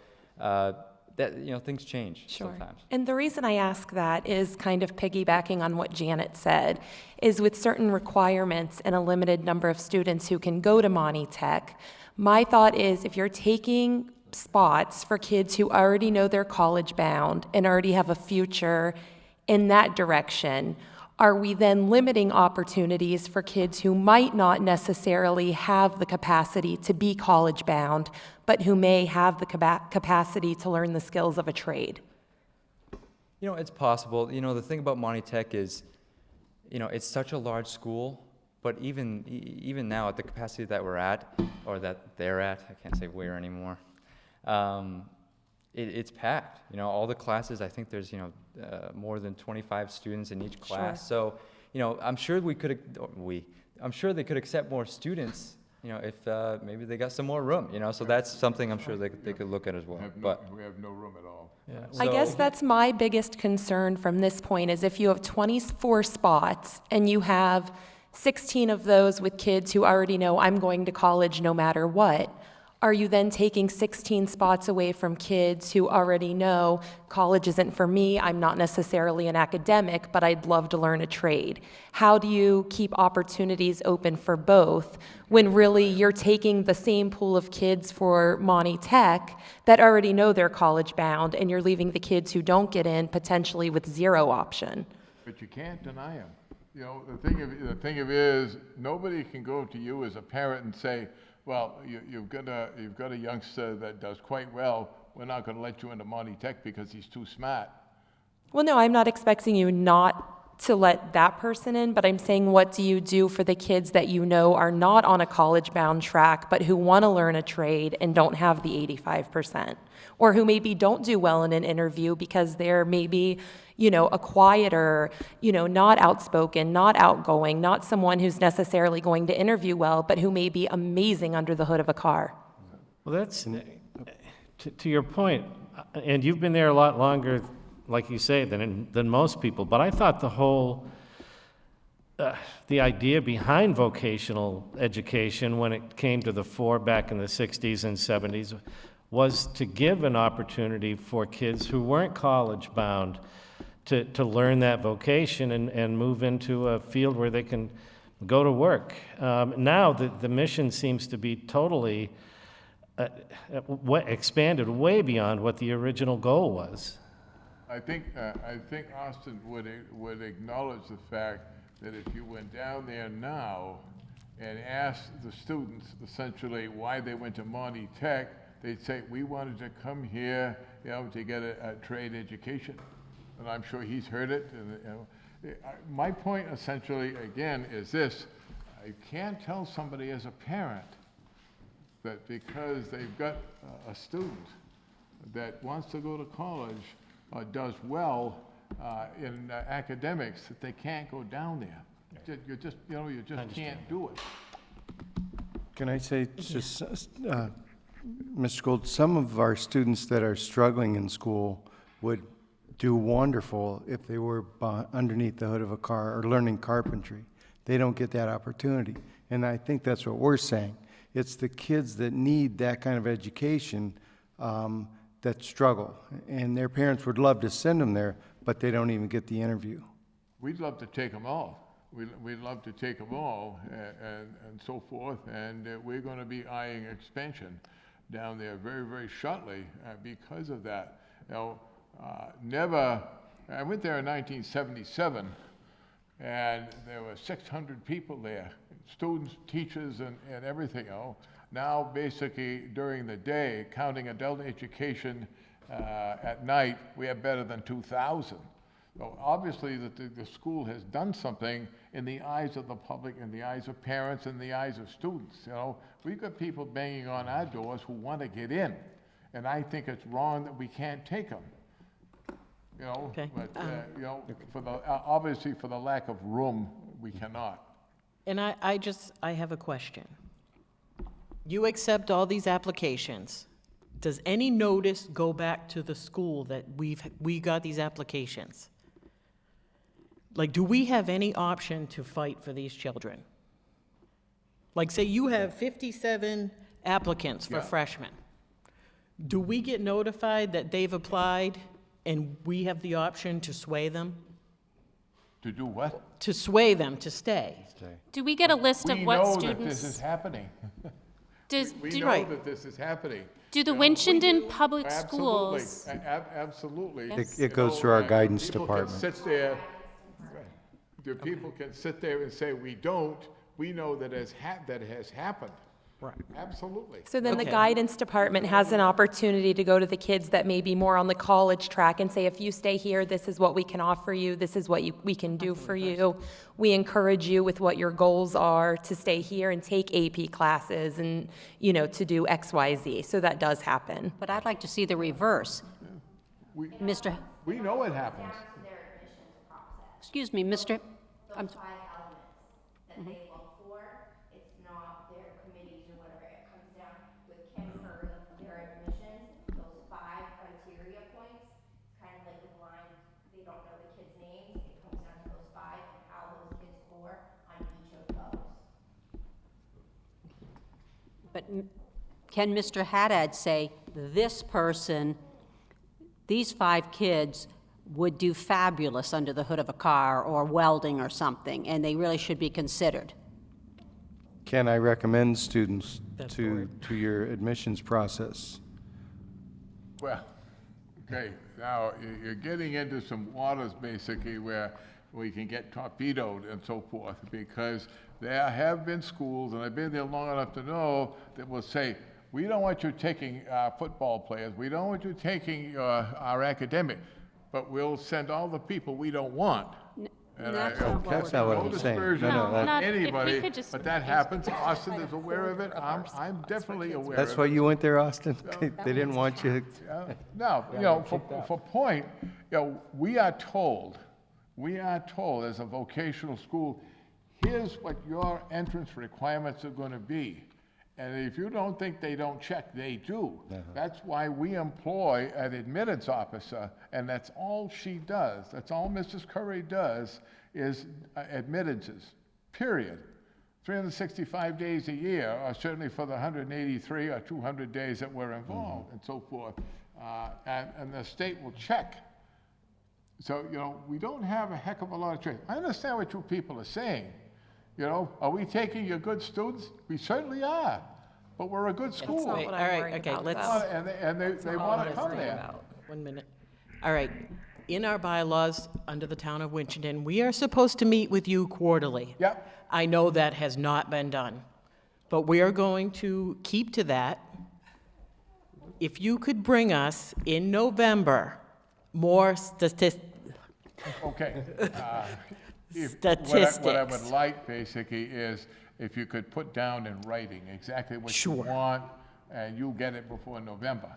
that things change sometimes. And the reason I ask that is kind of piggybacking on what Janet said, is with certain requirements and a limited number of students who can go to Monty Tech, my thought is if you're taking spots for kids who already know they're college bound and already have a future in that direction, are we then limiting opportunities for kids who might not necessarily have the capacity to be college bound, but who may have the capacity to learn the skills of a trade? It's possible. The thing about Monty Tech is, it's such a large school, but even now at the capacity that we're at, or that they're at, I can't say where anymore, it's packed. All the classes, I think there's, more than 25 students in each class. Sure. So, I'm sure I'm sure they could accept more students, if maybe they got some more room, so that's something I'm sure they could look at as well. We have no room at all. Yeah. I guess that's my biggest concern from this point, is if you have 24 spots and you have 16 of those with kids who already know I'm going to college no matter what, are you then taking 16 spots away from kids who already know college isn't for me, I'm not necessarily an academic, but I'd love to learn a trade? How do you keep opportunities open for both when really you're taking the same pool of kids for Monty Tech that already know they're college bound, and you're leaving the kids who don't get in potentially with zero option? But you can't deny them. The thing of it is, nobody can go to you as a parent and say, well, you've got a youngster that does quite well. We're not going to let you into Monty Tech because he's too smart. Well, no, I'm not expecting you not to let that person in, but I'm saying, what do you do for the kids that you know are not on a college-bound track, but who want to learn a trade and don't have the 85%? Or who maybe don't do well in an interview because they're maybe, a quieter, not outspoken, not outgoing, not someone who's necessarily going to interview well, but who may be amazing under the hood of a car. Well, that's, to your point, and you've been there a lot longer, like you say, than most people, but I thought the idea behind vocational education when it came to the fore back in the 60s and 70s was to give an opportunity for kids who weren't college-bound to learn that vocation and move into a field where they can go to work. Now the mission seems to be totally expanded way beyond what the original goal was. I think Austin would acknowledge the fact that if you went down there now and asked the students essentially why they went to Monty Tech, they'd say, we wanted to come here, to get a trade education. And I'm sure he's heard it. And, my point essentially, again, is this. I can't tell somebody as a parent that because they've got a student that wants to go to college or does well in academics, that they can't go down there. You just can't do it. Can I say, just, Mr. Gould, some of our students that are struggling in school would do wonderful if they were underneath the hood of a car or learning carpentry. They don't get that opportunity. And I think that's what we're saying. It's the kids that need that kind of education that struggle. And their parents would love to send them there, but they don't even get the interview. We'd love to take them all. We'd love to take them all and so forth. And we're going to be eyeing expansion down there very, very shortly because of that. I went there in 1977, and there were 600 people there, students, teachers, and everything else. Now, basically, during the day, counting adult education at night, we have better than 2,000. So obviously, the school has done something in the eyes of the public, in the eyes of parents, in the eyes of students. We've got people banging on our doors who want to get in, and I think it's wrong that we can't take them. Okay. But obviously for the lack of room, we cannot. And I have a question. You accept all these applications. Does any notice go back to the school that we got these applications? Like, do we have any option to fight for these children? Like, say you have 57 applicants for freshmen. Do we get notified that they've applied and we have the option to sway them? To do what? To sway them to stay. Do we get a list of what students? We know that this is happening. We know that this is happening. Do the Winchendon public schools? Absolutely. Yes. It goes through our guidance department. People can sit there and say, we don't. We know that that has happened. Right. Absolutely. So then the guidance department has an opportunity to go to the kids that may be more on the college track and say, if you stay here, this is what we can offer you, this is what we can do for you. We encourage you with what your goals are to stay here and take AP classes and, to do X, Y, Z. So that does happen. But I'd like to see the reverse. Mr. We know it happens. Excuse me, Mr. Those 5 elements that they look for, it's not their committees or whatever. It comes down with Kim Hurd, their admissions, those 5 criteria points. It's kind of like a blind, they don't know the kids' names. It comes down to those 5 and how those kids score on each of those. But can Mr. Haddad say, this person, these 5 kids would do fabulous under the hood of a car or welding or something, and they really should be considered? Can I recommend students to your admissions process? Well, okay, now you're getting into some waters basically where we can get torpedoed and so forth, because there have been schools, and I've been there long enough to know, that will say, we don't want you taking our football players, we don't want you taking our academic, but we'll send all the people we don't want. And That's not what That's not what no I'm saying. dispersion No, no, on that- Not- if we anybody, could just- but that happens. Austin is aware of it. I'm definitely aware of it. That's why you went there, Austin? They didn't want you. No, for point, we are told as a vocational school, here's what your entrance requirements are gonna be. And if you don't think they don't check, they do. That's why we employ an admittance officer, and that's all she does. That's all Mrs. Curry does, is admittances, period. 365 days a year, or certainly for the 183 or 200 days that we're involved, and so forth. And the state will check. So, we don't have a heck of a lot of choice. I understand what you people are saying. Are we taking your good students? We certainly are, but we're a good school. All right, okay, let's. And they want to come there. 1 minute. All right. In our bylaws, under the town of Winchendon, we are supposed to meet with you quarterly. Yep. I know that has not been done, but we are going to keep to that. If you could bring us in November more statistics. Okay. Statistics. What I would like, basically, is if you could put down in writing exactly what you want, and you'll get it before November,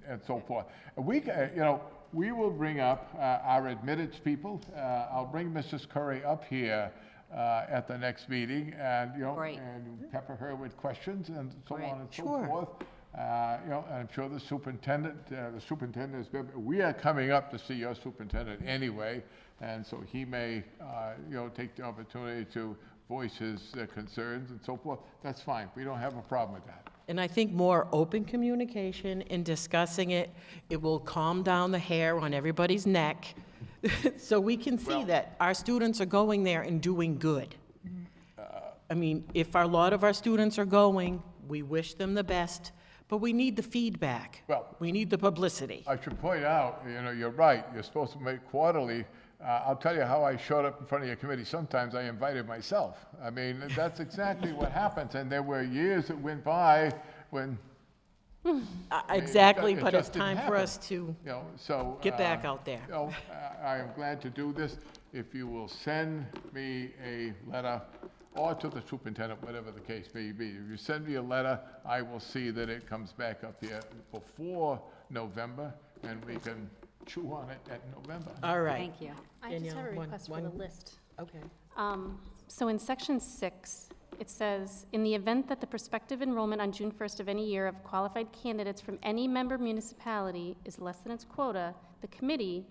and so forth. We will bring up our admittance people. I'll bring Mrs. Curry up here at the next meeting, and, Great. and pepper her with questions and so Great. on and so forth. And I'm sure the superintendent is good. We are coming up to see your superintendent anyway, and so he may, take the opportunity to voice his concerns and so forth. That's fine. We don't have a problem with that. And I think more open communication and discussing it, it will calm down the hair on everybody's neck, so we can see that our students are going there and doing good. I mean, if a lot of our students are going, we wish them the best, but we need the feedback. Well, we need the publicity. I should point out, you're right. You're supposed to make quarterly. I'll tell you how I showed up in front of your committee. Sometimes I invited myself. I mean, that's exactly what happens. And there were years that went by when Exactly, it but it's just didn't time for happen. us to So get back out there. I am glad to do this. If you will send me a letter, or to the superintendent, whatever the case may be. If you send me a letter, I will see that it comes back up here before November, and we can chew on it at November. All right. Thank you. I just Danielle, have a one- request for one- the list. Okay. So in section 6, it says, in the event that the prospective enrollment on June 1st of any year of qualified candidates from any member municipality is less than its quota, the committee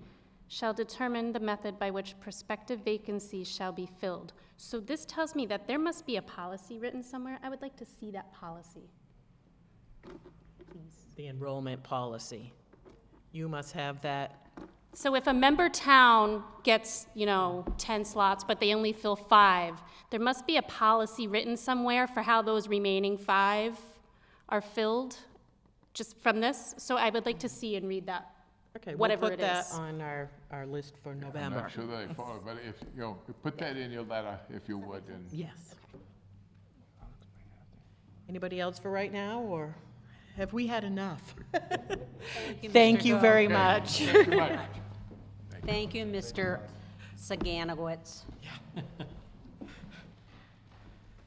shall determine the method by which prospective vacancies shall be filled. So this tells me that there must be a policy written somewhere. I would like to see that policy. Please. The enrollment policy. You must have that. So if a member town gets, 10 slots, but they only fill 5, there must be a policy written somewhere for how those remaining 5 are filled, just from this. So I would like to see and read that, Okay, whatever we'll it put that is. on our list for I'm November. not sure that I follow, but if, put that in your letter, if you would, and Yes. Anybody else for right now, or have we had enough? Thank you very much. thank you much. Thank you, Mr. Saganowitz.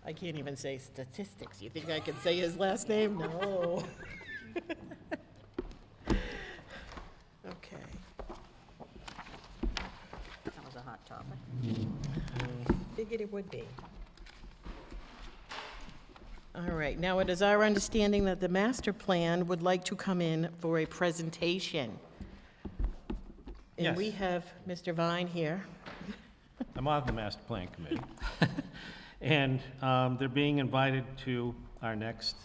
I can't even say statistics. You think I can say his last name? No. Okay. That was a hot topic. Figured it would be. All right, now it is our understanding that the master plan would like to come in for a presentation. And we Yes. have Mr. Vine here. I'm on the master plan committee. And they're being invited to our next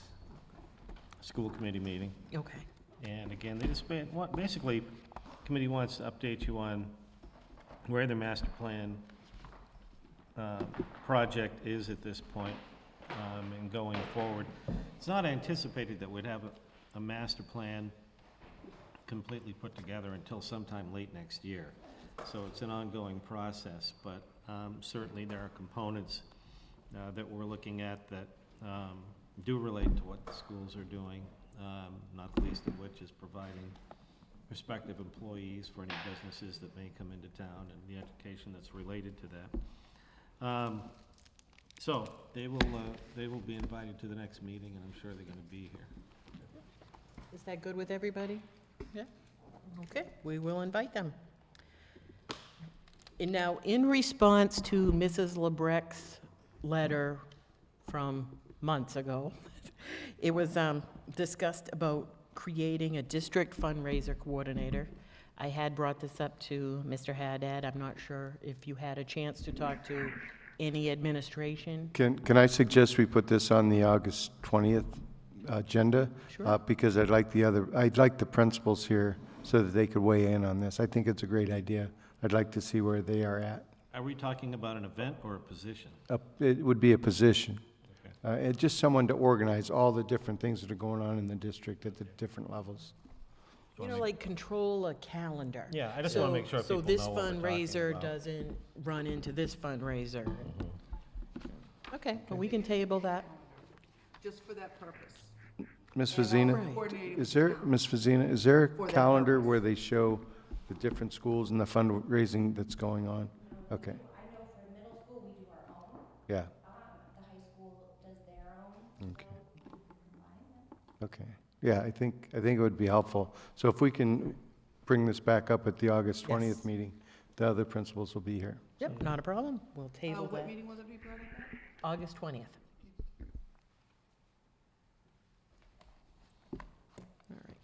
school committee meeting. Okay. And again, they just, basically, the committee wants to update you on where the master plan project is at this point and going forward. It's not anticipated that we'd have a master plan completely put together until sometime late next year. So it's an ongoing process, but certainly there are components that we're looking at that do relate to what the schools are doing, not the least of which is providing prospective employees for any businesses that may come into town and the education that's related to that. So they will be invited to the next meeting, and I'm sure they're going to be here. Is that good with everybody? Yeah? Okay, we will invite them. And now, in response to Mrs. LeBrec's letter from months ago, it was discussed about creating a district fundraiser coordinator. I had brought this up to Mr. Haddad. I'm not sure if you had a chance to talk to any administration. Can I suggest we put this on the August 20th agenda? Sure. Because I'd like the principals here so that they could weigh in on this. I think it's a great idea. I'd like to see where they are at. Are we talking about an event or a position? It would be a position. Okay. It's just someone to organize all the different things that are going on in the district at the different levels. You know, like control a calendar. Yeah, I just want to make sure people So this know what we're talking fundraiser about. doesn't run into this fundraiser. Okay, well, we can table that. Just for that purpose. Ms. Fazina, Right. is there a calendar where they show the different schools and the fundraising that's going on? Okay. I know for middle school, we do our own. Yeah, The high school does their own. okay. Okay. Yeah, I think it would be helpful. So if we can bring this back up at the August 20th Yes. meeting, the other principals will be here. Yep, not a problem. We'll table What that. meeting was it be brought up at? August 20th. All right.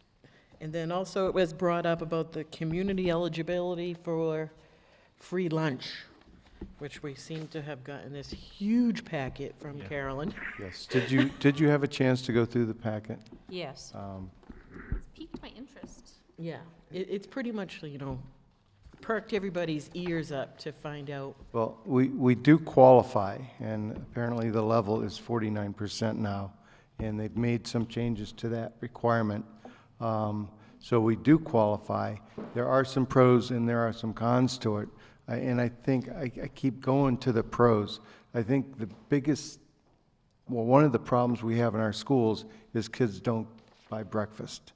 And then also it was brought up about the community eligibility for free lunch, which we seem to have gotten this huge packet from Carolyn. Yes. Did you have a chance to go through the packet? Yes. It's piqued my interest. Yeah, it's pretty much, perked everybody's ears up to find out. Well, we do qualify, and apparently the level is 49% now, and they've made some changes to that requirement. So we do qualify. There are some pros and there are some cons to it. And I think I keep going to the pros. I think the biggest, one of the problems we have in our schools is kids don't buy breakfast.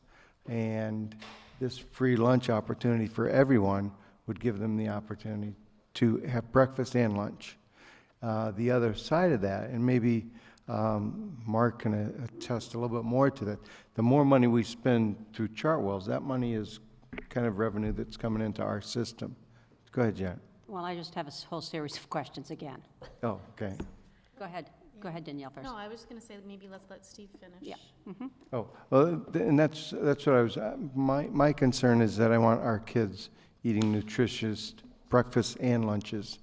And this free lunch opportunity for everyone would give them the opportunity to have breakfast and lunch. The other side of that, and maybe Mark can attest a little bit more to that, the more money we spend through Chartwells, that money is kind of revenue that's coming into our system. Go ahead, Janet. Well, I just have a whole series of questions again. Oh, okay. Go ahead. Go ahead, Danielle, first. No, I was just going to say, maybe let's let Steve finish. Yeah. Oh, well, and that's what I was, my concern is that I want our kids eating nutritious breakfasts and lunches.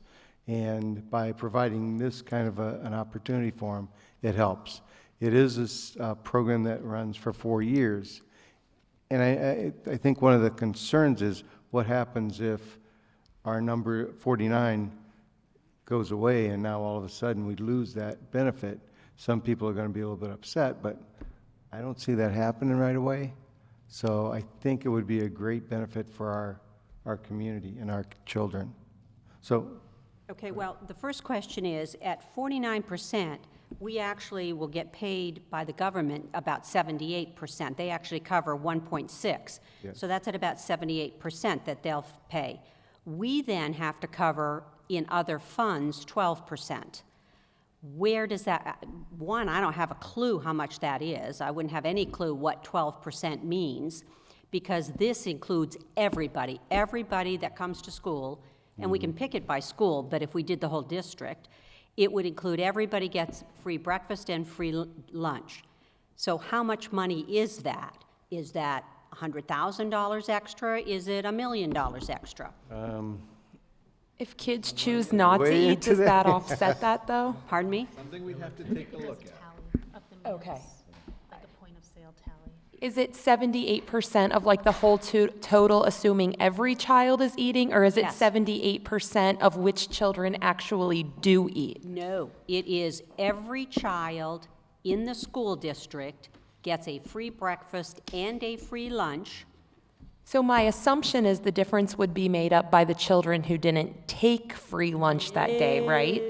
And by providing this kind of an opportunity for them, it helps. It is a program that runs for 4 years. And I think one of the concerns is what happens if our number 49 goes away and now all of a sudden we lose that benefit. Some people are going to be a little bit upset, but I don't see that happening right away. So I think it would be a great benefit for our community and our children. So. Okay, well, the first question is, at 49%, we actually will get paid by the government about 78%. They actually cover 1.6. Yes. So that's at about 78% that they'll pay. We then have to cover in other funds 12%. Where does that, one, I don't have a clue how much that is. I wouldn't have any clue what 12% means, because this includes everybody that comes to school, and we can pick it by school, but if we did the whole district, it would include everybody gets free breakfast and free lunch. So how much money is that? Is that $100,000 extra? Is it $1 million extra? If kids choose not to Way eat, into does that. that offset that, though? Pardon me? Something we'd have to take a look at. Okay. Like a point of sale tally. Is it 78% of like the whole total, assuming every child is eating, or is it Yes. 78% of which children actually do eat? No, it is every child in the school district gets a free breakfast and a free lunch. So my assumption is the difference would be made up by the children who didn't take free lunch that day, right?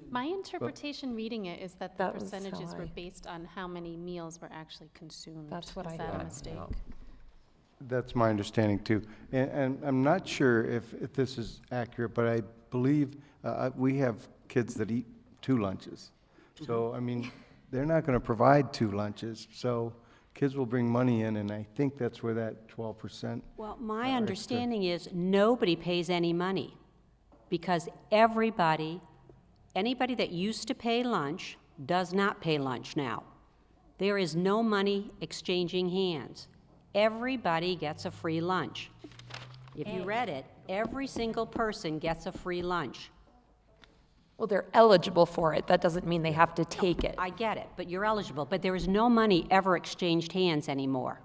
My interpretation reading it is that the That was percentages how were I- based on how many meals were actually consumed. That's what I Is that thought. a mistake? That's my understanding too. And I'm not sure if this is accurate, but I believe we have kids that eat 2 lunches. So, I mean, they're not going to provide 2 lunches. So kids will bring money in, and I think that's where that 12%. Well, my understanding is nobody pays any money because anybody that used to pay lunch does not pay lunch now. There is no money exchanging hands. Everybody gets a free lunch. If you read it, every single person gets a free lunch. Well, they're eligible for it. That doesn't mean they have to take it. I get it, but you're eligible. But there is no money ever exchanged hands anymore.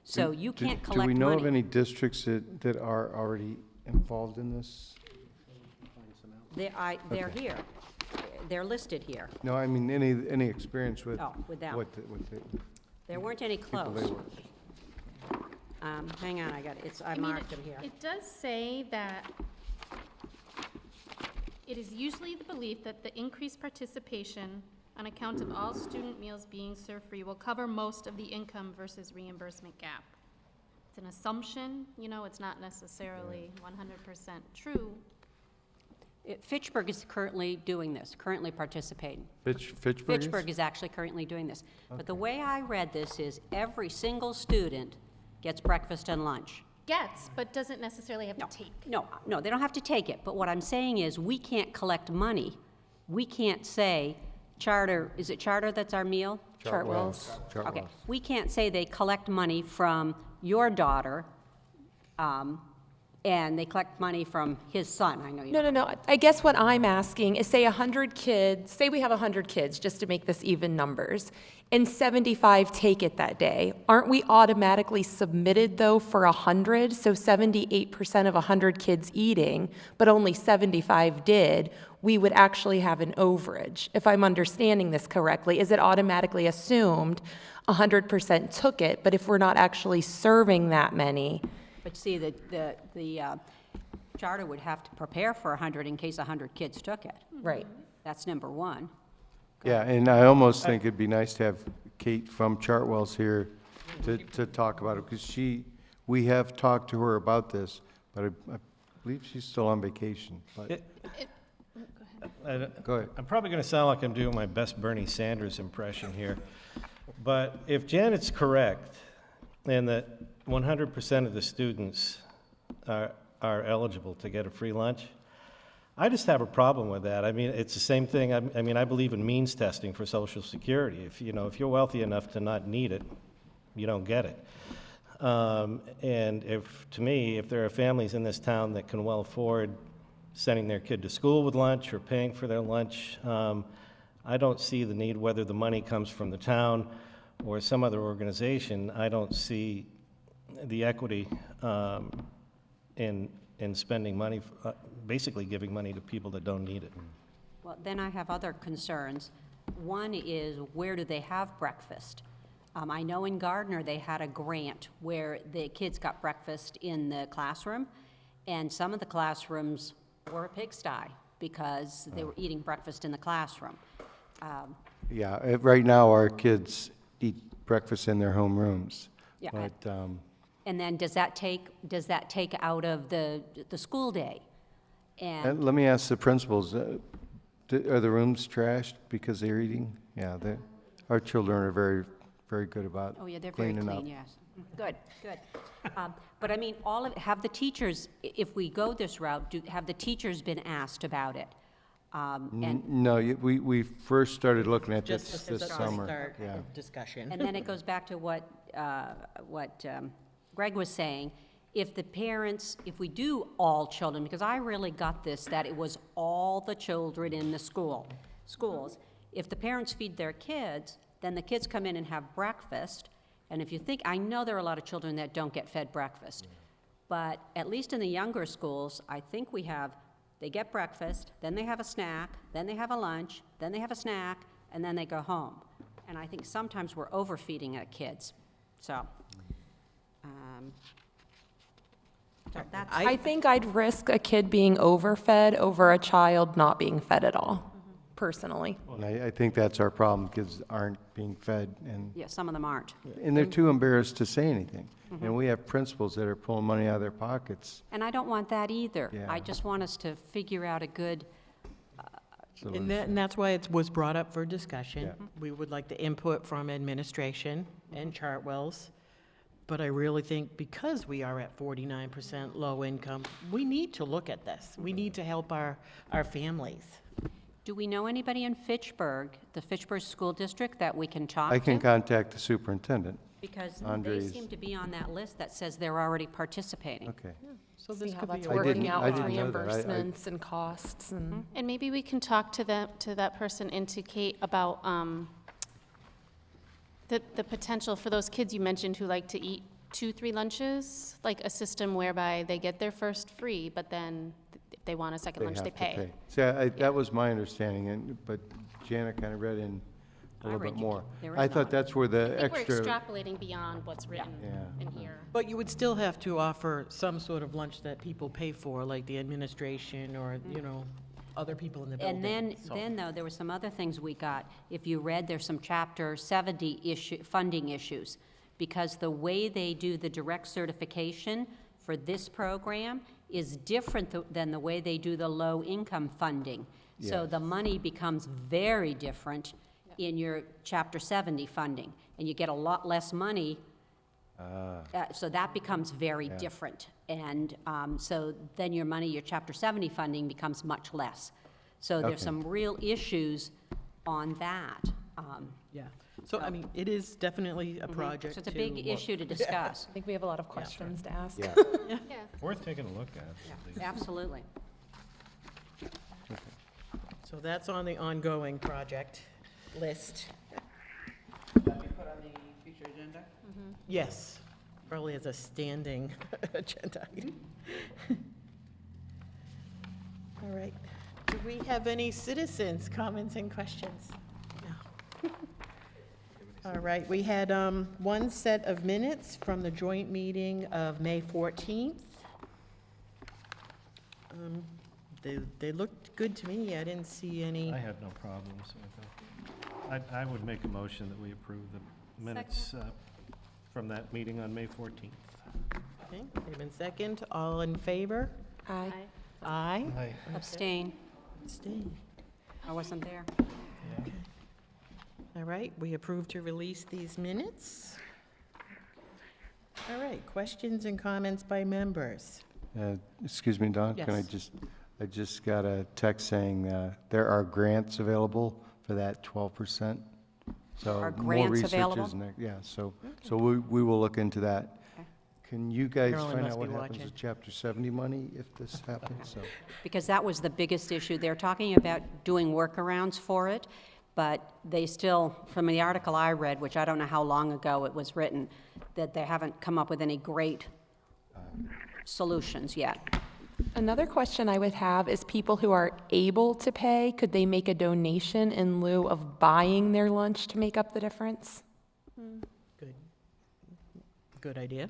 So you can't collect money. Do we know of any districts that are already involved in this? They're here. They're listed here. No, I mean, any experience with? Oh, with them. What the There weren't any people close. they work? Hang on, I marked them here. It does say that it is usually the belief that the increased participation on account of all student meals being served free will cover most of the income versus reimbursement gap. It's an assumption, it's not necessarily 100% true. Fitchburg is currently doing this, currently participating. Fitchburg is? Fitchburg is actually currently doing this. But the way I read this is every single student gets breakfast and lunch. Gets, but doesn't necessarily have to take. No, they don't have to take it. But what I'm saying is we can't collect money. We can't say charter, is it charter that's our meal? Chartwell's. Okay, we can't say they collect money from your daughter, and they collect money from his son. I know you. No. I guess what I'm asking is say 100 kids, say we have 100 kids, just to make this even numbers, and 75 take it that day. Aren't we automatically submitted, though, for 100? So 78% of 100 kids eating, but only 75 did, we would actually have an overage, if I'm understanding this correctly. Is it automatically assumed 100% took it, but if we're not actually serving that many? But see, the charter would have to prepare for 100 in case 100 kids took it. Right. That's number one. Yeah, and I almost think it'd be nice to have Kate from Chartwell's here to talk about it, because we have talked to her about this, but I believe she's still on vacation, but. Go ahead. I'm probably going to sound like I'm doing my best Bernie Sanders impression here, but if Janet's correct, and that 100% of the students are eligible to get a free lunch, I just have a problem with that. I mean, it's the same thing. I mean, I believe in means testing for Social Security. If you're wealthy enough to not need it, you don't get it. And to me, if there are families in this town that can well afford sending their kid to school with lunch or paying for their lunch, I don't see the need, whether the money comes from the town or some other organization. I don't see the equity in spending money, basically giving money to people that don't need it. Well, then I have other concerns. One is, where do they have breakfast? I know in Gardner they had a grant where the kids got breakfast in the classroom, and some of the classrooms were a pigsty because they were eating breakfast in the classroom. Yeah, right now our kids eat breakfast in their homerooms. Yeah. But, And then does that take out of the school day? And let me ask the principals, are the rooms trashed because they're eating? Yeah, our children are very, very good about oh yeah, they're very cleaning clean. up. Yes, good. But I mean, have the teachers, if we go this route, have the teachers been asked about it? No, we first started looking at this Just as a summer. start Yeah. of discussion. And then it goes back to what Greg was saying. If we do all children, because I really got this, that it was all the children in the schools. If the parents feed their kids, then the kids come in and have breakfast. And if you think, I know there are a lot of children that don't get fed breakfast, but at least in the younger schools, I think they get breakfast, then they have a snack, then they have a lunch, then they have a snack, and then they go home. And I think sometimes we're overfeeding our kids. So that's. I think I'd risk a kid being overfed over a child not being fed at all, personally. And I think that's our problem. Kids aren't being fed, Yeah, some of them aren't. and they're too embarrassed to say anything. And we have principals that are pulling money out of their pockets. And I don't want that either. Yeah. I just want us to figure out a good, And that's why it was brought up for discussion. Yeah. We would like the input from administration and Chartwell's. But I really think because we are at 49% low income, we need to look at this. We need to help our families. do we know anybody in Fitchburg, the Fitchburg School District, that we can talk to? I can contact the superintendent. Because they Andres. seem to be on that list that says they're already participating. Okay. So See this how could that's be. I working didn't- out I with didn't know that. reimbursements and costs and. And maybe we can talk to that person, indicate about the potential for those kids you mentioned who like to eat 2-3 lunches, like a system whereby they get their first free, but then if they want a second lunch, they have to pay. See, that was my understanding, but Janet kind of read in a I little read bit you- more. there I is thought not. that's where the I think we're extra, extrapolating beyond what's written Yeah. in here. But you would still have to offer some sort of lunch that people pay for, like the administration or, other people in the building. And So- then though, there were some other things we got. If you read, there's some Chapter 70 funding issues, because the way they do the direct certification for this program is different than the way they do the low-income funding. So Yes. the money becomes very different in your Chapter 70 funding, and you get a lot less money. So that becomes very different. And so then your money, your Chapter 70 funding becomes much less. So there's Okay. some real issues on that. Yeah. So, I mean, it is definitely a project So it's a big to issue to discuss. I think we have a lot of questions to ask. yeah. Yeah. Worth taking a look at. Absolutely. So that's on the ongoing project list. That be put on the future agenda? Yes, probably as a standing agenda item. All right. Do we have any citizens' comments and questions? No. All right, we had one set of minutes from the joint meeting of May 14th. They looked good to me. I didn't see any. I had no problems with it. I would make a motion that we approve the minutes from that meeting on May 14th. Okay, made in second. All in favor? Aye. Aye. Aye. Abstain. Abstain. I wasn't there. All right, we approve to release these minutes. All right, questions and comments by members. Excuse me, Don, can I Yes. I just got a text saying there are grants available for that 12%. So Are more grants research available? is yeah, so we will look into that. Okay. Can you guys Carolyn find must out what be happens watching. with Chapter 70 money if this happens? So, Because that was the biggest issue. They're talking about doing workarounds for it, but they still, from the article I read, which I don't know how long ago it was written, that they haven't come up with any great solutions yet. Another question I would have is people who are able to pay, could they make a donation in lieu of buying their lunch to make up the difference? Good. Good idea.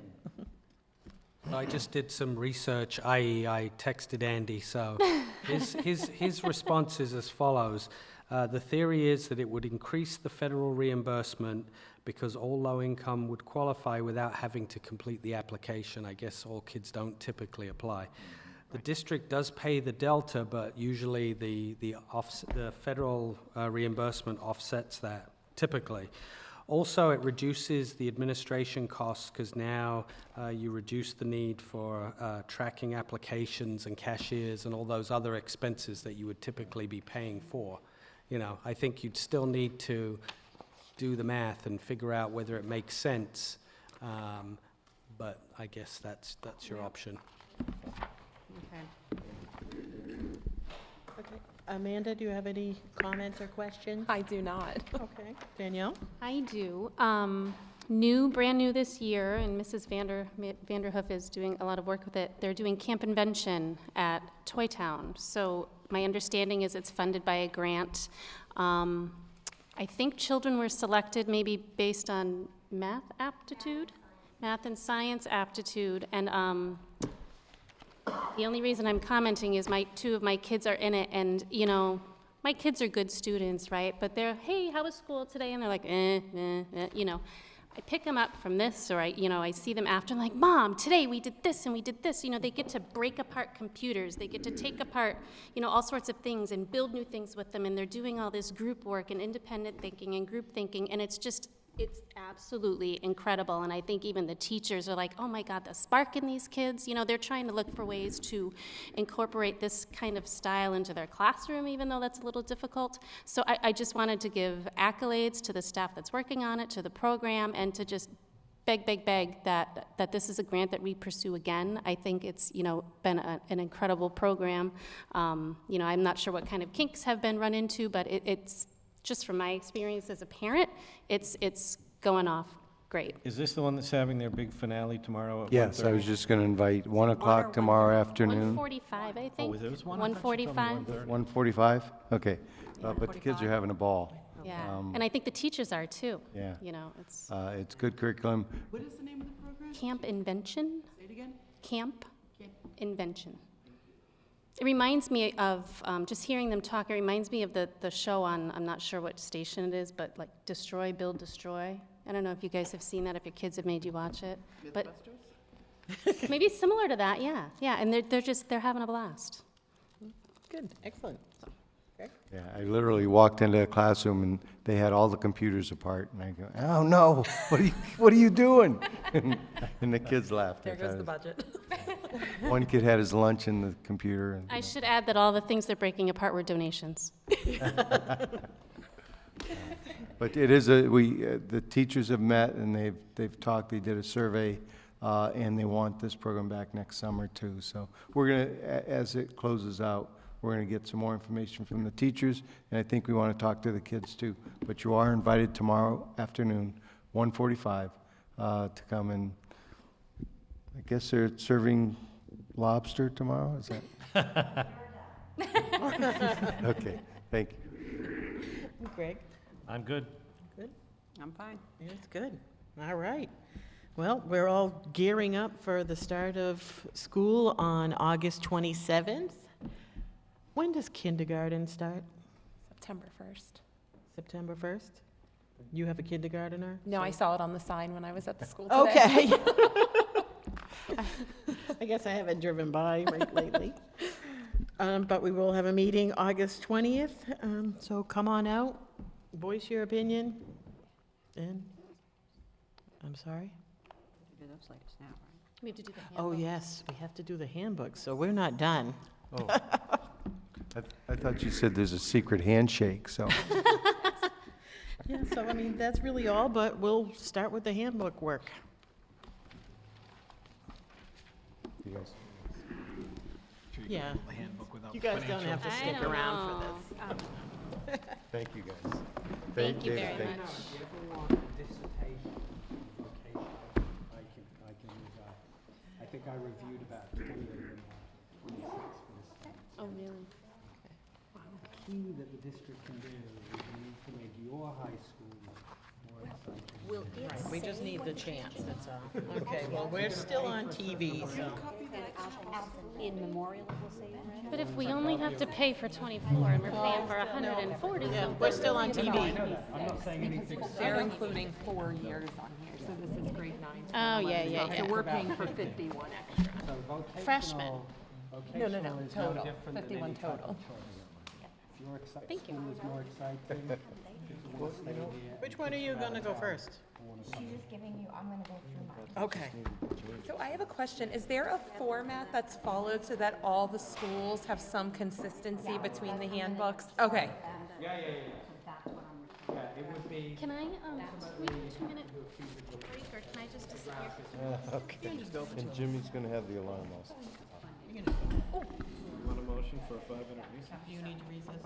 I just did some research, i.e. I texted Andy, so his response is as follows. The theory is that it would increase the federal reimbursement because all low income would qualify without having to complete the application. I guess all kids don't typically apply. The district does pay the delta, but usually the federal reimbursement offsets that, typically. Also, it reduces the administration costs because now you reduce the need for tracking applications and cashiers and all those other expenses that you would typically be paying for. I think you'd still need to do the math and figure out whether it makes sense, but I guess that's your option. Okay. Amanda, do you have any comments or questions? I do not. Okay. Danielle? I do. Brand new this year, and Mrs. Vanderhoof is doing a lot of work with it. They're doing Camp Invention at Toy Town. So my understanding is it's funded by a grant. I think children were selected maybe based on math and science aptitude, and the only reason I'm commenting is two of my kids are in it, and my kids are good students, right? But they're, hey, how was school today? And they're like, you know. I pick them up from this, or I see them after, I'm like, Mom, today we did this and we did this. You know, they get to break apart computers. They get to take apart, all sorts of things and build new things with them. And they're doing all this group work and independent thinking and group thinking. And it's absolutely incredible. And I think even the teachers are like, oh my God, the spark in these kids. They're trying to look for ways to incorporate this kind of style into their classroom, even though that's a little difficult. So I just wanted to give accolades to the staff that's working on it, to the program, and to just beg that this is a grant that we pursue again. I think it's, been an incredible program. I'm not sure what kind of kinks have been run into, but it's just from my experience as a parent, it's going off great. Is this the one that's having their big finale tomorrow at 1:30? Yes, I was just going to invite 1 o'clock tomorrow afternoon. 1:45, I think. Oh, there was one? I thought you told me 1:45. 1:45? Okay. But the kids are having a ball. Yeah, and I think the teachers are too. Yeah. It's It's good curriculum. What is the name of the program? Camp Invention. Say it again. Camp Invention. It reminds me of, just hearing them talk, it reminds me of the show on, I'm not sure what station it is, but like Destroy, Build, Destroy. I don't know if you guys have seen that, if your kids have made you watch it. But maybe similar to that, yeah. Yeah, and they're having a blast. Good, excellent. Okay. Yeah, I literally walked into a classroom and they had all the computers apart, and I go, "Oh no, what are you doing?" And the kids laughed. There goes the budget. One kid had his lunch in the computer. And, I should add that all the things they're breaking apart were donations. But it is the teachers have met and they've talked. They did a survey, and they want this program back next summer too. So we're gonna, as it closes out, we're gonna get some more information from the teachers, and I think we want to talk to the kids too. But you are invited tomorrow afternoon, 1:45, to come and. I guess they're serving lobster tomorrow, is that? Okay, thank you. Greg? I'm good. Good? I'm fine. It's good. All right. Well, we're all gearing up for the start of school on August 27th. When does kindergarten start? September 1st. September 1st? You have a kindergartner? No, I saw it on the sign when I was at the school today. Okay. I guess I haven't driven by lately. But we will have a meeting August 20th, so come on out, voice your opinion, and, I'm sorry? Do those latest now, right? We have to do the handbook. Oh, yes, we have to do the handbook, so we're not done. Oh, I thought you said there's a secret handshake, so. Yeah, so I mean, that's really all, but we'll start with the handbook work. You guys. Yeah. You guys don't have to stick around for this. Thank you, guys. Thank you David, very thank much. If you ever want a dissertation location, I can I think I reviewed about 20 of them, 26 for this time. Oh, really? The key that the district can do is you need to make your high school more exciting. Right, we just need the chance, that's all. Okay, well, we're still on TV, so. In memorial, we'll say. But if we only have to pay for 24 and we're paying for 140, Yeah, so we're still on TV. I'm not saying anything. They're including 4 years on here, so this is grade 9. Oh, yeah. So we're paying for 51 extra. So vocational. Freshmen. Vocational is no total, different than 51 any type of total. choice. If your Thank you. school is more exciting, you want to stay here. Which one are you gonna go first? She's just giving you, I'm gonna go through mine. Okay. So I have a question. Is there a format that's followed so that all the schools have some consistency between the handbooks? Okay. Yeah, it would be. Can I, we have a 2-minute break, or can I just disappear? Okay. And Jimmy's gonna have the alarm also. You want a motion for a 5-minute recess? Do you need to recess?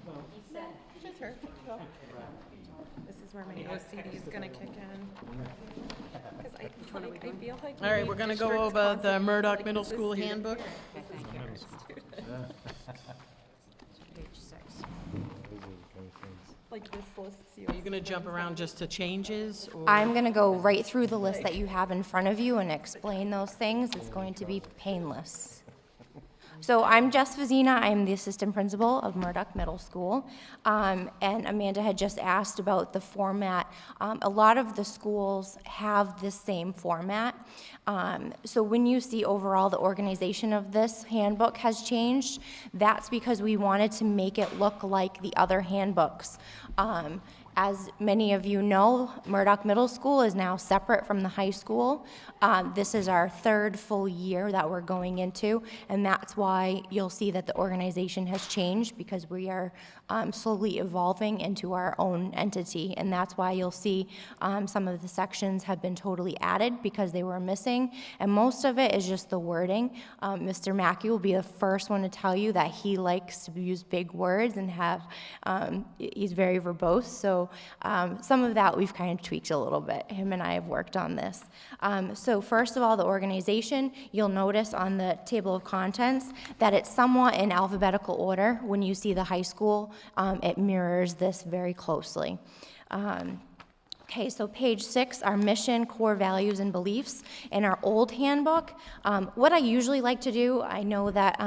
No. Just her. Go. This is where my OCD is gonna kick in. Because I feel like. All right, we're gonna go over the Murdoch Middle School handbook. Page 6. Like this list. Are you gonna jump around just to changes, or? I'm gonna go right through the list that you have in front of you and explain those things. It's going to be painless. So I'm Jess Vazina. I'm the assistant principal of Murdoch Middle School. And Amanda had just asked about the format. A lot of the schools have the same format. So when you see overall the organization of this handbook has changed, that's because we wanted to make it look like the other handbooks. As many of you know, Murdoch Middle School is now separate from the high school. This is our third full year that we're going into, and that's why you'll see that the organization has changed, because we are slowly evolving into our own entity, and that's why you'll see some of the sections have been totally added because they were missing, and most of it is just the wording. Mr. Mackey will be the first one to tell you that he likes to use big words and have, he's very verbose, so some of that we've kind of tweaked a little bit. Him and I have worked on this. So first of all, the organization, you'll notice on the table of contents that it's somewhat in alphabetical order. When you see the high school, it mirrors this very closely. Okay, so page 6, our mission, core values, and beliefs. In our old handbook, what I usually like to do, I know that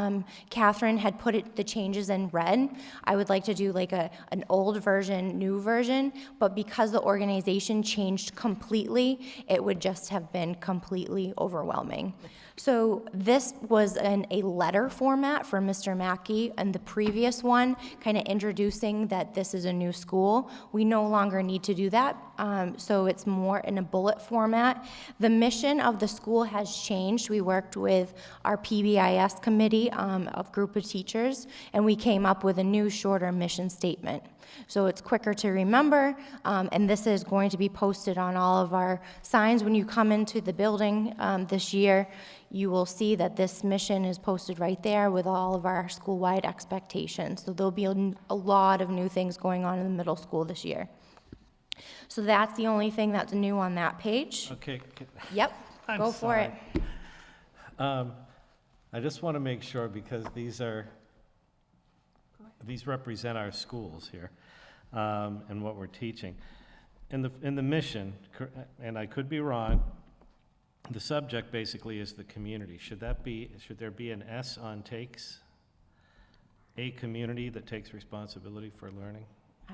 Catherine had put the changes in red. I would like to do like an old version, new version, but because the organization changed completely, it would just have been completely overwhelming. So this was a letter format for Mr. Mackey, and the previous one kind of introducing that this is a new school. We no longer need to do that, so it's more in a bullet format. The mission of the school has changed. We worked with our PBIS committee of group of teachers, and we came up with a new, shorter mission statement. So it's quicker to remember, and this is going to be posted on all of our signs. When you come into the building this year, you will see that this mission is posted right there with all of our school-wide expectations. So there'll be a lot of new things going on in the middle school this year. So that's the only thing that's new on that page. Okay. Yep, go for it. I just want to make sure, because these represent our schools here, and what we're teaching. In the mission, and I could be wrong, the subject basically is the community. Should there be an S on takes? A community that takes responsibility for learning?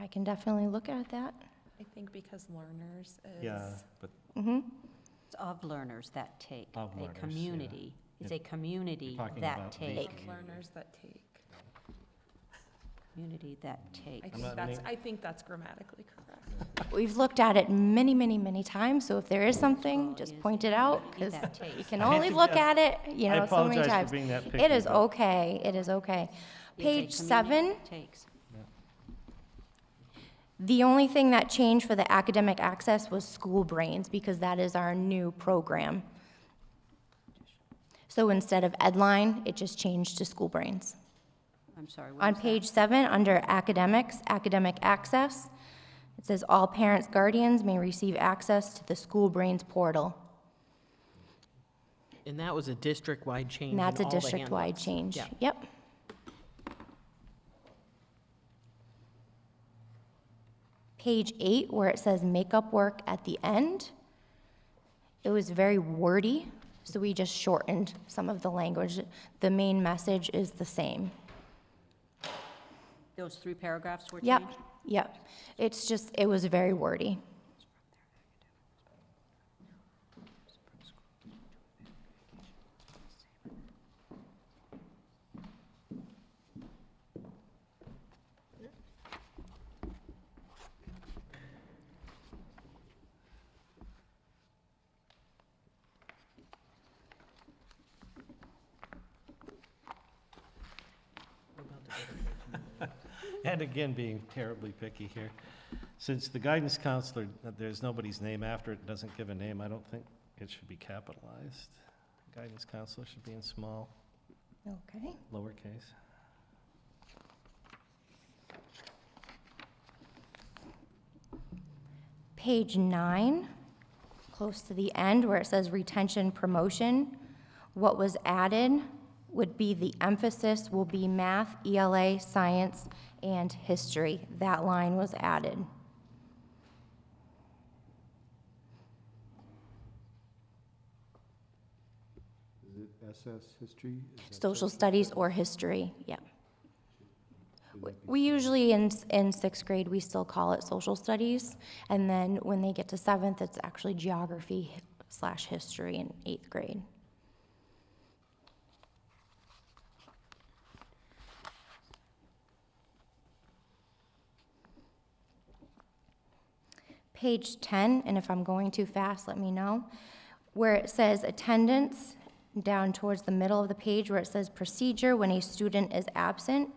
I can definitely look at that. I think because learners is. Yeah, but It's of learners that take. Of learners, a community. yeah. It's a community Talking that about the take. community. Learners that take. Community that take. I think that's grammatically correct. We've looked at it many, many, many times, so if there is something, just point it out, because that takes. you can only look at it, you I know, so many apologize for times. being that It picky, is but- okay, it is okay. It's a Page community 7, that takes. the only thing that changed for the academic access was School Brains, because that is our new program. So instead of Edline, it just changed to School Brains. I'm sorry. On page 7, under academics, academic access, it says all parents, guardians may receive access to the School Brains portal. And that was a district-wide change. And that's in a all the district-wide handbooks. change. Yeah. Yep. Page 8, where it says makeup work at the end, it was very wordy, so we just shortened some of the language. The main message is the same. Those 3 paragraphs were Yep, changed? yep. It's just, it was very wordy. And again, being terribly picky here. Since the guidance counselor, there's nobody's name after it, doesn't give a name, I don't think it should be capitalized. Guidance counselor should be in small, Okay. lowercase. Page 9, close to the end where it says retention promotion, what was added would be the emphasis will be math, ELA, science, and history. That line was added. Is it SS history? Is that Social studies or history, yeah. We usually, in sixth grade, we still call it social studies, and then when they get to seventh, it's actually geography/history in eighth grade. Page 10, and if I'm going too fast, let me know, where it says attendance, down towards the middle of the page where it says procedure when a student is absent,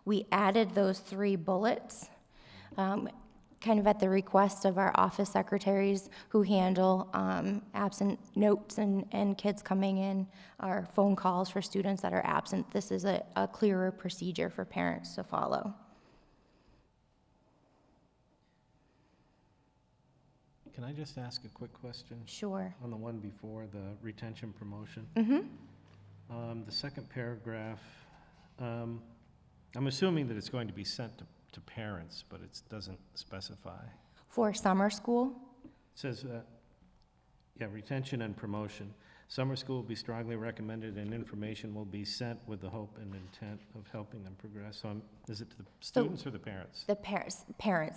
we added those 3 bullets, kind of at the request of our office secretaries who handle absent notes and kids coming in, or phone calls for students that are absent. This is a clearer procedure for parents to follow. Can I just ask a quick question? Sure. On the one before, the retention promotion? Mm-hmm. The second paragraph, I'm assuming that it's going to be sent to parents, but it doesn't specify. For summer school? It says, retention and promotion. Summer school will be strongly recommended and information will be sent with the hope and intent of helping them progress. So is it to the students or the parents? The parents.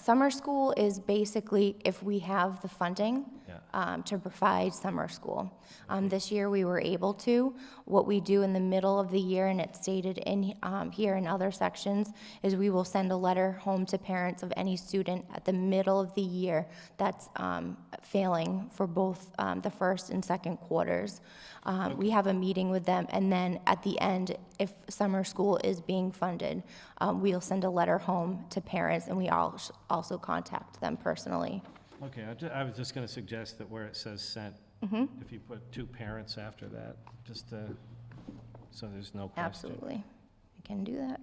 Summer school is basically if we have the funding to provide summer school. This year we were able to. What we do in the middle of the year, and it's stated in here in other sections, is we will send a letter home to parents of any student at the middle of the year that's failing for both the first and second quarters. We have a meeting with them, and then at the end, if summer school is being funded, we'll send a letter home to parents, and we also contact them personally. Okay, I was just going to suggest that where it says sent, if you put 2 parents after that, just so there's no question. Absolutely. I can do that.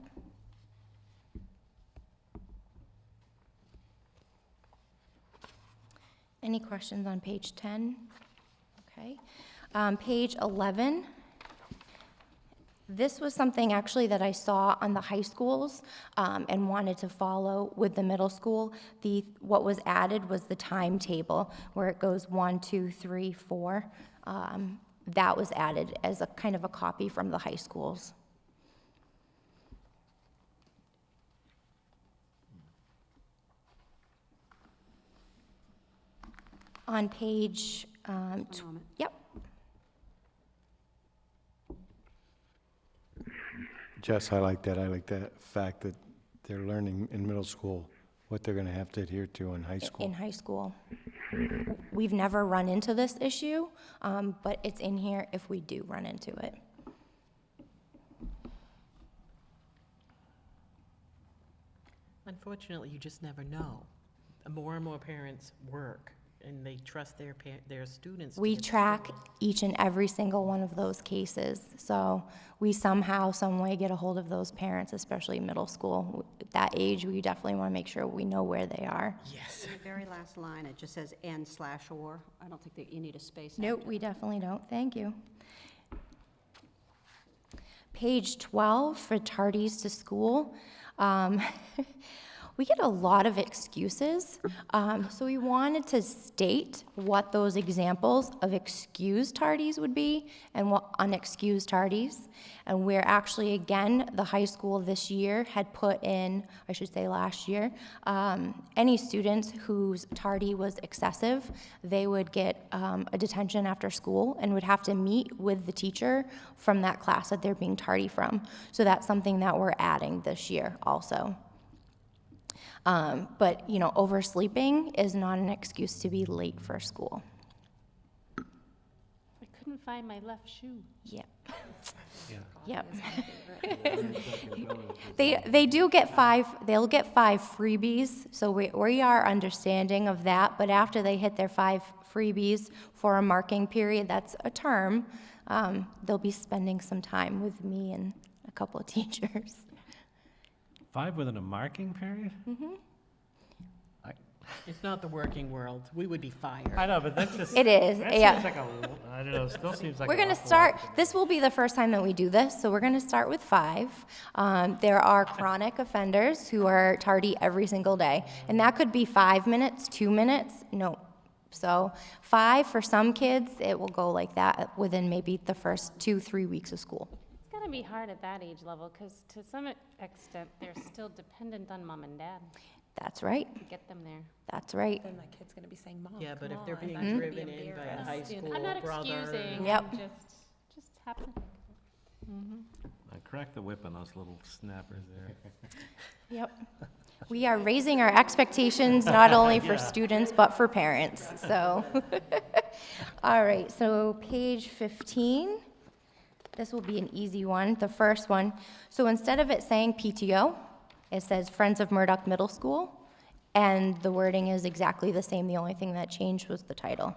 Any questions on page 10? Okay. Page 11. This was something actually that I saw on the high schools and wanted to follow with the middle school. What was added was the timetable where it goes 1, 2, 3, 4. That was added as a kind of a copy from the high schools. On page, yep. Jess, I like that. I like that fact that they're learning in middle school what they're going to have to adhere to in high school. In high school. We've never run into this issue, but it's in here if we do run into it. Unfortunately, you just never know. More and more parents work, and they trust their students. We track each and every single one of those cases. So we somehow, some way get a hold of those parents, especially middle school. At that age, we definitely want to make sure we know where they are. Yes. In the very last line, it just says and/or. I don't think that you need a space. Nope, after. we definitely don't. Thank you. Page 12 for tardies to school. We get a lot of excuses, so we wanted to state what those examples of excused tardies would be and what unexcused tardies. And we're actually, again, the high school this year had put in, I should say last year, any students whose tardy was excessive, they would get a detention after school and would have to meet with the teacher from that class that they're being tardy from. So that's something that we're adding this year also. But, oversleeping is not an excuse to be late for school. I couldn't find my left shoe. Yep. Yeah. Yep. They do get they'll get 5 freebies, so we are understanding of that, but after they hit their 5 freebies for a marking period, that's a term, they'll be spending some time with me and a couple of teachers. 5 within a marking period? Mm-hmm. It's not the working world. We would be fired. I know, but that's just. It is, That yeah. seems like I don't know, still seems like. We're going to start, this will be the first time that we do this, so we're going to start with 5. There are chronic offenders who are tardy every single day, and that could be 5 minutes, 2 minutes, no, So 5 for some kids, it will go like that within maybe the first 2-3 weeks of school. It's gotta be hard at that age level, because to some extent, they're still dependent on mom and dad That's right. to get them there. That's right. Then that kid's gonna be saying, Mom, Yeah, but come if they're on." being Mhm. driven in by a high school I'm not brother. excusing, Yep. I'm just happen. I cracked the whip on those little snappers there. Yep. We are raising our expectations not only for students, but for parents, so. All right, so page 15. This will be an easy one, the first one. So instead of it saying PTO, it says Friends of Murdoch Middle School, and the wording is exactly the same. The only thing that changed was the title.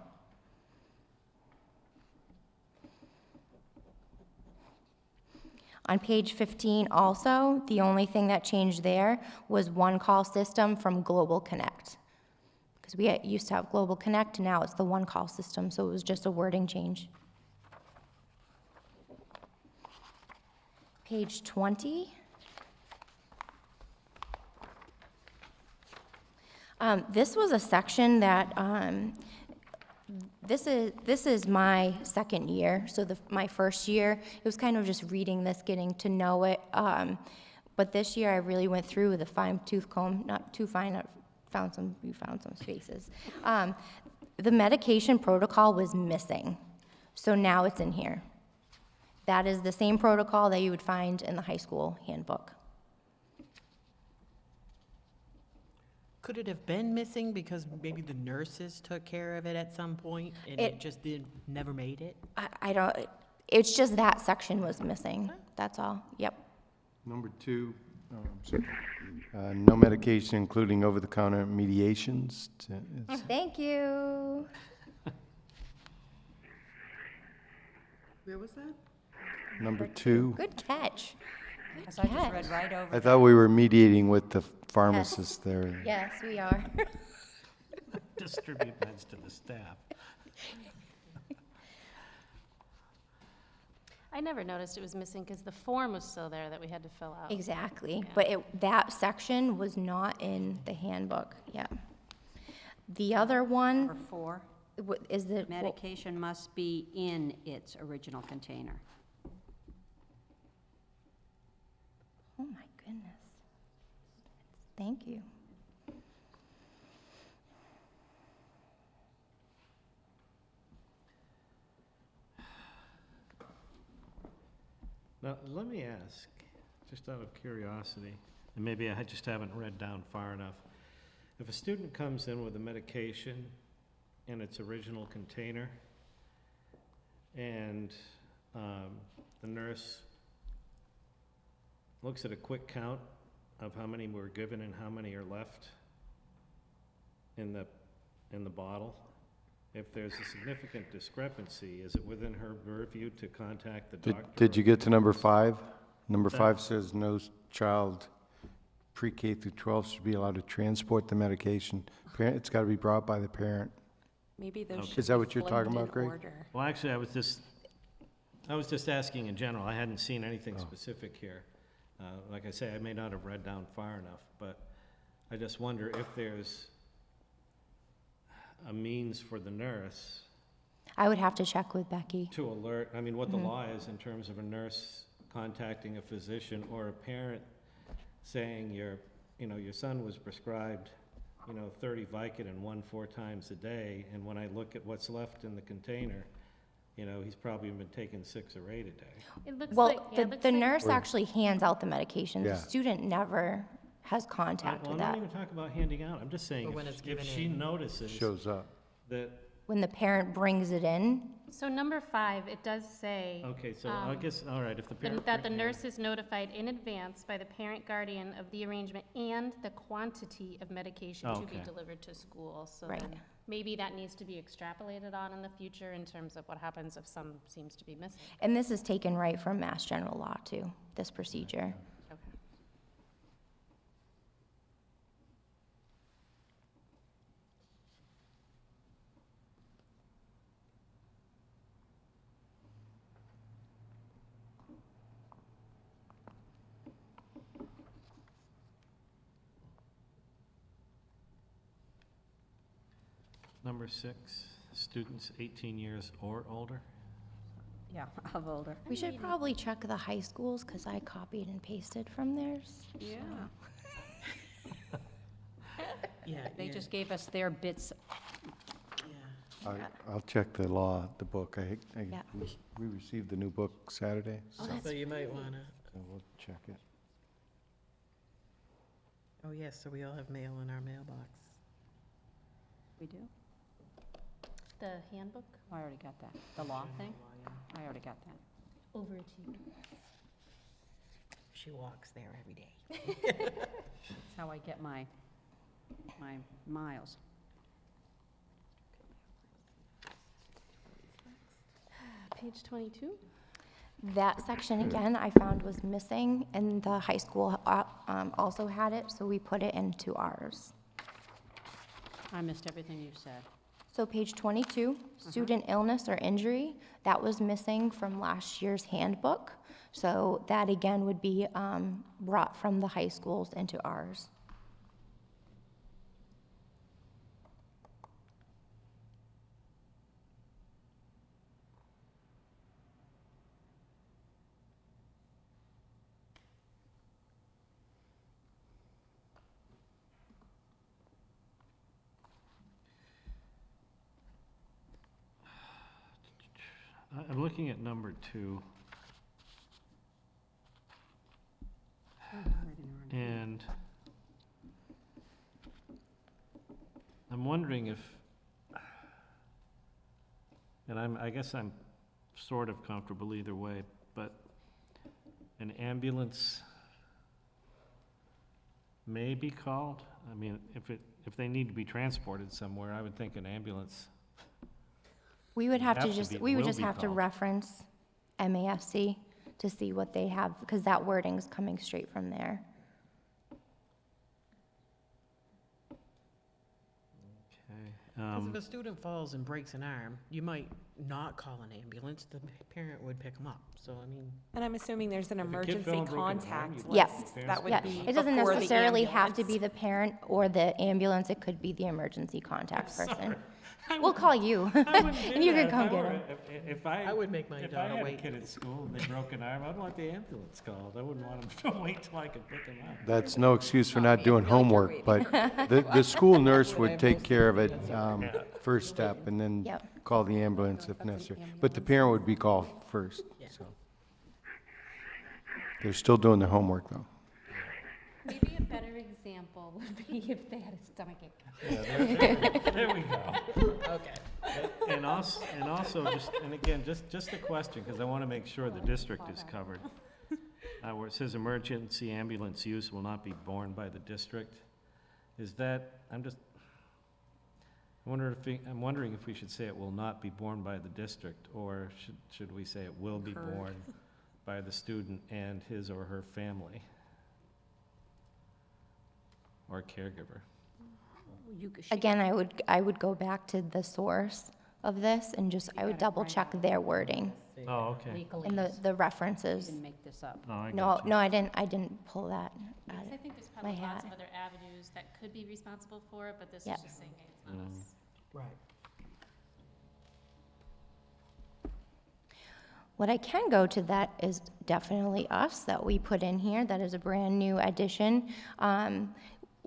On page 15 also, the only thing that changed there was one call system from Global Connect. Because we used to have Global Connect, and now it's the one call system, so it was just a wording change. Page 20. This was a section that, this is my second year, so my first year, it was kind of just reading this, getting to know it. But this year, I really went through with a fine-tooth comb, not too fine, you found some spaces. The medication protocol was missing, so now it's in here. That is the same protocol that you would find in the high school handbook. Could it have been missing because maybe the nurses took care of it at some point and it just never made it? I don't, it's just that section was missing, that's all, yep. Number 2, no medication, including over-the-counter mediations. Thank you. Where was that? Number 2. Good catch. Because I just read right over I thought we were mediating with the pharmacist there. Yes, we are. Distribute meds to the staff. I never noticed it was missing, because the form was still there that we had to fill out. Exactly, Yeah. but that section was not in the handbook, yeah. The other one Number 4, is the, medication must be in its original container. oh my goodness. Thank you. Now, let me ask, just out of curiosity, and maybe I just haven't read down far enough. If a student comes in with a medication in its original container, and the nurse looks at a quick count of how many were given and how many are left in the bottle, if there's a significant discrepancy, is it within her purview to contact the doctor? Did you get to number 5? Number That- 5 says no child pre-K through 12 should be allowed to transport the medication. It's got to be brought by the parent. Maybe those Okay. should Is that be what you're talking flipped about, in Greg? order. Well, actually, I was just asking in general. I hadn't seen anything specific here. Like I say, I may not have read down far enough, but I just wonder if there's a means for the nurse I would have to check with Becky. to alert, I mean, what the law is in terms of a nurse contacting a physician or a parent saying your son was prescribed, 30 Vicodin 4 times a day, and when I look at what's left in the container, he's probably been taking 6 or 8 a day. It looks Well, like, yeah, it looks the like- nurse actually hands out the medication. The Yeah. student never has contact Well, with I'm not that. even talking about handing out. I'm just saying, Or when it's if given she in. notices Shows up. that, When the parent brings it in, So number 5, it does say. okay, so I guess, all right, if the That parent. that the nurse is notified in advance by the parent guardian of the arrangement and the quantity of medication to be Okay. delivered to school. So Right. then maybe that needs to be extrapolated on in the future in terms of what happens if some seems to be missing. and this is taken right from Mass General Law too, this procedure. Okay. Number 6, students 18 years or older. Yeah, of older. We should probably check the high schools, because I copied and pasted from theirs. Yeah. Yeah, They yeah, just gave us their bits. yeah. I'll check the law, the book. Yeah. We received the new book Saturday, so So you might want to, so we'll check it. oh, yes, so we all have mail in our mailbox. We do? The handbook, Oh, I already got that. The law thing? I already got that. over to you. She walks there every day. That's how I get my miles. Page 22. That section again, I found was missing, and the high school also had it, so we put it into ours. I missed everything you said. So page 22, student illness or injury, that was missing from last year's handbook. So that again would be brought from the high schools into ours. I'm looking at number 2, and I'm wondering if, and I guess I'm sort of comfortable either way, but an ambulance may be called. I mean, if they need to be transported somewhere, I would think an ambulance. We would have to Have to just, be- we would will just be have to called. reference MASC to see what they have, because that wording's coming straight from there. Okay. 'Cause if a student falls and breaks an arm, you might not call an ambulance, the parent would pick them up, so I mean. And I'm assuming there's an If a kid fell emergency and broke an arm, contact you'd list. Yes. That would Yeah, be it doesn't before the necessarily have to ambulance. be the parent or the ambulance, it could be the emergency contact person. We'll call you, and you can come get him. If I would make my If I daughter had a wait. kid at school and they broke an arm, I'd want the ambulance called. I wouldn't want them to wait till I could pick them up. That's no excuse for not doing homework, but the school nurse would take care of it, first step, and then Yep. call the ambulance if necessary. But the parent would be called first, so. They're still doing their homework, though. Maybe a better example would be if they had a stomachache. There we go. Okay. And also, just a question, because I want to make sure the district is covered. Where it says emergency ambulance use will not be borne by the district, is that, I'm wondering if we should say it will not be borne by the district, or should we say it will be borne by the student and his or her family or caregiver? Again, I would go back to the source of this and just, I would double check their wording Oh, okay. and the references. Didn't make this up. No, I No, got you. no, I didn't pull that Because out I of think there's my probably lots hat. of other avenues that could be responsible for it, but this Yep. is just saying, hey, it's not us. Right. What I can go to that is definitely us, that we put in here, that is a brand-new addition.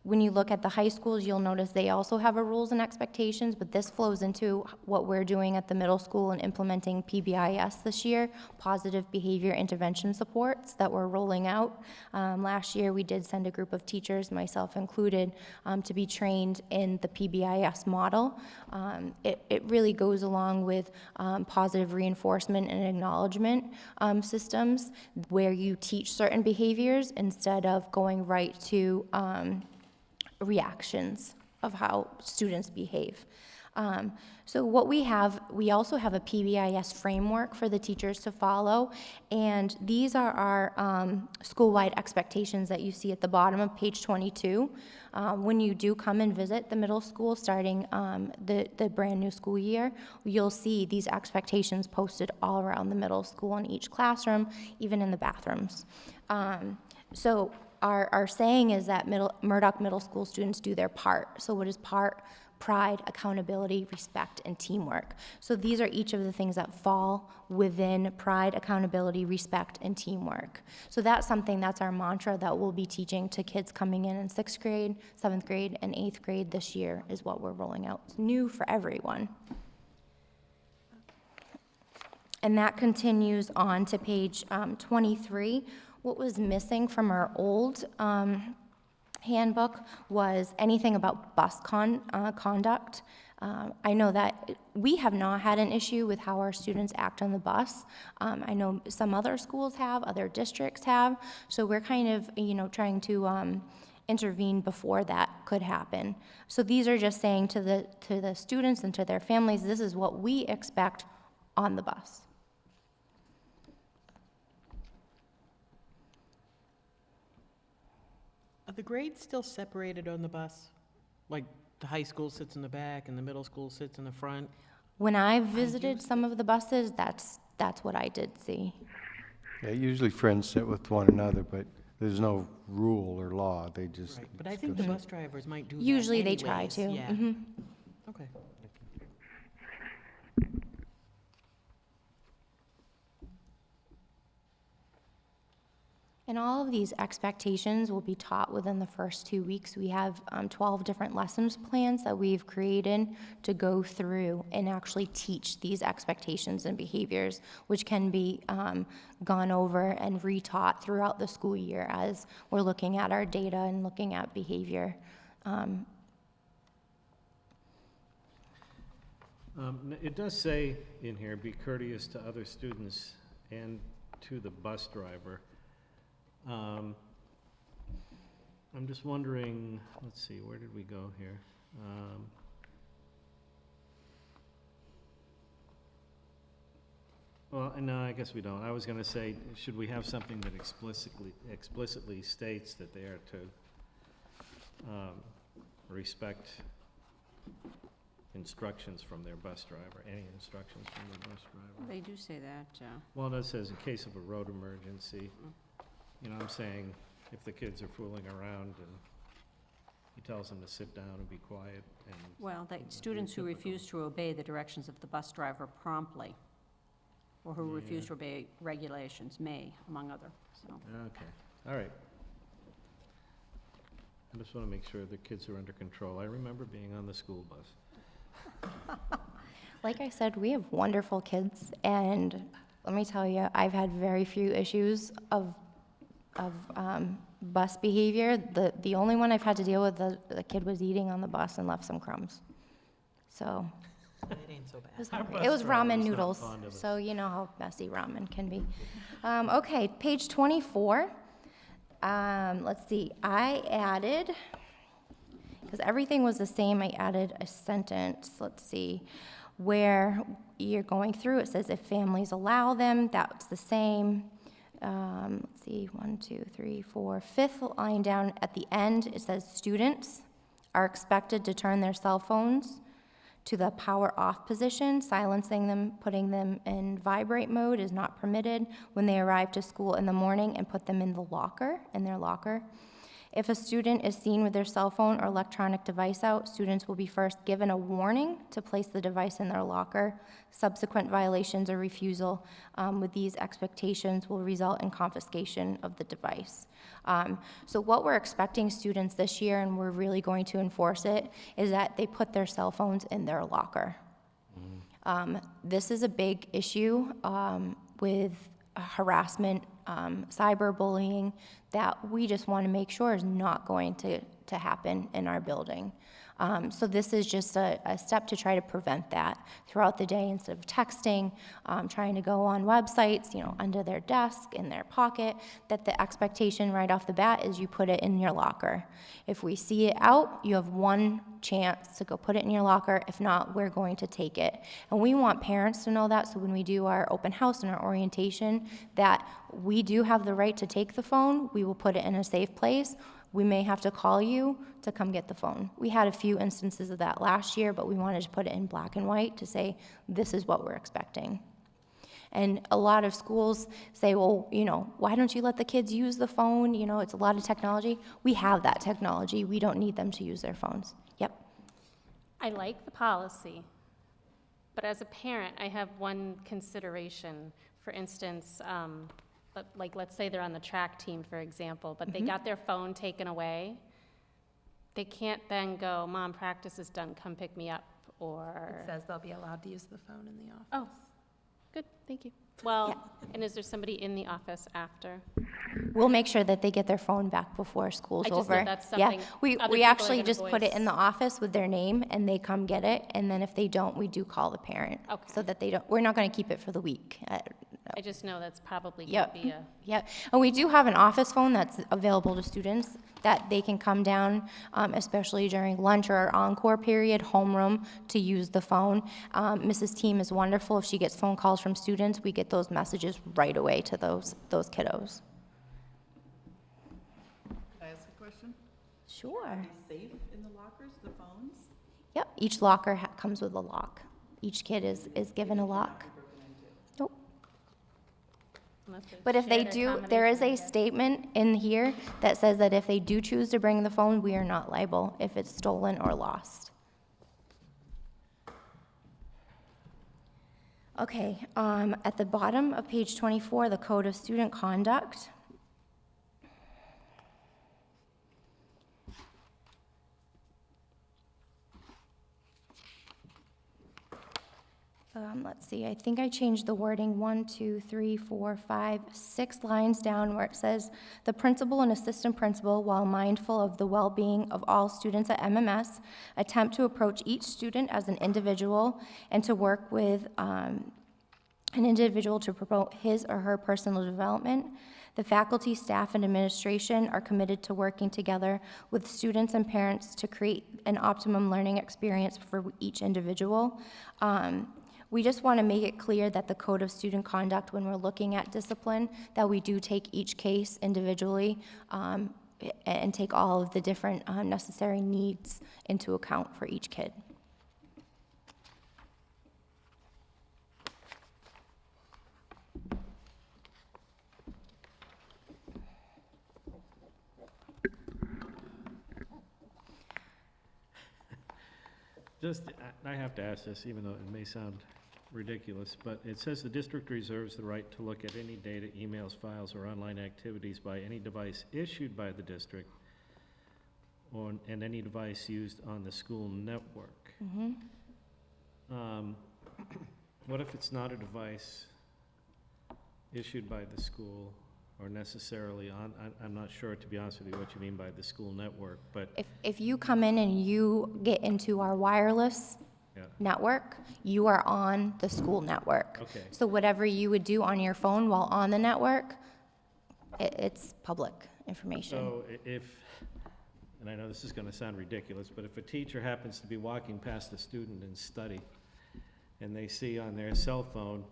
When you look at the high schools, you'll notice they also have a rules and expectations, but this flows into what we're doing at the middle school and implementing PBIS this year, positive behavior intervention supports that we're rolling out. Last year, we did send a group of teachers, myself included, to be trained in the PBIS model. It really goes along with positive reinforcement and acknowledgement systems where you teach certain behaviors instead of going right to reactions of how students behave. So what we also have a PBIS framework for the teachers to follow, and these are our school-wide expectations that you see at the bottom of page 22. When you do come and visit the middle school starting the brand new school year, you'll see these expectations posted all around the middle school in each classroom, even in the bathrooms. So our saying is that Murdoch Middle School students do their part. So what is part? pride, accountability, respect, and teamwork. So these are each of the things that fall within pride, accountability, respect, and teamwork. So that's something, that's our mantra that we'll be teaching to kids coming in 6th grade, 7th grade, and 8th grade this year is what we're rolling out. It's new for everyone. And that continues on to page 23. What was missing from our old handbook was anything about bus conduct. I know that we have not had an issue with how our students act on the bus. I know some other schools have, other districts have, so we're kind of, trying to intervene before that could happen. So these are just saying to the students and to their families, this is what we expect on the bus. Are the grades still separated on the bus? Like the high school sits in the back and the middle school sits in the front? When I visited some of the buses, that's what I did see. Yeah, usually friends sit with one another, but there's no rule or law. They just. Right, but I think the bus drivers might do that Usually they try anyways. to. Yeah. Mhm. Okay. And all of these expectations will be taught within the first 2 weeks. We have 12 different lessons plans that we've created to go through and actually teach these expectations and behaviors, which can be gone over and retaught throughout the school year as we're looking at our data and looking at behavior. It does say in here, be courteous to other students and to the bus driver. I'm just wondering, let's see, where did we go here? Well, no, I guess we don't. I was going to say, should we have something that explicitly states that they are to respect instructions from their bus driver, any instructions from their bus driver? They do say that. Well, it says in case of a road emergency. I'm saying if the kids are fooling around and he tells them to sit down and be quiet and. Well, students who refuse to obey the directions of the bus driver promptly, or who refuse to obey regulations may, among other, so. Okay, all right. I just want to make sure the kids are under control. I remember being on the school bus. Like I said, we have wonderful kids, and let me tell you, I've had very few issues of bus behavior. The only one I've had to deal with, the kid was eating on the bus and left some crumbs. So It ain't so bad. it was not great. It was ramen noodles, so you know how messy ramen can be. Okay, page 24. Let's see, I added, because everything was the same, I added a sentence, let's see, where you're going through, it says if families allow them, that's the same. Let's see, 1, 2, 3, 4, fifth line down at the end, it says students are expected to turn their cell phones to the power off position. Silencing them, putting them in vibrate mode is not permitted when they arrive to school in the morning, and put them in their locker. If a student is seen with their cell phone or electronic device out, students will be first given a warning to place the device in their locker. Subsequent violations or refusal with these expectations will result in confiscation of the device. So what we're expecting students this year, and we're really going to enforce it, is that they put their cell phones in their locker. This is a big issue with harassment, cyberbullying, that we just want to make sure is not going to happen in our building. So this is just a step to try to prevent that throughout the day, instead of texting, trying to go on websites, under their desk, in their pocket, that the expectation right off the bat is you put it in your locker. If we see it out, you have one chance to go put it in your locker. If not, we're going to take it. And we want parents to know that, so when we do our open house and our orientation, that we do have the right to take the phone. We will put it in a safe place. We may have to call you to come get the phone. We had a few instances of that last year, but we wanted to put it in black and white to say, this is what we're expecting. And a lot of schools say, well, why don't you let the kids use the phone? It's a lot of technology. We have that technology. We don't need them to use their phones. Yep. I like the policy, but as a parent, I have one consideration. For instance, like let's say they're on the track team, for example, but they got their phone taken away. They can't then go, Mom, practice is done, come pick me up, or... It says they'll be allowed to use the phone in the office. Oh, good, thank you. Well, and is there somebody in the office after? We'll make sure that they get their phone back before school's I just over. know that's something Yeah, other people we are actually gonna just put it voice. in the office with their name, and they come get it, and then if they don't, we do call the parent. Okay. So that they don't, we're not gonna keep it for the week. I just know that's probably gonna Yep. be a... Yep, and we do have an office phone that's available to students that they can come down, especially during lunch or our encore period, homeroom, to use the phone. Mrs. Team is wonderful. If she gets phone calls from students, we get those messages right away to those kiddos. Could I ask a question? Sure. Are they safe in the lockers, the phones? Yep, each locker comes with a lock. Each kid is given a lock. Nope. unless it's But if they shared do, there is accommodation, I a guess. statement in here that says that if they do choose to bring the phone, we are not liable if it's stolen or lost. Okay, at the bottom of page 24, the Code of Student Conduct. Let's see, I think I changed the wording 1, 2, 3, 4, 5, 6 lines down where it says, "The principal and assistant principal, while mindful of the well-being of all students at MMS, attempt to approach each student as an individual and to work with an individual to promote his or her personal development. The faculty, staff, and administration are committed to working together with students and parents to create an optimum learning experience for each individual." We just want to make it clear that the Code of Student Conduct, when we're looking at discipline, that we do take each case individually and take all of the different necessary needs into account for each kid. I have to ask this, even though it may sound ridiculous, but it says the district reserves the right to look at any data, emails, files, or online activities by any device issued by the district and any device used on the school network. What if it's not a device issued by the school or necessarily on, I'm not sure, to be honest with you, what you mean by the school network, but If you come in and you get into our wireless yeah. network, you are on the school network. Okay. So whatever you would do on your phone while on the network, it's public information. So if, and I know this is going to sound ridiculous, but if a teacher happens to be walking past a student in study and they see on their cell phone,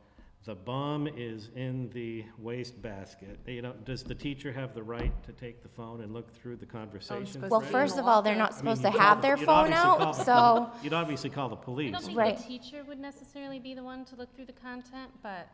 the bomb is in the wastebasket, does the teacher have the right to take the phone and look through the conversation? Well, first of all, they're not supposed to have their You'd phone obviously call out, the so, You'd obviously call the I police. don't think Right. the teacher would necessarily be the one to look through the content, but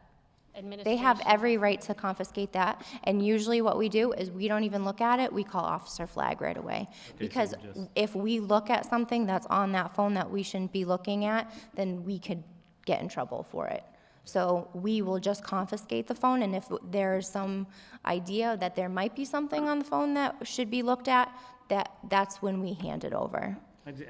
they administration. have every right to confiscate that. And usually what we do is we don't even look at it, we call Officer Flag right away. Because you just- if we look at something that's on that phone that we shouldn't be looking at, then we could get in trouble for it. So we will just confiscate the phone, and if there's some idea that there might be something on the phone that should be looked at, that's when we hand it over.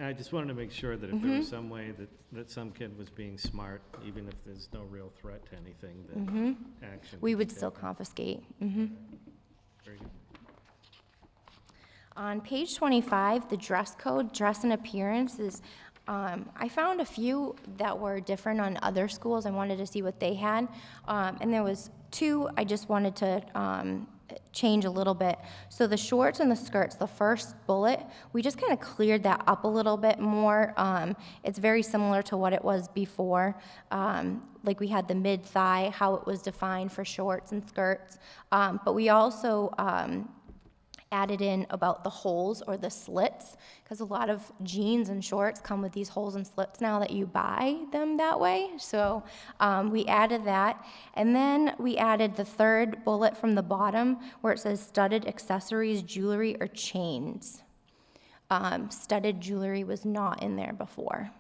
I just wanted to make sure that if there was some way that some kid was being smart, even if there's no real threat to anything, that action. We was would still taken. confiscate. Very good. On page 25, the dress code, dress and appearance is, I found a few that were different on other schools. I wanted to see what they had. And there was two I just wanted to change a little bit. So the shorts and the skirts, the first bullet, we just kind of cleared that up a little bit more. It's very similar to what it was before. Like we had the mid-thigh, how it was defined for shorts and skirts. But we also added in about the holes or the slits, because a lot of jeans and shorts come with these holes and slits now that you buy them that way. So we added that. And then we added the third bullet from the bottom where it says studded accessories, jewelry, or chains. Studded jewelry was not in there before.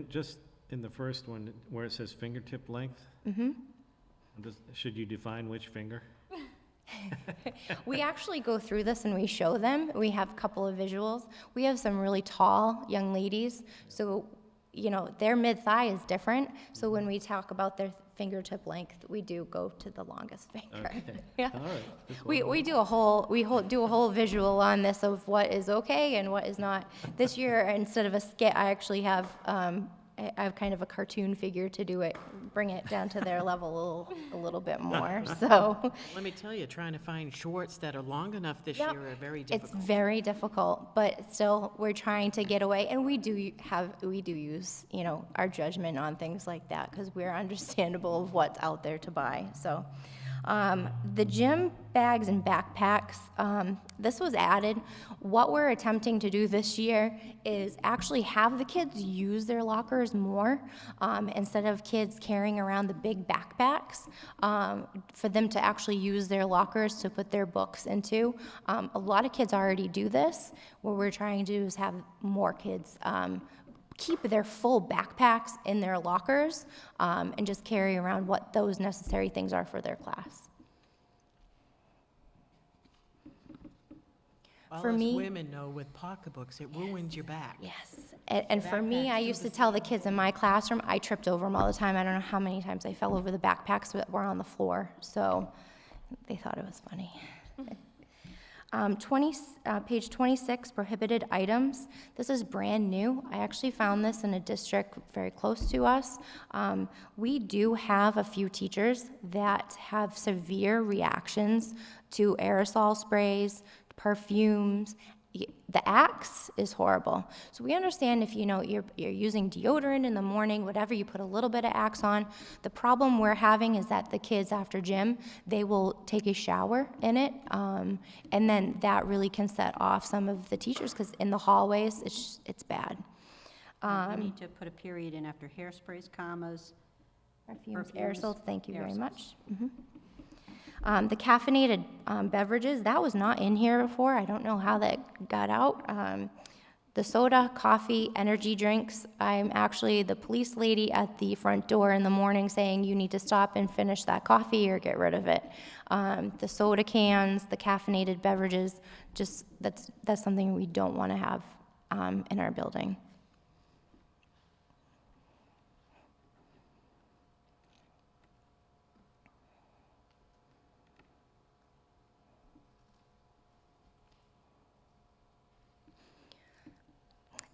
Just in the first one, where it says fingertip length, should you define which finger? We actually go through this and we show them. We have a couple of visuals. We have some really tall young ladies, so you know their mid-thigh is different. So when we talk about their fingertip length, we do go to the longest finger. Okay. Yeah. All right. We do a whole visual on this of what is okay and what is not. This year, instead of a skit, I actually have I have kind of a cartoon figure to do it, bring it down to their level a little bit more. So Let me tell you, trying to find shorts that are long enough this Yep. year are very it's difficult. very difficult, but still we're trying to get away, and we do use our judgment on things like that because we're understandable of what's out there to buy. So. The gym bags and backpacks, this was added. What we're attempting to do this year is actually have the kids use their lockers more instead of kids carrying around the big backpacks, for them to actually use their lockers to put their books into. A lot of kids already do this. What we're trying to do is have more kids keep their full backpacks in their lockers and just carry around what those necessary things are for their class. All For us me- women know with pocketbooks, it ruins your back. Yes, and for me, Backpacks I do used the to tell the kids in my classroom, I tripped over them all the time. I don't know how many times I fell over the backpacks that were on the floor, so they thought it was funny. Page 26, prohibited items. This is brand new. I actually found this in a district very close to us. We do have a few teachers that have severe reactions to aerosol sprays, perfumes. The Axe is horrible. So we understand if you're using deodorant in the morning, whatever, you put a little bit of Axe on. The problem we're having is that the kids after gym, they will take a shower in it, and then that really can set off some of the teachers because in the hallways, it's bad. We need to put a period in after hairsprays, commas. Perfumes, Perfumes, aerosols, thank you very aerosols. much. The caffeinated beverages, that was not in here before. I don't know how that got out. The soda, coffee, energy drinks. I'm actually the police lady at the front door in the morning saying you need to stop and finish that coffee or get rid of it. The soda cans, the caffeinated beverages, just that's something we don't want to have in our building.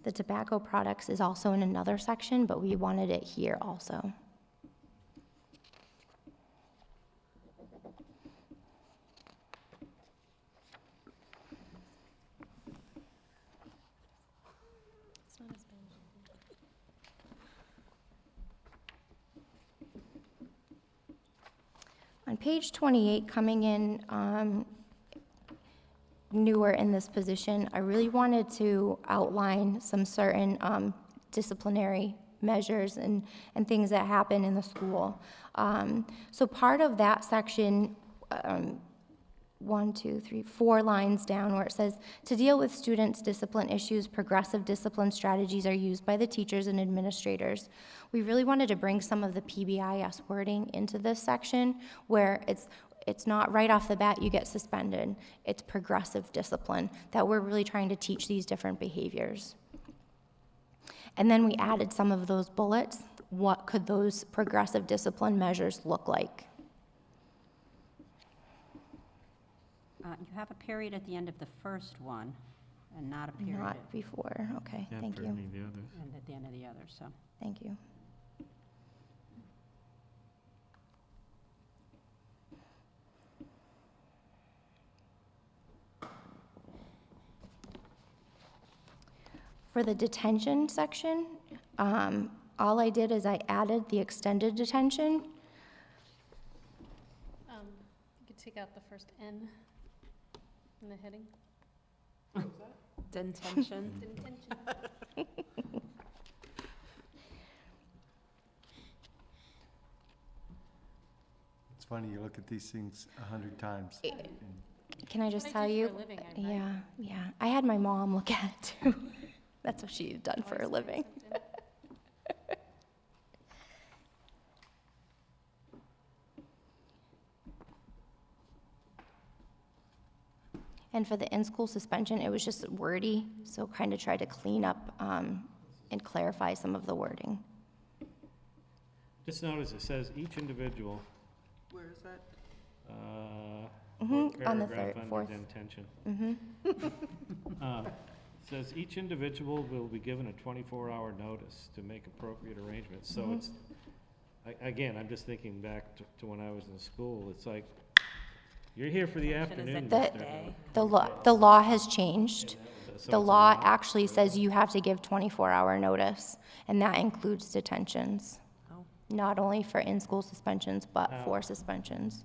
The tobacco products is also in another section, but we wanted it here also. On page 28, coming in newer in this position, I really wanted to outline some certain disciplinary measures and things that happen in the school. So part of that section, 4 lines down where it says, to deal with students' discipline issues, progressive discipline strategies are used by the teachers and administrators. We really wanted to bring some of the PBIS wording into this section where it's not right off the bat you get suspended. It's progressive discipline that we're really trying to teach these different behaviors. And then we added some of those bullets. What could those progressive discipline measures look like? You have a period at the end of the first one and not a period Not before, okay, thank you. and at the end of the other, so. Thank you. For the detention section, all I did is I added the extended detention. You could take out the first N in the heading. Detention. Detention. It's funny, you look at these things 100 times. Can I just What tell I do you? for a living, I Yeah, yeah. I had my mom look at it too. That's what she's done for a living. And for the in-school suspension, it was just wordy, so kind of tried to clean up and clarify some of the wording. Just notice it says each individual, Where is that? fourth On the paragraph third, under fourth. detention. Says each individual will be given a 24-hour notice to make appropriate arrangements. So it's, again, I'm just thinking back to when I was in school. It's like, you're here for the afternoon. The law has changed. So The it's law allowed. actually says you have to give 24-hour notice, and that includes detentions. Oh. Not only for in-school suspensions, but Now- for suspensions.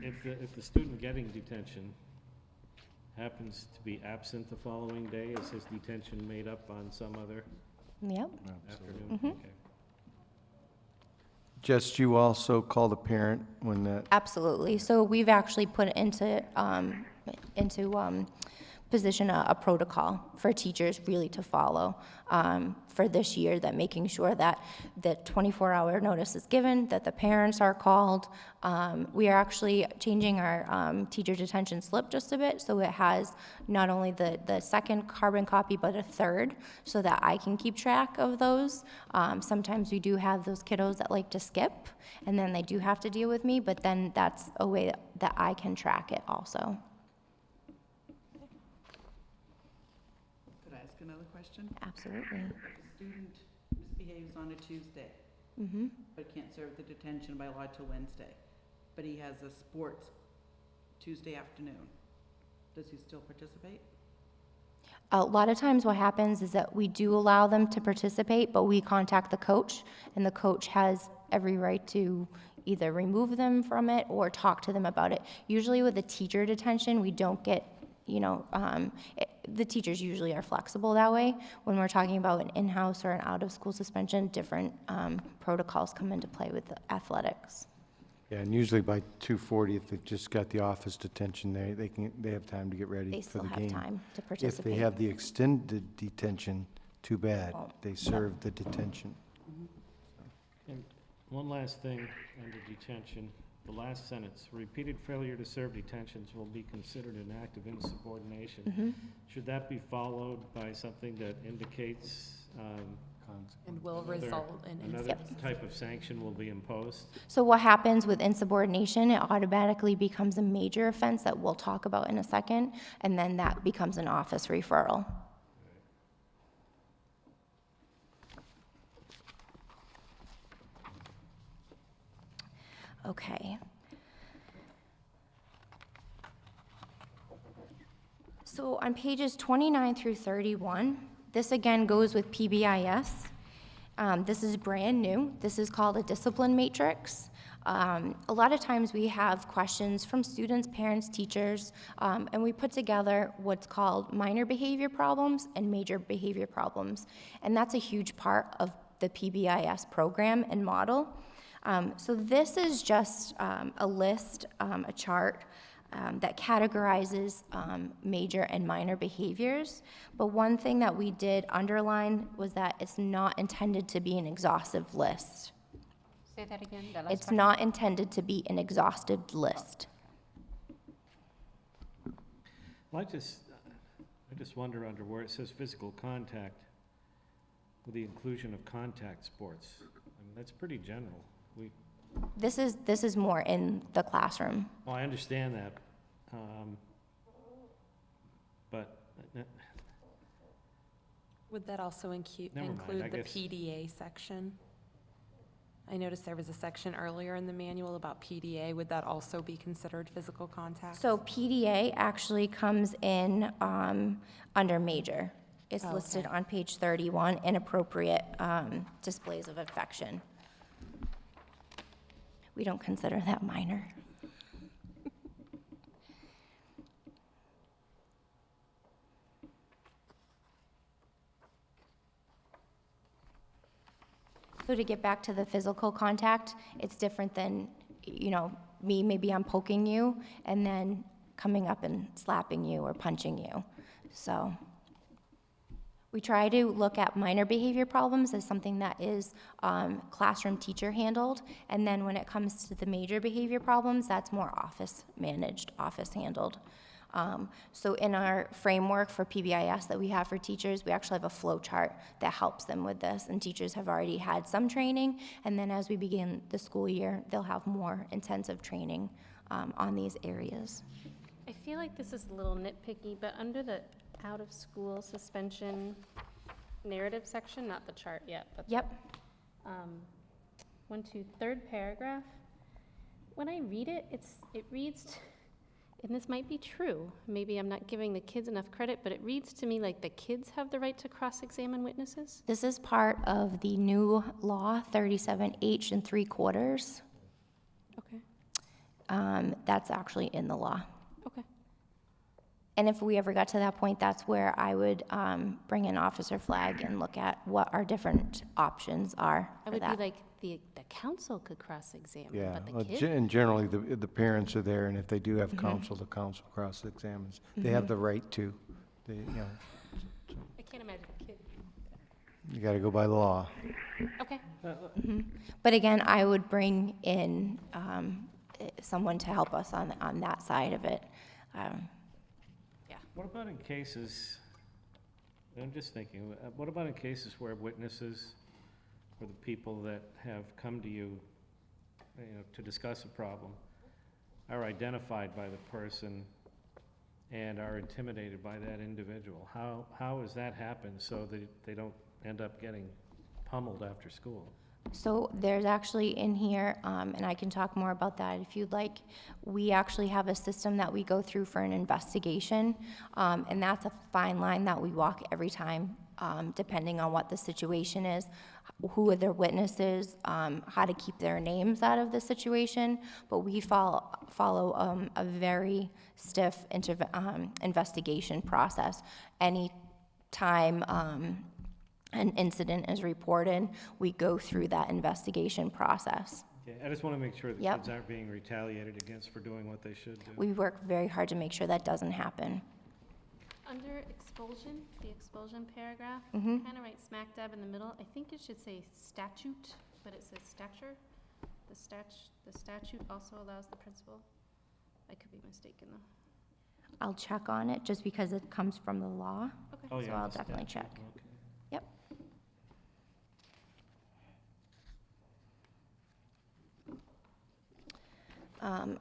If the student getting detention happens to be absent the following day, is his detention made up on some other Yep. afternoon? Mhm. Okay. Just you also call the parent when that, Absolutely. So we've actually put into position a protocol for teachers really to follow for this year, that making sure that the 24-hour notice is given, that the parents are called. We are actually changing our teacher detention slip just a bit, so it has not only the second carbon copy, but a third, so that I can keep track of those. Sometimes we do have those kiddos that like to skip, and then they do have to deal with me, but then that's a way that I can track it also. Could I ask another question? Absolutely. The student misbehaves on a Tuesday, Mm-hmm. but can't serve the detention by law till Wednesday, but he has a sports Tuesday afternoon. Does he still participate? A lot of times what happens is that we do allow them to participate, but we contact the coach, and the coach has every right to either remove them from it or talk to them about it. Usually with a teacher detention, we don't get, the teachers usually are flexible that way. When we're talking about an in-house or an out-of-school suspension, different protocols come into play with the athletics. yeah, and usually by 2:40, if they've just got the office detention, they have time to get ready They for still the have game. time to If participate. they have the extended detention, too bad. Oh, They serve the detention. And one last thing under detention, the last sentence, repeated failure to serve detentions will be considered an act of insubordination. Should that be followed by something that indicates And will another- result in another type of sanction will be imposed? So what happens with insubordination, it automatically becomes a major offense that we'll talk about in a second, and then that becomes an office referral. Okay. So on pages 29 through 31, this again goes with PBIS. This is brand new. This is called a discipline matrix. A lot of times we have questions from students, parents, teachers, and we put together what's called minor behavior problems and major behavior problems. And that's a huge part of the PBIS program and model. So this is just a list, a chart that categorizes major and minor behaviors. But one thing that we did underline was that it's not intended to be an exhaustive list. Say that again, the last It's part. not intended to be an exhaustive list. I just wonder under where it says physical contact, with the inclusion of contact sports. I mean, that's pretty general. This is more in the classroom. Well, I understand that, but Would that also Never mind, I include the guess- PDA section? I noticed there was a section earlier in the manual about PDA. Would that also be considered physical contact? So PDA actually comes in under major. It's Oh, listed okay. on page 31, inappropriate displays of affection. We don't consider that minor. So to get back to the physical contact, it's different than, me, maybe I'm poking you, and then coming up and slapping you or punching you. So we try to look at minor behavior problems as something that is classroom teacher handled, and then when it comes to the major behavior problems, that's more office managed, office handled. So in our framework for PBIS that we have for teachers, we actually have a flow chart that helps them with this, and teachers have already had some training, and then as we begin the school year, they'll have more intensive training on these areas. I feel like this is a little nitpicky, but under the out-of-school suspension narrative section, not the chart yet. But Yep. Third paragraph. When I read it, it reads, and this might be true, maybe I'm not giving the kids enough credit, but it reads to me like the kids have the right to cross-examine witnesses. This is part of the new law, 37H and 3/4. Okay. That's actually in the law. Okay. And if we ever got to that point, that's where I would bring in Officer Flag and look at what our different options are I for would that. be like, the council could cross-examine, Yeah, but the well, kid? and generally, the parents are there, and if they do have counsel, the counsel cross-examines. They have the right to. They, you know, I can't imagine a kid. you got to go by the law. Okay. But again, I would bring in someone to help us on that side of it. What about in cases, I'm just thinking, what about in cases where witnesses or the people that have come to you, to discuss a problem are identified by the person and are intimidated by that individual? How has that happened so that they don't end up getting pummeled after school? So there's actually in here, and I can talk more about that if you'd like, we actually have a system that we go through for an investigation, and that's a fine line that we walk every time, depending on what the situation is, who are their witnesses, how to keep their names out of the situation, but we follow a very stiff investigation process. Any time an incident is reported, we go through that investigation process. Okay, I just want to make sure the Yep. kids aren't being retaliated against for doing what they should do. We work very hard to make sure that doesn't happen. Under expulsion, the expulsion paragraph, Mhm. kind of right smack dab in the middle, I think it should say statute, but it says stature. The statute also allows the principal. I could be mistaken though. I'll check on it just because it comes from the law. Okay. Oh, So yeah, I'll the definitely statute, check. okay. Yep.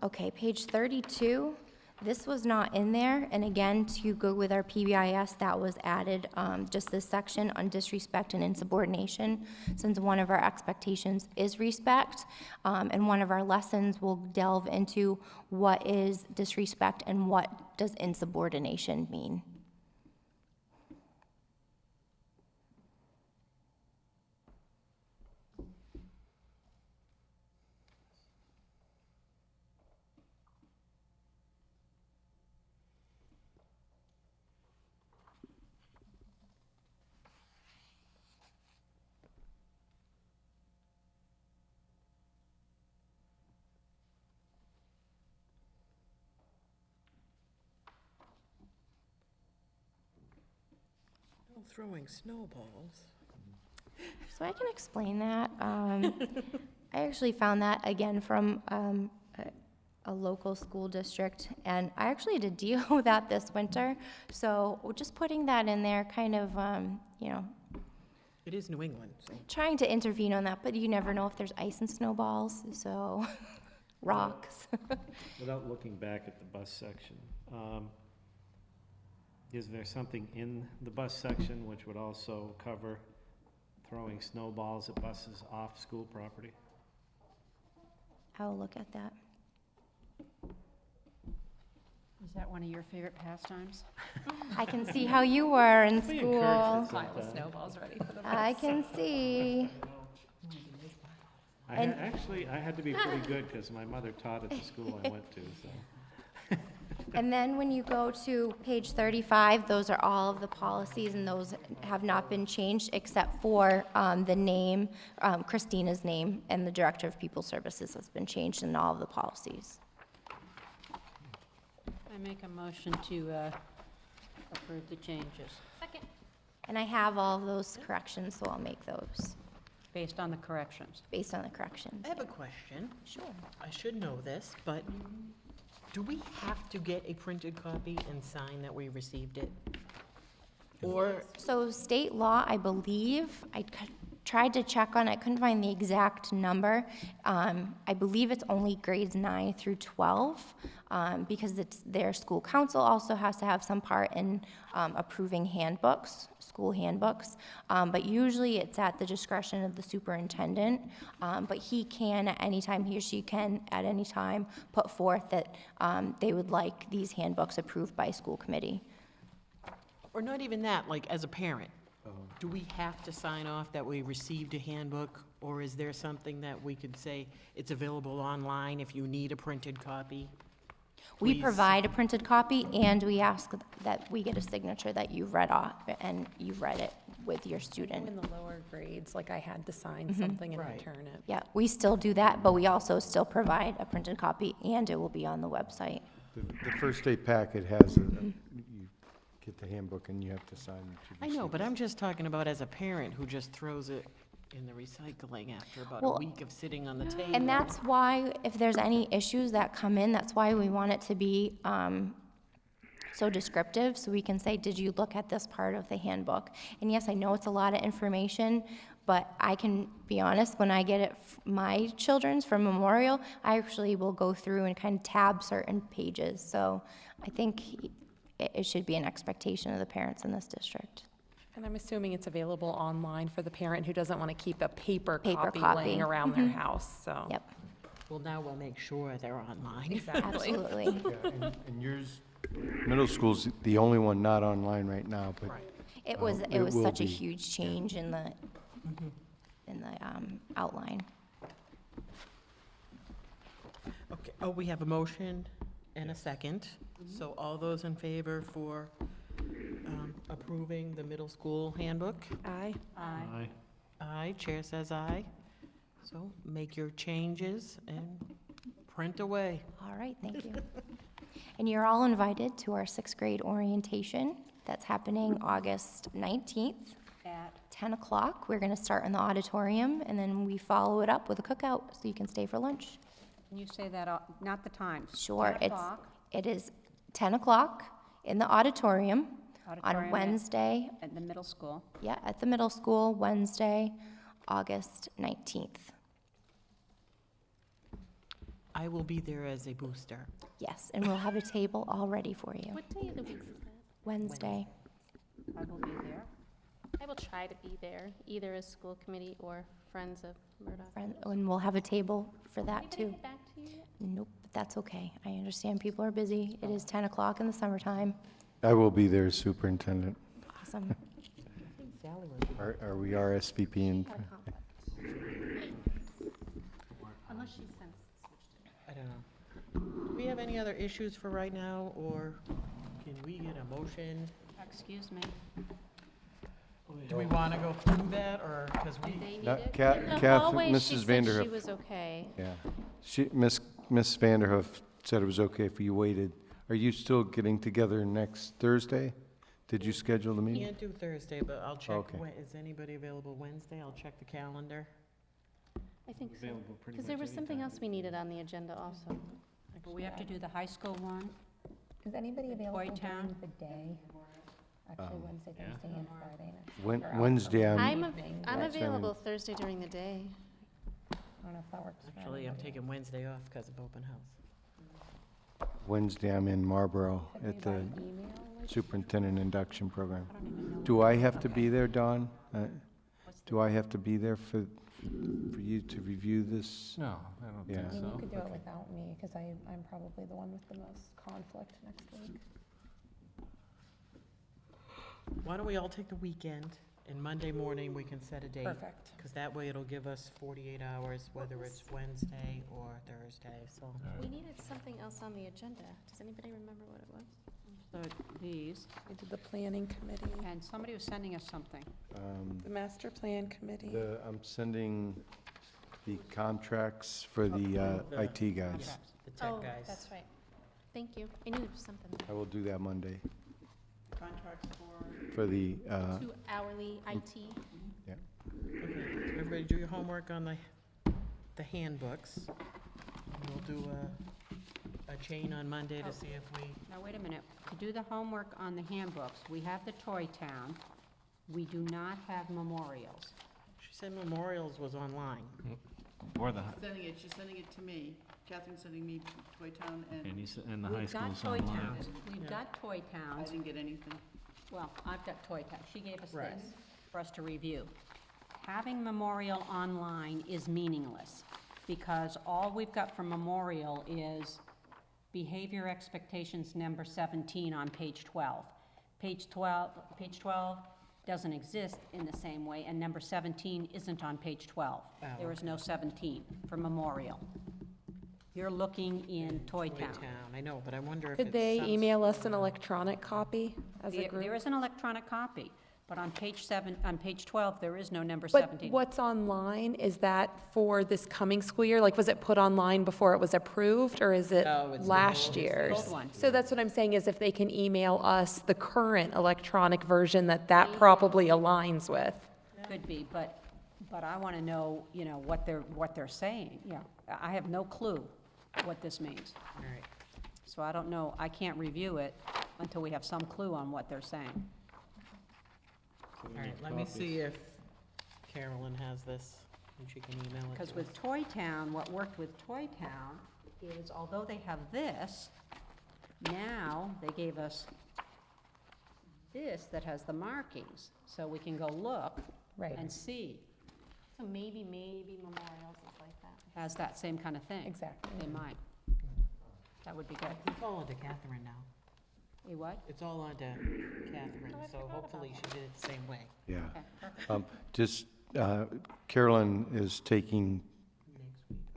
Okay, page 32, this was not in there, and again, to go with our PBIS, that was added, just this section on disrespect and insubordination, since one of our expectations is respect, and one of our lessons will delve into what is disrespect and what does insubordination mean. No throwing snowballs. So I can explain that. I actually found that again from a local school district, and I actually had to deal with that this winter. So we're just putting that in there, kind of, It is New England, so. trying to intervene on that, but you never know if there's ice and snowballs, so rocks. Without looking back at the bus section, is there something in the bus section which would also cover throwing snowballs at buses off school property? I'll look at that. Is that one of your favorite pastimes? I can see how you were in We school. encourage this Pile of sometime. snowballs ready for the I can see. I And- had to be pretty good because my mother taught at the school I went to, so. And then when you go to page 35, those are all of the policies, and those have not been changed except for the name, Kristina's name, and the Director of Pupil Services has been changed in all of the policies. I make a motion to approve the changes Second. And I have all of those corrections, so I'll make those based on the corrections. based on the corrections. I have a question. Sure. I should know this, but do we have to get a printed copy and sign that we received it? Or, So state law, I believe, tried to check on, I couldn't find the exact number. I believe it's only grades 9 through 12, because it's their school council also has to have some part in approving handbooks, school handbooks. But usually it's at the discretion of the superintendent. But he can, at any time, he or she can, at any time, put forth that they would like these handbooks approved by school committee. or not even that, like as a parent? Do we have to sign off that we received a handbook? Or is there something that we could say, it's available online if you need a printed copy? We Please. provide a printed copy, and we ask that we get a signature that you've read off, and you've read it with your student. In the lower grades, like I had to sign something and Right. return it. Yeah, we still do that, but we also still provide a printed copy, and it will be on the website. The first day packet has, you get the handbook and you have to sign. that you I know, received but it. I'm just talking about as a parent who just throws it in the recycling after about a Well, week of sitting on the table. And that's why, if there's any issues that come in, that's why we want it to be so descriptive, so we can say, did you look at this part of the handbook? And yes, I know it's a lot of information, but I can be honest, when I get it, my children's from Memorial, I actually will go through and kind of tab certain pages. So I think it should be an expectation of the parents in this district. And I'm assuming it's available online for the parent who doesn't want to keep a paper Paper copy copy. laying around their house, so. Yep, Well, now we'll make sure they're online. Exactly. absolutely. Yeah, and yours, middle school's the only one not online right now, but It was it will such a be. huge change in the outline. Okay, oh, we have a motion and a second. So all those in favor for approving the middle school handbook? Aye. Aye. Aye, chair says aye. So make your changes and print away. All right, thank you. And you're all invited to our sixth grade orientation. That's happening August 19th, At 10 o'clock. We're going to start in the auditorium, and then we follow it up with a cookout, so you can stay for lunch. Can you say that, not the times? Sure, 10 o'clock it is 10 o'clock in the auditorium on auditorium Wednesday, At the middle school. yeah, at the middle school, Wednesday, August 19th. I will be there as a booster. Yes, and we'll have a table all ready for you. What day of the week is that? Wednesday. I will be there. I will try to be there, either as school committee or Friends of Murdoch. And we'll have a table for that, Anybody too. get back to you yet? Nope, but that's okay. I understand people are busy. It is 10 o'clock in the summertime. I will be there as superintendent. Awesome. Sally was. Are we RSVPing? Unless she sends I don't know. Do we have any other issues for right now, or can we get a motion? Excuse me. Do we want to go through that, or, because Do we, they need No, it? Ca- In the Kath- hallway, Mrs. she said she Vanderhoof. was okay. Yeah. Miss Vanderhoof said it was okay if you waited. Are you still getting together next Thursday? Did you schedule the meeting? can't do Thursday, but I'll check, Okay. is anybody available Wednesday? I'll check the calendar. I think so. Available pretty Because there much was something anytime. else we needed on the agenda also. But we have to do the high school one. Is anybody available Toy Town. during the day? Actually, Wednesday, yeah. Thursday, and Friday next week. or out Wednesday, of the I'm evening. available Thursday during the day. I don't know if that works for Actually, I'm everybody. taking Wednesday off because of open house. Wednesday, I'm in Marlboro Could we at the by email, like, superintendent induction program. I don't even know. Do I have to be there, Dawn? Do I have to be there for you to review this? No, I don't Yeah. think I mean, you so. could do it without me, because I'm probably the one with the most conflict next week. Why don't we all take the weekend, and Monday morning, we can set a date? Perfect. Because that way it'll give us 48 hours, whether it's Wednesday or Thursday, so. We needed something else on the agenda. Does anybody remember what it was? So these, We did the planning committee, and somebody was sending us something. the master plan committee. I'm sending the contracts for the IT guys. The tech guys. That's right. Thank you. I knew something. I will do that Monday Contracts for, for the, 2 hourly IT. yeah. Okay, so everybody do your homework on the handbooks. We'll do a chain on Monday to see if we, Now, wait a minute. To do the homework on the handbooks, we have the Toy Town. We do not have memorials. she said memorials was online. Or the, she's sending it to me. Catherine's sending me Toy Town and and the high We've got school's Toy online. Towns. We've got Toy I Towns. didn't get anything. Well, I've got Toy Town. She gave us Right. this for us to review. Having Memorial online is meaningless, because all we've got for Memorial is behavior expectations number 17 on page 12. Page 12 doesn't exist in the same way, and number 17 isn't on page 12. There is no 17 for Memorial. You're looking in Toy Town. I know, but I wonder if Could it's they some email sort us of an electronic copy as a There group? is an electronic copy, but on page 12, there is no number But 17. what's online, is that for this coming school year? Like, was it put online before it was approved, or is it No, it's the last old- year's? old one. So that's what I'm saying, is if they can email us the current electronic version that probably aligns with. Could be, but I want to know, what they're saying, I have no clue what this means. All right. So I don't know, I can't review it until we have some clue on what they're saying. All right, let me see if Carolyn has this, and she can email it Because to with us. Toy Town, what worked with Toy Town is, although they have this, now they gave us this that has the markings, so we can go look Right. and see. So maybe memorials is like that. Has that same kind of thing. Exactly. They might. That would be good. It's all onto Catherine now. You what? It's all onto Catherine, so hopefully she did it the same way. Yeah. Okay, perfect. Just, Carolyn is taking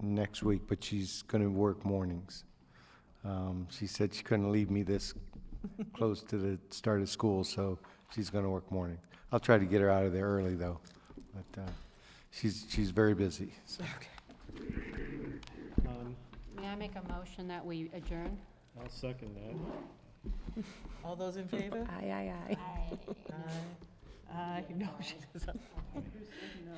next week, but she's going to work mornings. She said she couldn't leave me this close to the start of school, so she's going to work mornings. I'll try to get her out of there early, though, but she's very busy. So. May I make a motion that we adjourn? I'll second that. All those in favor? Aye, aye, aye. Aye. Aye, no, she doesn't. No.